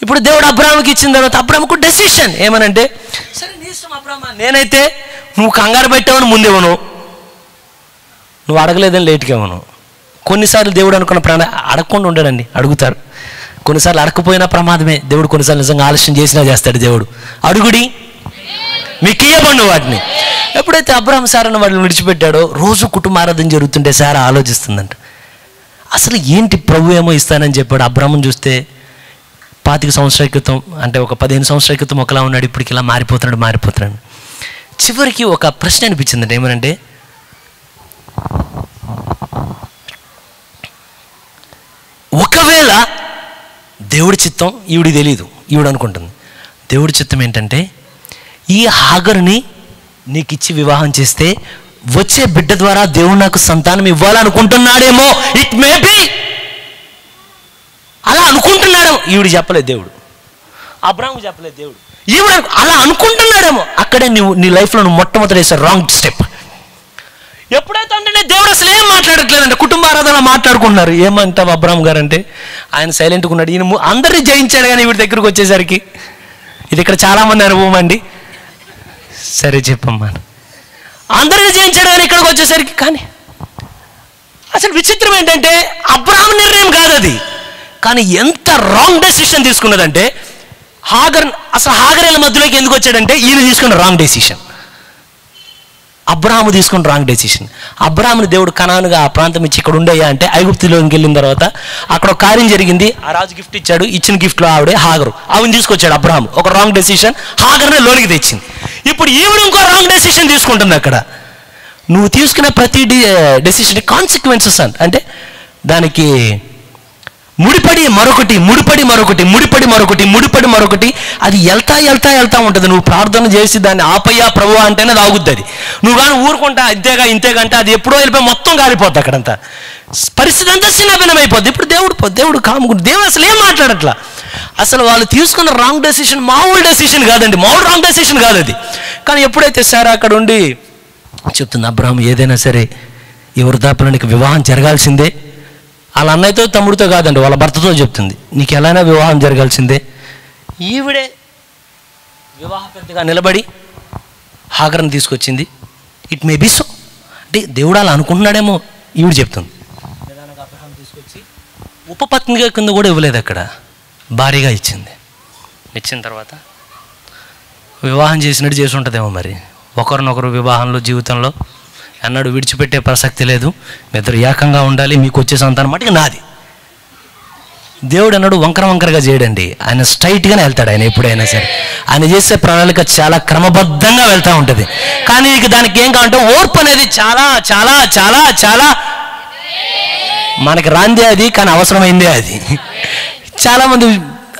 ఇప్పుడు దేవుడు అబ్రాహాముకి ఇచ్చిన తర్వాత అబ్రాహాముకు డెసిషన్ ఏమనంటే, సరే నీ ఇష్టం అబ్రాహ్మ, నేనైతే నువ్వు కంగారు పెట్టావని ముందేవను, నువ్వు అడగలేదని లేట్గా ఇవ్వను. కొన్నిసార్లు దేవుడు అనుకున్న ప్రాణ అడగకుండా ఉండడండి, అడుగుతారు. కొన్నిసార్లు అడగకపోయినా ప్రమాదమే. దేవుడు కొన్నిసార్లు నిజంగా ఆలస్యం చేసినా చేస్తాడు దేవుడు. అడుగుడి మీకు ఇయ్యబడిన వాటిని. ఎప్పుడైతే అబ్రాహాము సారాను వాళ్ళు విడిచిపెట్టాడో, రోజు కుటుంబారాధన జరుగుతుంటే సారా ఆలోచిస్తుందంట, అసలు ఏంటి ప్రభు ఏమో ఇస్తానని చెప్పాడు. అబ్రాహామును చూస్తే 25 సంవత్సరాల క్రితం అంటే ఒక 15 సంవత్సరాల క్రితం ఒకలా ఉన్నాడు, ఇప్పటికి ఇలా మారిపోతున్నాడు. చివరికి ఒక ప్రశ్న అనిపించిందంటే, ఏమనంటే ఒకవేళ దేవుడి చిత్తం ఈవిడికి తెలియదు, ఈవిడ అనుకుంటుంది దేవుడి చిత్తం ఏంటంటే ఈ హాగరుని నీకు ఇచ్చి వివాహం చేస్తే వచ్చే బిడ్డ ద్వారా దేవుడు నాకు సంతానం ఇవ్వాలనుకుంటున్నాడేమో, ఇట్ మే బి అలా అనుకుంటున్నాడేమో. ఈవిడ చెప్పలేదు దేవుడు, అబ్రాహాము చెప్పలేదు దేవుడు, ఈవిడ అలా అనుకుంటున్నాడేమో. అక్కడే నీ లైఫ్లో నువ్వు మొట్టమొదటి వేసే రాంగ్ స్టెప్. ఎప్పుడైతే అంటే దేవుడు అసలు ఏం మాట్లాడట్లేదంటే కుటుంబ ఆరాధన మాట్లాడుకుంటున్నారు. ఏమంటావు అబ్రాహాము గారు అంటే, ఆయన సైలెంట్గా ఉన్నాడు. ఈయన అందరినీ జయించాడు, కానీ వీడి దగ్గరకు వచ్చేసరికి ఇది ఇక్కడ చాలామంది అనుభవం అండి. సరే చెప్పమ్మా, అందరినీ జయించాడు కానీ ఇక్కడికి వచ్చేసరికి. కానీ అసలు విచిత్రం ఏంటంటే అబ్రాహాము నిర్ణయం కాదు అది, కానీ ఎంత రాంగ్ డెసిషన్ తీసుకున్నదంటే అసలు హాగరేల మధ్యలోకి ఎందుకు వచ్చాడంటే ఈయన తీసుకున్న రాంగ్ డెసిషన్. అబ్రాహాము తీసుకున్న రాంగ్ డెసిషన్. అబ్రాహాముని దేవుడు కనానుగా ఆ ప్రాంతం ఇచ్చి ఇక్కడ ఉండేయా అంటే, ఐగుప్తులోకి వెళ్ళిన తర్వాత అక్కడ ఒక కార్యం జరిగింది. ఆ రాజు గిఫ్ట్ ఇచ్చాడు, ఇచ్చిన గిఫ్ట్లో ఆవిడే హాగరు, ఆవిని తీసుకొచ్చాడు అబ్రాహాము. ఒక రాంగ్ డెసిషన్ హాగర్నే లోనికి తెచ్చింది. ఇప్పుడు ఈవిడ ఇంకో రాంగ్ డెసిషన్ తీసుకుంటుంది. అక్కడ నువ్వు తీసుకున్న ప్రతి డెసిషన్ కాన్సిక్వెన్సెస్ అంటే దానికి ముడిపడి మరొకటి అది వెళ్తా ఉంటుంది. నువ్వు ప్రార్థన చేసి దాన్ని ఆపయ్యా ప్రభు అంటేనే అది ఆగుద్ది. అది నువ్వు కానీ ఊరుకుంటా ఇంతేగా అంటే అది ఎప్పుడో వెళ్ళిపోయి మొత్తం కాలిపోద్ది. అక్కడంతా పరిస్థితి అంతా చిన్నభిన్నమైపోద్ది. ఇప్పుడు దేవుడు కాముకుంటు. దేవుడు అసలు ఏం మాట్లాడట్లా. అసలు వాళ్ళు తీసుకున్న రాంగ్ డెసిషన్ మామూలు డెసిషన్ కాదండి, మామూలు రాంగ్ డెసిషన్ కాదు అది. కానీ ఎప్పుడైతే సారా అక్కడ ఉండి చెప్తుంది, అబ్రాహాము ఏదైనా సరే ఈ వృద్ధాప్యంలో నీకు వివాహం జరగాల్సిందే. వాళ్ళ అన్నయ్యతో తమ్ముడితో కాదండి, వాళ్ళ భర్తతో చెప్తుంది, నీకు ఎలాగైనా వివాహం జరగాల్సిందే. ఈవిడే వివాహ పెద్దగా నిలబడి హాగర్ని తీసుకొచ్చింది. ఇట్ మే బి సో అంటే దేవుడు అలా అనుకుంటున్నాడేమో. ఈవిడ చెప్తుంది నిదానంగా అబ్రహాం తీసుకొచ్చి ఉపపత్నిగా కింద కూడా ఇవ్వలేదు, అక్కడ భారీగా ఇచ్చింది. ఇచ్చిన తర్వాత వివాహం చేసినట్టు చేసి ఉంటుందేమో మరి. ఒకరినొకరు వివాహంలో జీవితంలో అన్నాడు విడిచిపెట్టే ప్రసక్తి లేదు, మీ ఇద్దరు ఏకంగా ఉండాలి, మీకు వచ్చే సంతానం మటుకు నాది. దేవుడు అన్నాడు వంకరగా చేయడండి, ఆయన స్ట్రైట్గానే వెళ్తాడు. ఆయన ఎప్పుడైనా సరే ఆయన చేసే ప్రణాళిక చాలా క్రమబద్ధంగా వెళ్తూ ఉంటుంది. కానీ ఇక దానికి ఏం కావాలంటే ఓర్పు అనేది చాలా చాలా చాలా చాలా మనకి రాందే అది, కానీ అవసరమైందే అది. చాలామంది,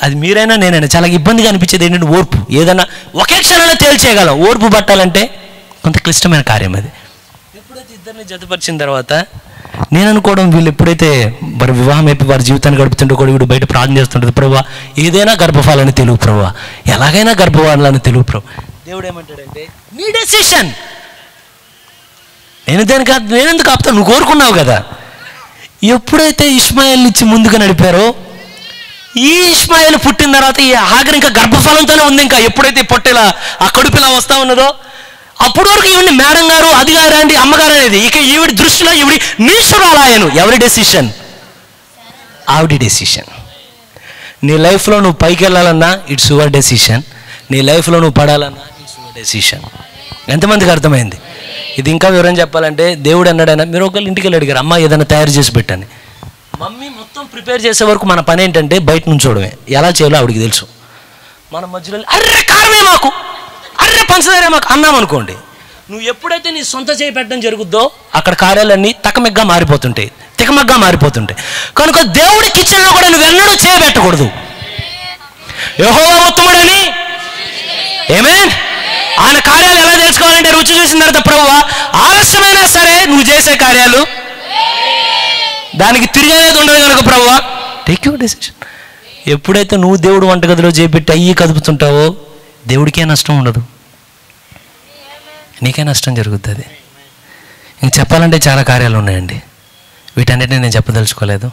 అది మీరైనా నేనైనా చాలా ఇబ్బందిగా అనిపించేది ఏంటంటే ఓర్పు. ఏదైనా ఒకే క్షణంలో తేల్చేయగలం, ఓర్పు పట్టాలంటే కొంత క్లిష్టమైన కార్యం అది. ఎప్పుడైతే ఇద్దరిని జతపరిచిన తర్వాత నేను అనుకోవడం, వీళ్ళు ఎప్పుడైతే వారి వివాహం అయిపోయి వారి జీవితాన్ని గడుపుతుంటే కూడా వీడు బయట ప్రార్థన చేస్తుంటుంది, ప్రభువా ఏదైనా గర్భఫలాన్ని తెలుగు, ప్రభువా ఎలాగైనా గర్భఫలాన్ని తెలుగు ప్రభు. దేవుడు ఏమంటాడంటే నీ డెసిషన్, నేనెందుకు ఆపుతాను, నువ్వు కోరుకున్నావు కదా. ఎప్పుడైతే ఇష్మాయిల్ని ఇచ్చి ముందుగా నడిపారో, ఈ ఇష్మాయిల్ పుట్టిన తర్వాత ఈ హాగర్ ఇంకా గర్భఫలంతోనే ఉంది. ఇంకా ఎప్పుడైతే పొట్టేలా ఆ కడుపులా వస్తూ ఉన్నదో అప్పటి వరకు ఈవిడిని మేడం గారు, అది గారు అండి, అమ్మగారు అనేది. ఇక ఈవిడి దృష్టిలో ఈవిడి నీచురాలాయను. ఎవరి డెసిషన్? ఆవిడ డెసిషన్. నీ లైఫ్లో నువ్వు పైకి వెళ్ళాలన్నా ఇట్స్ యువర్ డెసిషన్, నీ లైఫ్లో నువ్వు పడాలన్నా ఇట్స్ యువర్ డెసిషన్. ఎంతమందికి అర్థమైంది? ఇది ఇంకా వివరం చెప్పాలంటే దేవుడు అన్నాడైనా, మీరు ఒకళ్ళు ఇంటికి వెళ్ళి అడిగారు, అమ్మ ఏదైనా తయారు చేసి పెట్టని. మమ్మీ మొత్తం ప్రిపేర్ చేసే వరకు మన పని ఏంటంటే బయట నుంచి చూడమే, ఎలా చేయాలో ఆవిడికి తెలుసు. మన మధ్యలో అర్రే కారమే మాకు, అర్రే పంచదారే మాకు అన్నాం అనుకోండి, నువ్వు ఎప్పుడైతే నీ సొంత చేయి పెట్టడం జరుగుద్దో అక్కడ కార్యాలన్నీ తికమగ్గా మారిపోతుంటాయి. కనుక దేవుడి కిచెన్లో కూడా నువ్వు ఎన్నడూ చేయబెట్టకూడదు. యెహోవా ఉత్తముడని, ఆమేన్. ఆయన కార్యాలు ఎలా తెలుసుకోవాలంటే రుచి చూసిన తర్వాత, ప్రభువా ఆలస్యమైనా సరే నువ్వు చేసే కార్యాలు దానికి తిరిగేది ఉండదు కనుక ప్రభువా టేక్ యువర్ డెసిషన్. ఎప్పుడైతే నువ్వు దేవుడు వంటగదిలో చేపెట్టి అయ్యి కదుపుతుంటావో దేవుడికే నష్టం ఉండదు, నీకే నష్టం జరుగుతుంది. ఇంక చెప్పాలంటే చాలా కార్యాలు ఉన్నాయండి, వీటన్నిటిని నేను చెప్పదలుచుకోలేదు.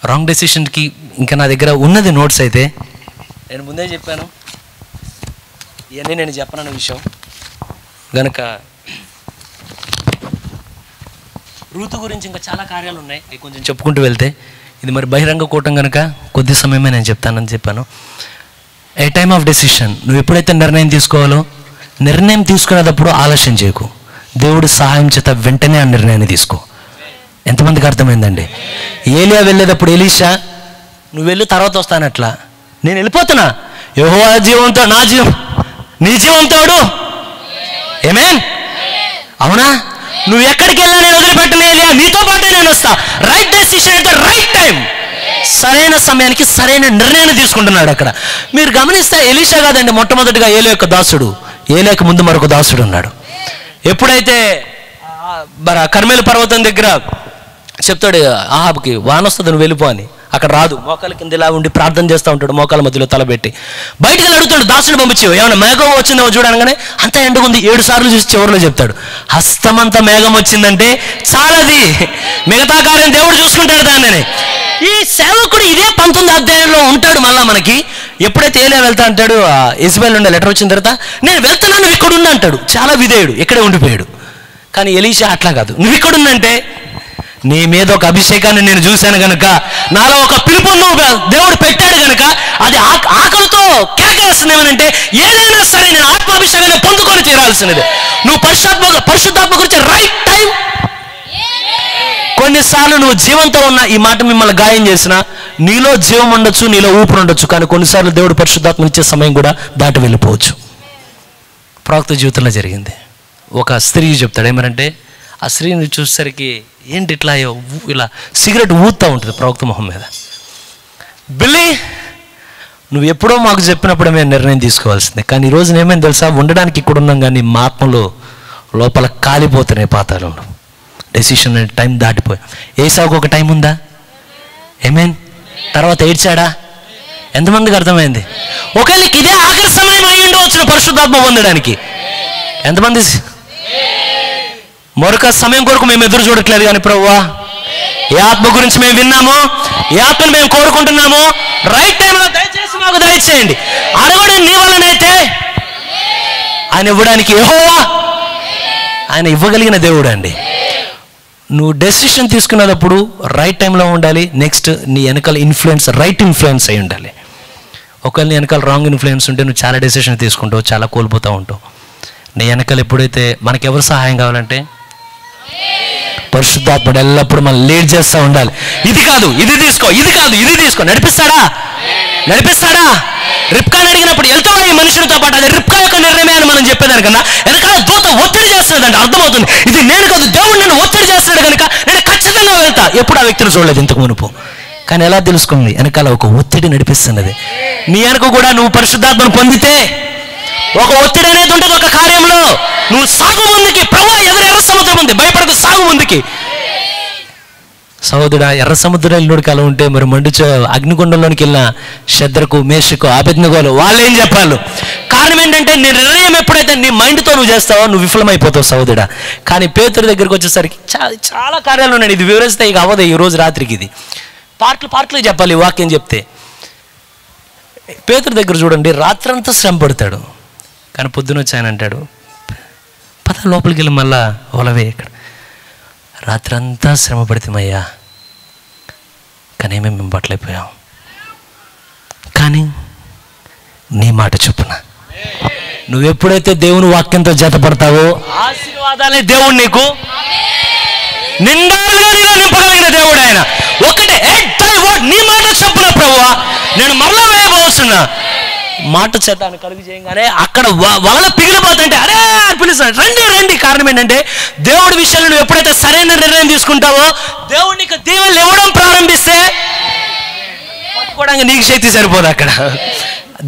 రాంగ్ డెసిషన్కి ఇంకా నా దగ్గర ఉన్నది నోట్స్. అయితే నేను ముందే చెప్పాను ఇవన్నీ నేను చెప్పనన్న విషయం కనుక. రూతు గురించి ఇంకా చాలా కార్యాలు ఉన్నాయి, అవి కొంచెం చెప్పుకుంటూ వెళ్తే ఇది మరి బహిరంగ కూటం కనుక కొద్ది సమయమే నేను చెప్తానని చెప్పాను. ఏ టైమ్ ఆఫ్ డెసిషన్, నువ్వు ఎప్పుడైతే నిర్ణయం తీసుకోవాలో నిర్ణయం తీసుకునేటప్పుడు ఆలస్యం చేయకు. దేవుడు సహాయం చేత వెంటనే ఆ నిర్ణయాన్ని తీసుకో. ఎంతమందికి అర్థమైందండి? ఏలియా వెళ్ళేటప్పుడు ఎలీషా నువ్వు వెళ్ళి తర్వాత వస్తానట్లా, నేను వెళ్ళిపోతున్నా, యెహోవా జీవంతో నా జీవం నీ జీవంతోడు, ఆమేన్. అవునా? నువ్వు ఎక్కడికి వెళ్ళా నేను వదిలిపెట్టను ఏలియా, నీతో పాటే నేను వస్తా. రైట్ డెసిషన్ అంటే రైట్ టైం, సరైన సమయానికి సరైన నిర్ణయాన్ని తీసుకుంటున్నాడు అక్కడ. మీరు గమనిస్తే ఎలీషా కాదండి మొట్టమొదటిగా ఏలియా యొక్క దాసుడు. ఏలియాకి ముందు మరొక దాసుడు ఉన్నాడు. ఎప్పుడైతే కర్మేలు పర్వతం దగ్గర చెప్తాడు ఆహాబుకి, వాన వస్తుంది నువ్వు వెళ్ళిపో అని, అక్కడ రాదు, మోకాల కింద ఇలా ఉండి ప్రార్థన చేస్తూ ఉంటాడు, మోకాల మధ్యలో తలబెట్టి. బయటికి అడుగుతాడు, దాసుడు పంపించావు ఏమన్నా మేఘం వచ్చిందేమో చూడగానే, అంతా ఎండుకుంది 7 సార్లు చూసి చివరిలో చెప్తాడు, హస్తమంతా మేఘం వచ్చిందంటే చాలది, మిగతా కార్యం దేవుడు చూసుకుంటాడు దాన్ని. ఈ సేవకుడు ఇదే 19వ అధ్యాయంలో ఉంటాడు. మళ్ళా మనకి ఎప్పుడైతే ఏలియా వెళ్తా అంటాడు, ఇజ్రాయేల్ నుండి లెటర్ వచ్చిన తర్వాత నేను వెళ్తున్నాను, నువ్వు ఇక్కడ ఉన్నా అంటాడు. చాలా విధేయుడు, ఇక్కడే ఉండిపోయాడు. కానీ ఎలీషా అట్లా కాదు, నువ్వు ఇక్కడున్నంటే నీ మీద ఒక అభిషేకాన్ని నేను చూశాను కనుక, నాలో ఒక పిలుపు దేవుడు పెట్టాడు కనుక, అది ఆకలితో కేకేస్తుంది. ఏమనంటే ఏదైనా సరే నేను ఆత్మాభిషేకాన్ని పొందుకొని తీరాల్సినది. నువ్వు పరిశుద్ధాత్మ గురించి రైట్ టైం. కొన్నిసార్లు నువ్వు జీవంతో ఉన్న, ఈ మాట మిమ్మల్ని గాయం చేసిన, నీలో జీవం ఉండొచ్చు, నీలో ఊపిరి ఉండొచ్చు, కానీ కొన్నిసార్లు దేవుడు పరిశుద్ధాత్మ ఇచ్చే సమయం కూడా దాటి వెళ్ళిపోవచ్చు. ప్రవక్త జీవితంలో జరిగింది. ఒక స్త్రీ చెప్తాడు ఏమనంటే, ఆ స్త్రీని చూసేసరికి ఏంటి ఇట్లా ఇలా సిగరెట్ ఊదుతూ ఉంటుంది ప్రవక్త మొహం మీద. బిల్లి నువ్వు ఎప్పుడో మాకు చెప్పినప్పుడే మేము నిర్ణయం తీసుకోవాల్సిందే, కానీ ఈరోజు ఏమైంది తెలుసా, ఉండడానికి ఇక్కడ ఉన్నాం కానీ మా ఆత్మలో లోపల కాలిపోతున్నాయి పాతాళంలో. డెసిషన్ అనే టైం దాటిపోయి. ఏసావుకు ఒక టైం ఉందా? ఆమేన్. తర్వాత ఏడ్చాడా? ఎంతమందికి అర్థమైంది? ఒకవేళ ఇదే ఆఖరి సమయం అయి ఉండవచ్చు పరిశుద్ధాత్మ పొందడానికి. ఎంతమంది? మరొక సమయం కొరకు మేము ఎదురు చూడట్లేదు కానీ ప్రభువా ఏ ఆత్మ గురించి మేము విన్నామో, ఏ ఆత్మను మేము కోరుకుంటున్నామో రైట్ టైంలో దయచేసి మాకు దయచేయండి. అడగడం నీ వల్లనైతే ఆయన ఇవ్వడానికి యెహోవా, ఆయన ఇవ్వగలిగిన దేవుడు అండి. నువ్వు డెసిషన్ తీసుకునేటప్పుడు రైట్ టైంలో ఉండాలి. నెక్స్ట్ నీ వెనకాల ఇన్ఫ్లుయెన్స్ రైట్ ఇన్ఫ్లుయెన్స్ అయి ఉండాలి. ఒకవేళ నీ వెనకాల రాంగ్ ఇన్ఫ్లుయెన్స్ ఉంటే నువ్వు చాలా డెసిషన్ తీసుకుంటావు, చాలా కోల్పోతూ ఉంటావు. నీ వెనకాల ఎప్పుడైతే మనకెవరు సహాయం కావాలంటే పరిశుద్ధాత్ముడు ఎల్లప్పుడూ మనం లీడ్ చేస్తూ ఉండాలి. ఇది కాదు ఇది తీసుకో, ఇది కాదు ఇది తీసుకో. నడిపిస్తాడా? రిబ్కాని అడిగినప్పుడు వెళ్తావా ఈ మనుషులతో పాటు, అది రిబ్కా యొక్క నిర్ణయమే అని మనం చెప్పేదానికన్నా వెనకాల దూత ఒత్తిడి చేస్తున్నాడంటే అర్థమవుతుంది ఇది నేను కాదు, దేవుడు నన్ను ఒత్తిడి చేస్తున్నాడు కనుక నేను ఖచ్చితంగా వెళ్తా. ఎప్పుడు ఆ వ్యక్తిని చూడలేదు ఇంతకు మునుపు, కానీ ఎలా తెలుసుకుంది? వెనకాల ఒక ఒత్తిడి నడిపిస్తున్నది. నీ వెనక కూడా నువ్వు పరిశుద్ధాత్మను పొందితే ఒక ఒత్తిడి అనేది ఉంటుంది. ఒక కార్యంలో నువ్వు సాగు ముందుకి, ప్రభువా ఎర్ర సముద్రం ఉంది, భయపడదు, సాగు ముందుకి. సహోదరుడా, ఎర్ర సముద్రం ఇల్లుడికి అలా ఉంటే మరి మండుచ అగ్నిగుండంలోనికి వెళ్ళిన శద్రకు, మేషకు, అబేద్నెగోలు వాళ్ళు ఏం చెప్పాలి? కారణం ఏంటంటే నీ నిర్ణయం ఎప్పుడైతే నీ మైండ్తో నువ్వు చేస్తావో నువ్వు విఫలమైపోతావు సహోదరుడా. కానీ పేతురు దగ్గరికి వచ్చేసరికి చాలా కార్యాలు ఉన్నాయి. ఇది వివరిస్తే ఇక అవ్వదు ఈ రోజు రాత్రికి. ఇది పార్ట్లు చెప్పాలి ఈ వాక్యం చెప్తే. పేతురు దగ్గర చూడండి, రాత్రంతా శ్రమ పడతాడు, కానీ పొద్దున వచ్చి ఆయన అంటాడు పద లోపలికి వెళ్ళి మళ్ళా ఒలవే. ఇక్కడ రాత్రంతా శ్రమ పడితేమయ్యా, కానీ మేము పట్టలేకపోయాం. కానీ నీ మాట చొప్పున నువ్వు ఎప్పుడైతే దేవుని వాక్యంతో జతపడతావో ఆశీర్వాదాలే దేవుడు నీకు నిండాలుగా నీలో నింపగలిగిన దేవుడు ఆయన. ఒకటే నీ మాట చొప్పున ప్రభువా నేను మరలా వేయబోతున్నా. మాట చేత కలుగు చేయగానే అక్కడ వలన పిగిలిపోతుంటే అరే పిలుస్తాడు, రండి రండి. కారణం ఏంటంటే దేవుడి విషయంలో నువ్వు ఎప్పుడైతే సరైన నిర్ణయం తీసుకుంటావో దేవుడు నీకు దీవెనలు ఇవ్వడం ప్రారంభిస్తే పట్టుకోవడానికి నీకు శక్తి సరిపోదు. అక్కడ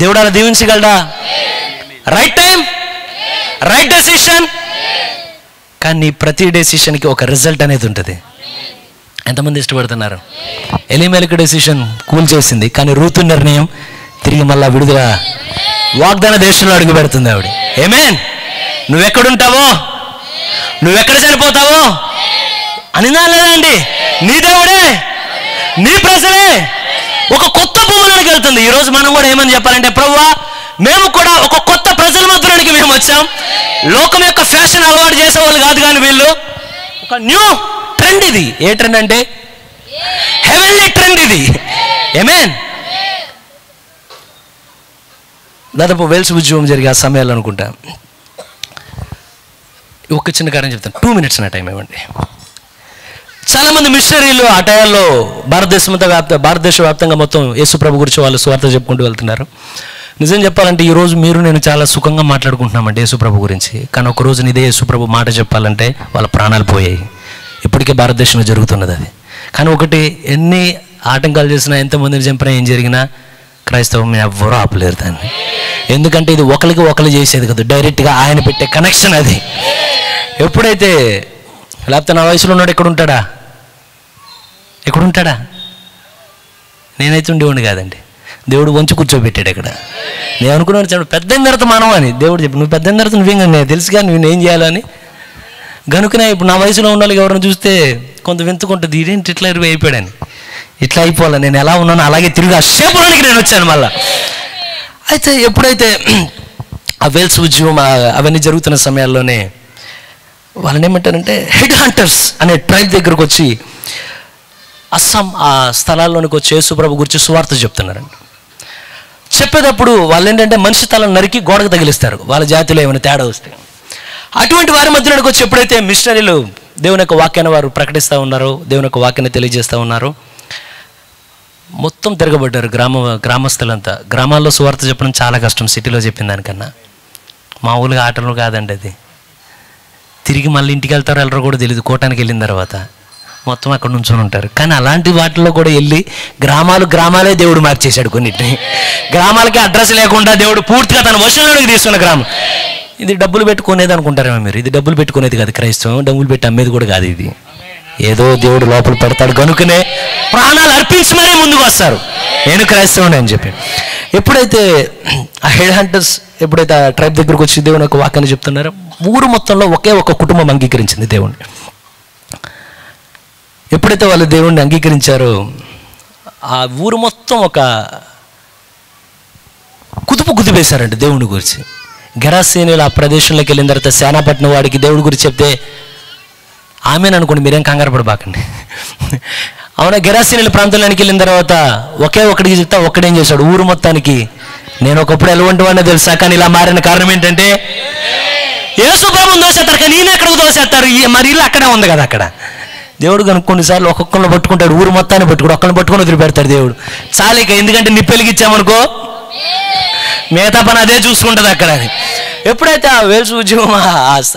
దేవుడు అలా దీవించగలడా? Right time, right decision. కానీ ప్రతి డెసిషన్కి ఒక రిజల్ట్ అనేది ఉంటుంది. ఎంతమంది ఇష్టపడుతున్నారు? ఎలీమెలెకు డెసిషన్ కూల్ చేసింది, కానీ రూతు నిర్ణయం తిరిగి మళ్ళా విడుదల వాగ్దాన దేశంలో అడుగు పెడుతుంది ఆవిడ. ఆమేన్. నువ్వెక్కడుంటావో, నువ్వెక్కడ చనిపోతావో అనినా లేదా అండి? నీ దేవుడే, నీ ప్రజలే ఒక కొత్త భూములోకి వెళ్తుంది. ఈరోజు మనం కూడా ఏమని చెప్పాలంటే ప్రభువా మేము కూడా ఒక కొత్త ప్రజల మధ్యలోనికి మేము వచ్చాం. లోకం యొక్క ఫ్యాషన్ అలవాటు చేసేవాళ్ళు కాదు, కానీ వీళ్ళు ఒక న్యూ ట్రెండ్. ఇది ఏ ట్రెండ్ అంటే హెవెన్లీ ట్రెండ్ ఇది. ఆమేన్. దాదాపు వేల్స్ ఉద్యమం జరిగే ఆ సమయాల్లో అనుకుంటా ఒక చిన్న కార్యం చెప్తాను. 2 minutes నా టైం ఇవ్వండి. చాలామంది మిషనరీలు ఆ టైంలో భారతదేశ వ్యాప్తంగా మొత్తం యేసుప్రభు గురించి వాళ్ళు స్వార్థ చెప్పుకుంటూ వెళ్తున్నారు. నిజం చెప్పాలంటే ఈరోజు మీరు నేను చాలా సుఖంగా మాట్లాడుకుంటున్నామంటే యేసుప్రభు గురించి, కానీ ఒక రోజు ఇదే యేసుప్రభు మాట చెప్పాలంటే వాళ్ళ ప్రాణాలు పోయాయి. ఇప్పటికే భారతదేశంలో జరుగుతున్నది అది. కానీ ఒకటి, ఎన్ని ఆటంకాలు చేసినా, ఎంతమందిని చంపినా, ఏం జరిగినా క్రైస్తవం ఎవ్వరూ ఆపలేరు దాన్ని. ఎందుకంటే ఇది ఒకరికి చేసేది కదా, డైరెక్ట్గా ఆయన పెట్టే కనెక్షన్ అది. ఎప్పుడైతే లేకపోతే నా వయసులో ఉన్నాడు ఎక్కడుంటాడా? నేనైతే ఉండేవాడిని కాదండి. దేవుడు వంచి కూర్చోబెట్టాడు ఇక్కడ. నేను అనుకున్నాను పెద్ద తర్వాత మానవ అని. దేవుడు చెప్పి నువ్వు పెద్ద తర్వాత నువ్వేం నేను తెలుసుగా నువ్వేం చేయాలని. కనుకనే ఇప్పుడు నా వయసులో ఉన్న వాళ్ళకి ఎవరైనా చూస్తే కొంత వింతుకుంటుంది, ఇదేంటి ఇట్లా అయిపోయాడని. ఇట్లా అయిపోవాలి, నేను ఎలా ఉన్నానో అలాగే తిరిగి ఆ షేపులోనికి నేను వచ్చాను మళ్ళా. అయితే ఎప్పుడైతే ఆ వేల్స్ ఉద్యమం అవన్నీ జరుగుతున్న సమయాల్లోనే వాళ్ళని ఏమంటారంటే హెడ్ హంటర్స్ అనే ట్రైబ్ దగ్గరకు వచ్చి అస్సాం ఆ స్థలాల్లోనికి వచ్చి యేసుప్రభు గురించి సువార్త చెప్తున్నారండి. చెప్పేటప్పుడు వాళ్ళు ఏంటంటే మనిషి తలను నరికి గోడకు తగిలిస్తారు వాళ్ళ జాతిలో ఏమైనా తేడా వస్తే. అటువంటి వారి మధ్యలోకి వచ్చి ఎప్పుడైతే మిషనరీలు దేవుని యొక్క వాక్యాన్ని వారు ప్రకటిస్తూ ఉన్నారో, దేవుని యొక్క వాక్యాన్ని తెలియజేస్తూ ఉన్నారో, మొత్తం తిరగబడ్డారు గ్రామస్తులంతా. గ్రామాల్లో సువార్త చెప్పడం చాలా కష్టం సిటీలో చెప్పిన దానికన్నా. మామూలుగా ఆటలు కాదండి అది. తిరిగి మళ్ళీ ఇంటికి వెళ్తారో వెళ్ళరో కూడా తెలియదు. కోటానికి వెళ్ళిన తర్వాత మొత్తం అక్కడ నుంచొని ఉంటారు. కానీ అలాంటి వాటిల్లో కూడా వెళ్ళి గ్రామాలే దేవుడు మార్చేశాడు కొన్నిటిని. గ్రామాలకి అడ్రస్ లేకుండా దేవుడు పూర్తిగా తన వశంలోకి తీసుకున్న గ్రామం. ఇది డబ్బులు పెట్టుకునేది అనుకుంటారేమో మీరు. ఇది డబ్బులు పెట్టుకునేది కాదు, క్రైస్తవం డబ్బులు పెట్టి అమ్మేది కూడా కాదు. ఇది ఏదో దేవుడు లోపల పెడతాడు కనుకనే ప్రాణాలు అర్పించి మరీ ముందుకు వస్తారు, నేను క్రైస్తవుని అని చెప్పి. ఎప్పుడైతే ఆ హెడ్ హంటర్స్ ఎప్పుడైతే ఆ ట్రైబ్ దగ్గరకు వచ్చి దేవుని యొక్క వాక్యాన్ని చెప్తున్నారో, ఊరు మొత్తంలో ఒకే ఒక కుటుంబం అంగీకరించింది దేవుణ్ణి. ఎప్పుడైతే వాళ్ళు దేవుణ్ణి అంగీకరించారో ఆ ఊరు మొత్తం ఒక కుదిపేశారంటే దేవుని గురించి. గెరాసేనులు ఆ ప్రదేశంలోకి వెళ్ళిన తర్వాత సేనాపట్నం వాడికి దేవుడి గురించి చెప్తే ఆమెను అనుకోండి, మీరేం కంగారు పడబాకండి. అవునా, గెరాసేనుల ప్రాంతంలోకి వెళ్ళిన తర్వాత ఒకే ఒకటికి చెప్తా ఒక్కడేం చేశాడు, ఊరు మొత్తానికి నేను ఒకప్పుడు ఎలాంటి వాడిని తెలుసా, కానీ ఇలా మారిన కారణం ఏంటంటే యేసు ప్రభువుని దోసేస్తారు, కానీ ఈయన ఎక్కడికి దోసేస్తారు, మరి ఇల్లు అక్కడే ఉంది కదా. అక్కడ దేవుడు కనుక కొన్నిసార్లు ఒక్కొక్కరిని పట్టుకుంటాడు, ఊరు మొత్తాన్ని పట్టుకుంటాడు, ఒక్కరిని పట్టుకొని వదిలిపెడతాడు దేవుడు. చాలిక, ఎందుకంటే నిప్పు వెలిగించామనుకో మిగతా పని అదే చూసుకుంటుంది అక్కడ. ఎప్పుడైతే ఆ వేల్స్ ఉద్యమం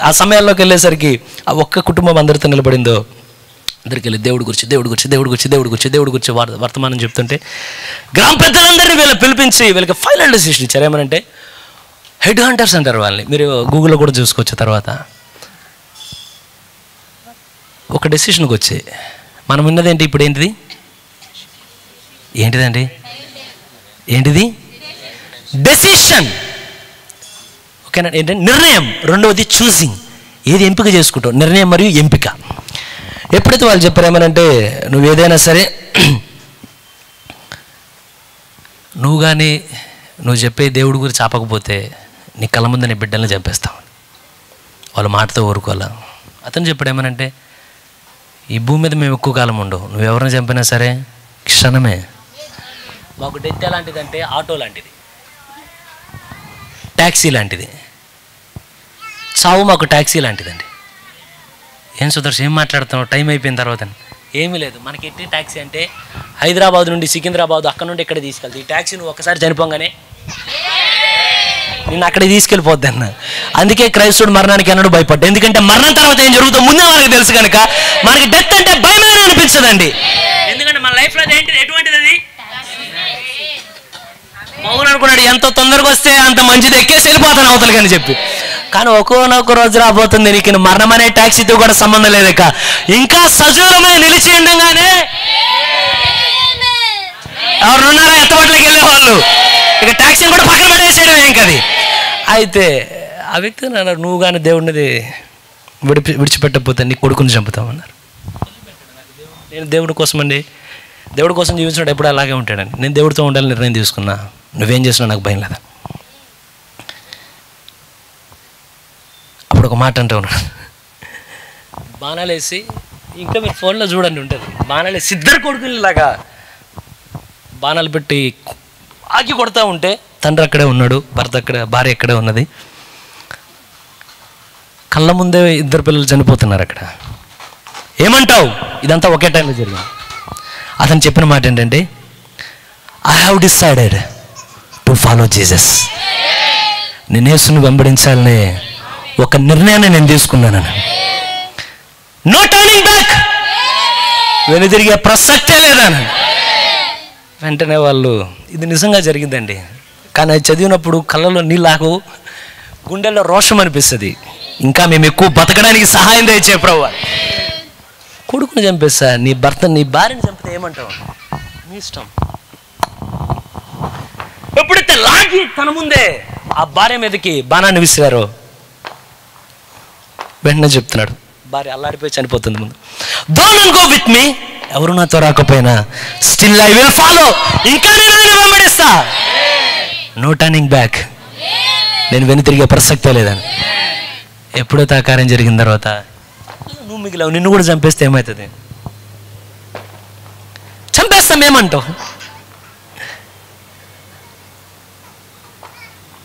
ఆ సమయాల్లోకి వెళ్ళేసరికి ఆ ఒక్క కుటుంబం అందరితో నిలబడిందో, అందరికి వెళ్ళి దేవుడి గురించి వర్తమానం చెప్తుంటే గ్రామ పెద్దలందరినీ వీళ్ళు పిలిపించి వీళ్ళకి ఫైనల్ డెసిషన్ ఇచ్చారు. ఏమనంటే హెడ్ హంటర్స్ అంటారు వాళ్ళని. మీరు గూగుల్లో కూడా చూసుకోవచ్చు. తర్వాత ఒక డెసిషన్కి వచ్చి మనం ఉన్నది ఏంటి ఇప్పుడు, ఏంటిదండి డెసిషన్. ఓకేనా? ఏంటంటే నిర్ణయం. రెండవది చూసింగ్, ఏది ఎంపిక చేసుకుంటావు, నిర్ణయం మరియు ఎంపిక. ఎప్పుడైతే వాళ్ళు చెప్పారు ఏమనంటే నువ్వు ఏదైనా సరే నువ్వు కానీ నువ్వు చెప్పే దేవుడి గురించి ఆపకపోతే నీ కళ్ళ ముందు నీ బిడ్డల్ని చంపేస్తావు. వాళ్ళ మాటతో ఊరుకోవాలా. అతను చెప్పాడు ఏమనంటే ఈ భూమి మీద మేము ఎక్కువ కాలం ఉండవు, నువ్వు ఎవరిని చంపినా సరే క్షణమే. మాకు డెత్ ఎలాంటిదంటే ఆటో లాంటిది, ట్యాక్సీ లాంటిది. చావు మాకు ట్యాక్సీ లాంటిదండి. ఏం సుదర్శన్ ఏం మాట్లాడుతున్నావు, టైం అయిపోయిన తర్వాత? ఏమీ లేదు, మనకి ఎట్టి ట్యాక్సీ అంటే హైదరాబాద్ నుండి సికింద్రాబాద్, అక్కడ నుండి ఇక్కడ తీసుకెళ్తాయి. ఈ ట్యాక్సీ నువ్వు ఒక్కసారి చనిపోగానే నిన్ను అక్కడికి తీసుకెళ్ళిపోద్ది అన్న. అందుకే క్రైస్తవుడు మరణానికి అన్నాడు భయపడ్డా. ఎందుకంటే మరణం తర్వాత ఏం జరుగుతుందో ముందే మనకి తెలుసు కనుక మనకి డెత్ అంటే భయమే అనిపించదండి. ఎందుకంటే మన లైఫ్లో ఏంటి ఎటువంటిది అది మౌన్ అనుకున్నాడు, ఎంత తొందరగా వస్తే అంత మంచిది, ఎక్కేసి వెళ్ళిపోతాను అవతలకి అని చెప్పి. కానీ ఒక్కొక్క రోజు రాబోతుంది నీకు మరణం అనే ట్యాక్సీతో కూడా సంబంధం లేదక. ఇంకా సజీవమై నిలిచి ఉండగానే ఎవరున్నారా ఎత్తబట్లకి వెళ్ళేవాళ్ళు, ఇక ట్యాక్సీని కూడా పక్కన పడేసేయడం ఏం కది. అయితే ఆ వ్యక్తి అన్నారు, నువ్వు కానీ దేవుడిని విడిచిపెట్టకపోతే నీ కొడుకుని చంపుతామన్నారు. నేను దేవుడి కోసం అండి, దేవుడి కోసం జీవించినప్పుడు ఎప్పుడు అలాగే ఉంటాడండి. నేను దేవుడితో ఉండాలని నిర్ణయం తీసుకున్నా, నువ్వేం చేసినా నాకు భయం లేదా. అప్పుడు ఒక మాట అంటూ ఉన్నాడు, బాణాలు వేసి, ఇంకా మీరు ఫోన్లో చూడండి ఉంటుంది, బాణాలు వేసి ఇద్దరు కొడుకులాగా బాణాలు పెట్టి ఆగి కొడతా ఉంటే తండ్రి అక్కడే ఉన్నాడు, భార్య అక్కడే ఉన్నది. కళ్ళ ముందే ఇద్దరు పిల్లలు చనిపోతున్నారు అక్కడ. ఏమంటావు? ఇదంతా ఒకే టైంలో జరిగింది. అతను చెప్పిన మాట ఏంటంటే I have decided to follow Jesus. నేను యేసుని వెంబడించాలనే ఒక నిర్ణయాన్ని నేను తీసుకున్నాను. నో టర్నింగ్ బ్యాక్, వెనుదిరిగే ప్రసక్తే లేదా. వెంటనే వాళ్ళు, ఇది నిజంగా జరిగిందండి, కానీ అది చదివినప్పుడు కళ్ళలో నీళ్ళకు గుండెల్లో రోషం అనిపిస్తుంది. ఇంకా మేము ఎక్కువ బతకడానికి సహాయం తెచ్చే ప్రభువా. కొడుకుని చంపేస్తా, నీ భార్యని చంపితే ఏమంటావు, నీ ఇష్టం. ఎప్పుడైతే లాగి తన ముందే ఆ భార్య మీదకి బాణాన్ని విసిరారో వెంటనే చెప్తున్నాడు, భార్య అల్లాడిపోయి చనిపోతుంది ముందు. డోంట్ గో విత్ మీ, ఎవరు నాతో రాకపోయినా స్టిల్ ఐ విల్ ఫాలో, ఇంకా నేను ఆయన వెంబడిస్తా. నో టర్నింగ్ బ్యాక్, నేను వెను తిరిగే ప్రసక్తే లేదని. ఎప్పుడైతే ఆ కార్యం జరిగిన తర్వాత నువ్వు మిగిలావు, నిన్ను కూడా చంపేస్తే ఏమవుతుంది? చంపేస్తాం ఏమంటావు?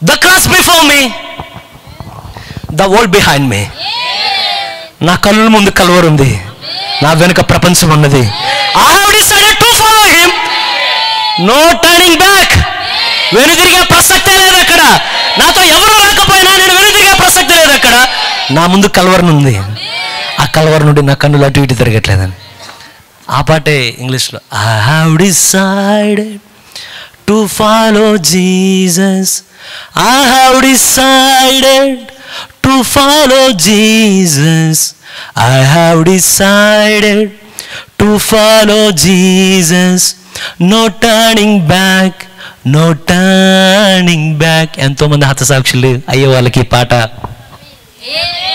The cross before me, the world behind me. నా కళ్ళ ముందు కల్వరి ఉంది, నా వెనుక ప్రపంచం ఉన్నది. I have decided to follow him. No turning back. వెనుదిరిగే ప్రసక్తే లేదు అక్కడ. నాతో ఎవరు రాకపోయినా నేను వెనుదిరిగే ప్రసక్తే లేదు అక్కడ. నా ముందు కల్వరి ఉంది, ఆ కల్వరి నుండి నా కన్నులు అటు ఇటు తిరగట్లేదని. ఆ పాటే ఇంగ్లీష్లో I have decided to follow Jesus. I have decided to follow Jesus. I have decided to follow Jesus. No turning back, no turning back. ఎంతో మంది హతసాక్షులు అయ్యే వాళ్ళకి ఈ పాట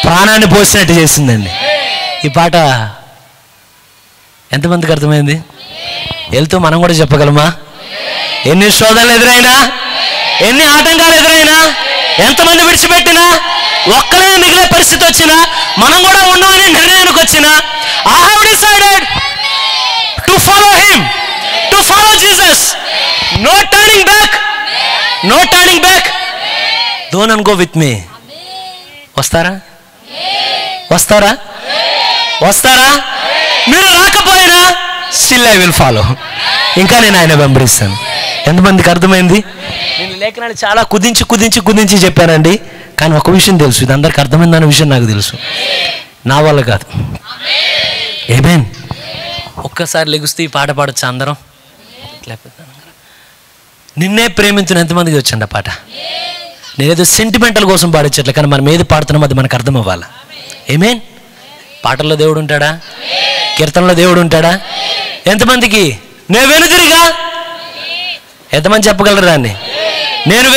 ప్రాణాన్ని పోసినట్టు చేసిందండి. ఈ పాట ఎంతమందికి అర్థమైంది? వెళ్తూ మనం కూడా చెప్పగలమా? ఎన్ని శోధనలు ఎదురైనా, ఎన్ని ఆటంకాలు ఎదురైనా, ఎంతమంది విడిచిపెట్టినా, ఒక్కరే మిగిలే పరిస్థితి వచ్చినా, మనం కూడా ఉండమని నిర్ణయానికి వచ్చినా, I have decided to follow him, to follow Jesus. No turning back, no turning back. Don't go with me. వస్తారా? వస్తారా? వస్తారా? మీరు రాకపోయినా స్టిల్ ఐ విల్ ఫాలో. ఇంకా నేను ఆయన వెంబడిస్తాను. ఎంతమందికి అర్థమైంది? నేను లేఖనాన్ని చాలా కుదించి చెప్పానండి. కానీ ఒక విషయం తెలుసు, ఇది అందరికి అర్థమైందన్న విషయం నాకు తెలుసు. నా వల్ల కాదు. ఆమేన్. ఒక్కసారి లెగుస్తే ఈ పాట పాడొచ్చు అందరం. నిన్నే ప్రేమించిన ఎంతమందికి వచ్చండి ఆ పాట? నేనేదో సెంటిమెంటల్ కోసం పాడించట్లే, కానీ మనం ఏది పాడుతున్నామో అది మనకు అర్థం అవ్వాలి. ఆమేన్. పాటల్లో దేవుడు ఉంటాడా? కీర్తనలో దేవుడు ఉంటాడా? ఎంతమందికి? నేను వెనుదిరిగా. ఎంతమంది చెప్పగలరు దాన్ని? నేను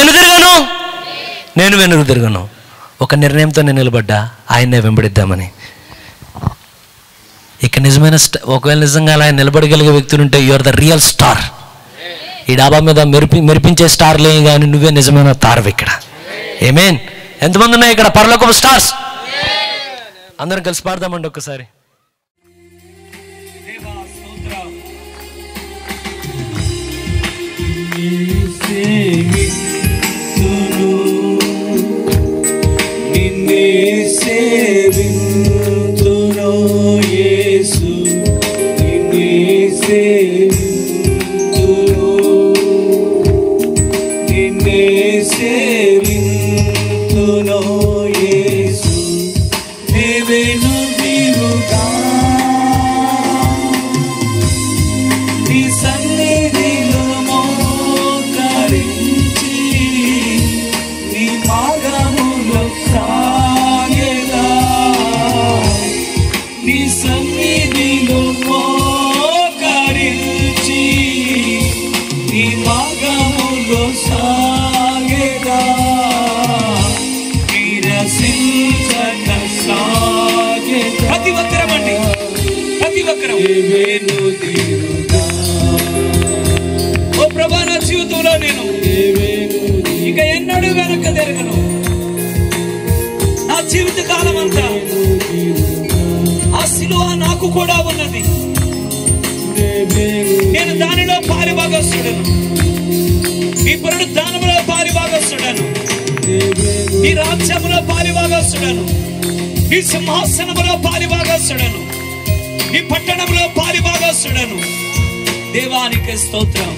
వెనుదిరగను. ఒక నిర్ణయంతో నేను నిలబడ్డా, ఆయన్నే వెంబడిద్దామని. ఇక నిజమైన ఒకవేళ నిజంగా ఆయన నిలబడగలిగే వ్యక్తులు ఉంటే you are the real star. ఈ డాబా మీద మెరిపించే స్టార్లే కానీ నువ్వే నిజమైన తారవు ఇక్కడ. ఆమేన్. ఎంతమంది ఉన్నాయి ఇక్కడ పరలోకపు స్టార్స్? అందరం కలిసి పాడదామండి ఒక్కసారి. ఓ ప్రభా, నా జీవితంలో నేను ఇక ఎన్నడూ వెనక తిరగను. నా జీవిత కాలం అంతా ఆ శిలువ నాకు కూడా ఉన్నది. నేను దానిలో పాలిభాగస్తుడను. ఈ పునరుద్ధానములో పాలిభాగస్తుడను. ఈ రాజ్యములో పాలిభాగస్తుడను. ఈ సింహాసనములో పాలిభాగస్తుడను. ఈ పట్టణంలో పాలిభాగస్తుడను. దేవానికి స్తోత్రం.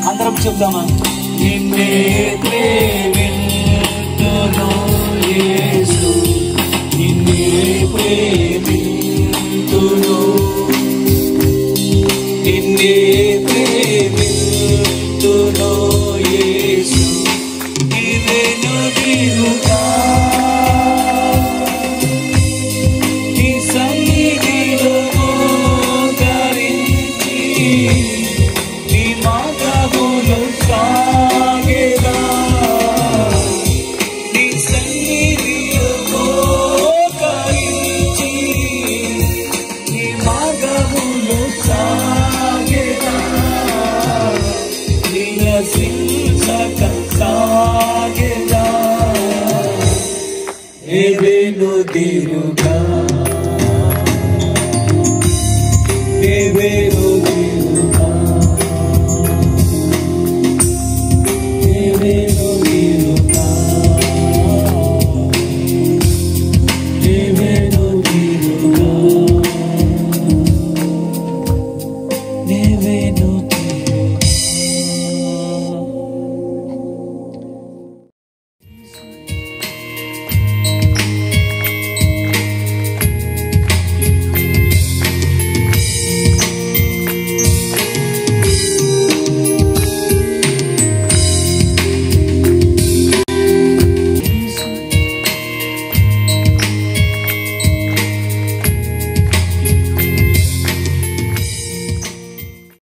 అందరం చెప్తామా? నిన్నే ప్రేమింతును యేసు, నిన్నే ప్రేమింతును, నిన్నే ప్రేమింతును యేసు, నీవేను దినుగా నీ సన్నిధిలో మోకరించి నీ మార్గములో సాగేదా, నీ సన్నిధిలో మోకరించి వెలుదిరుగా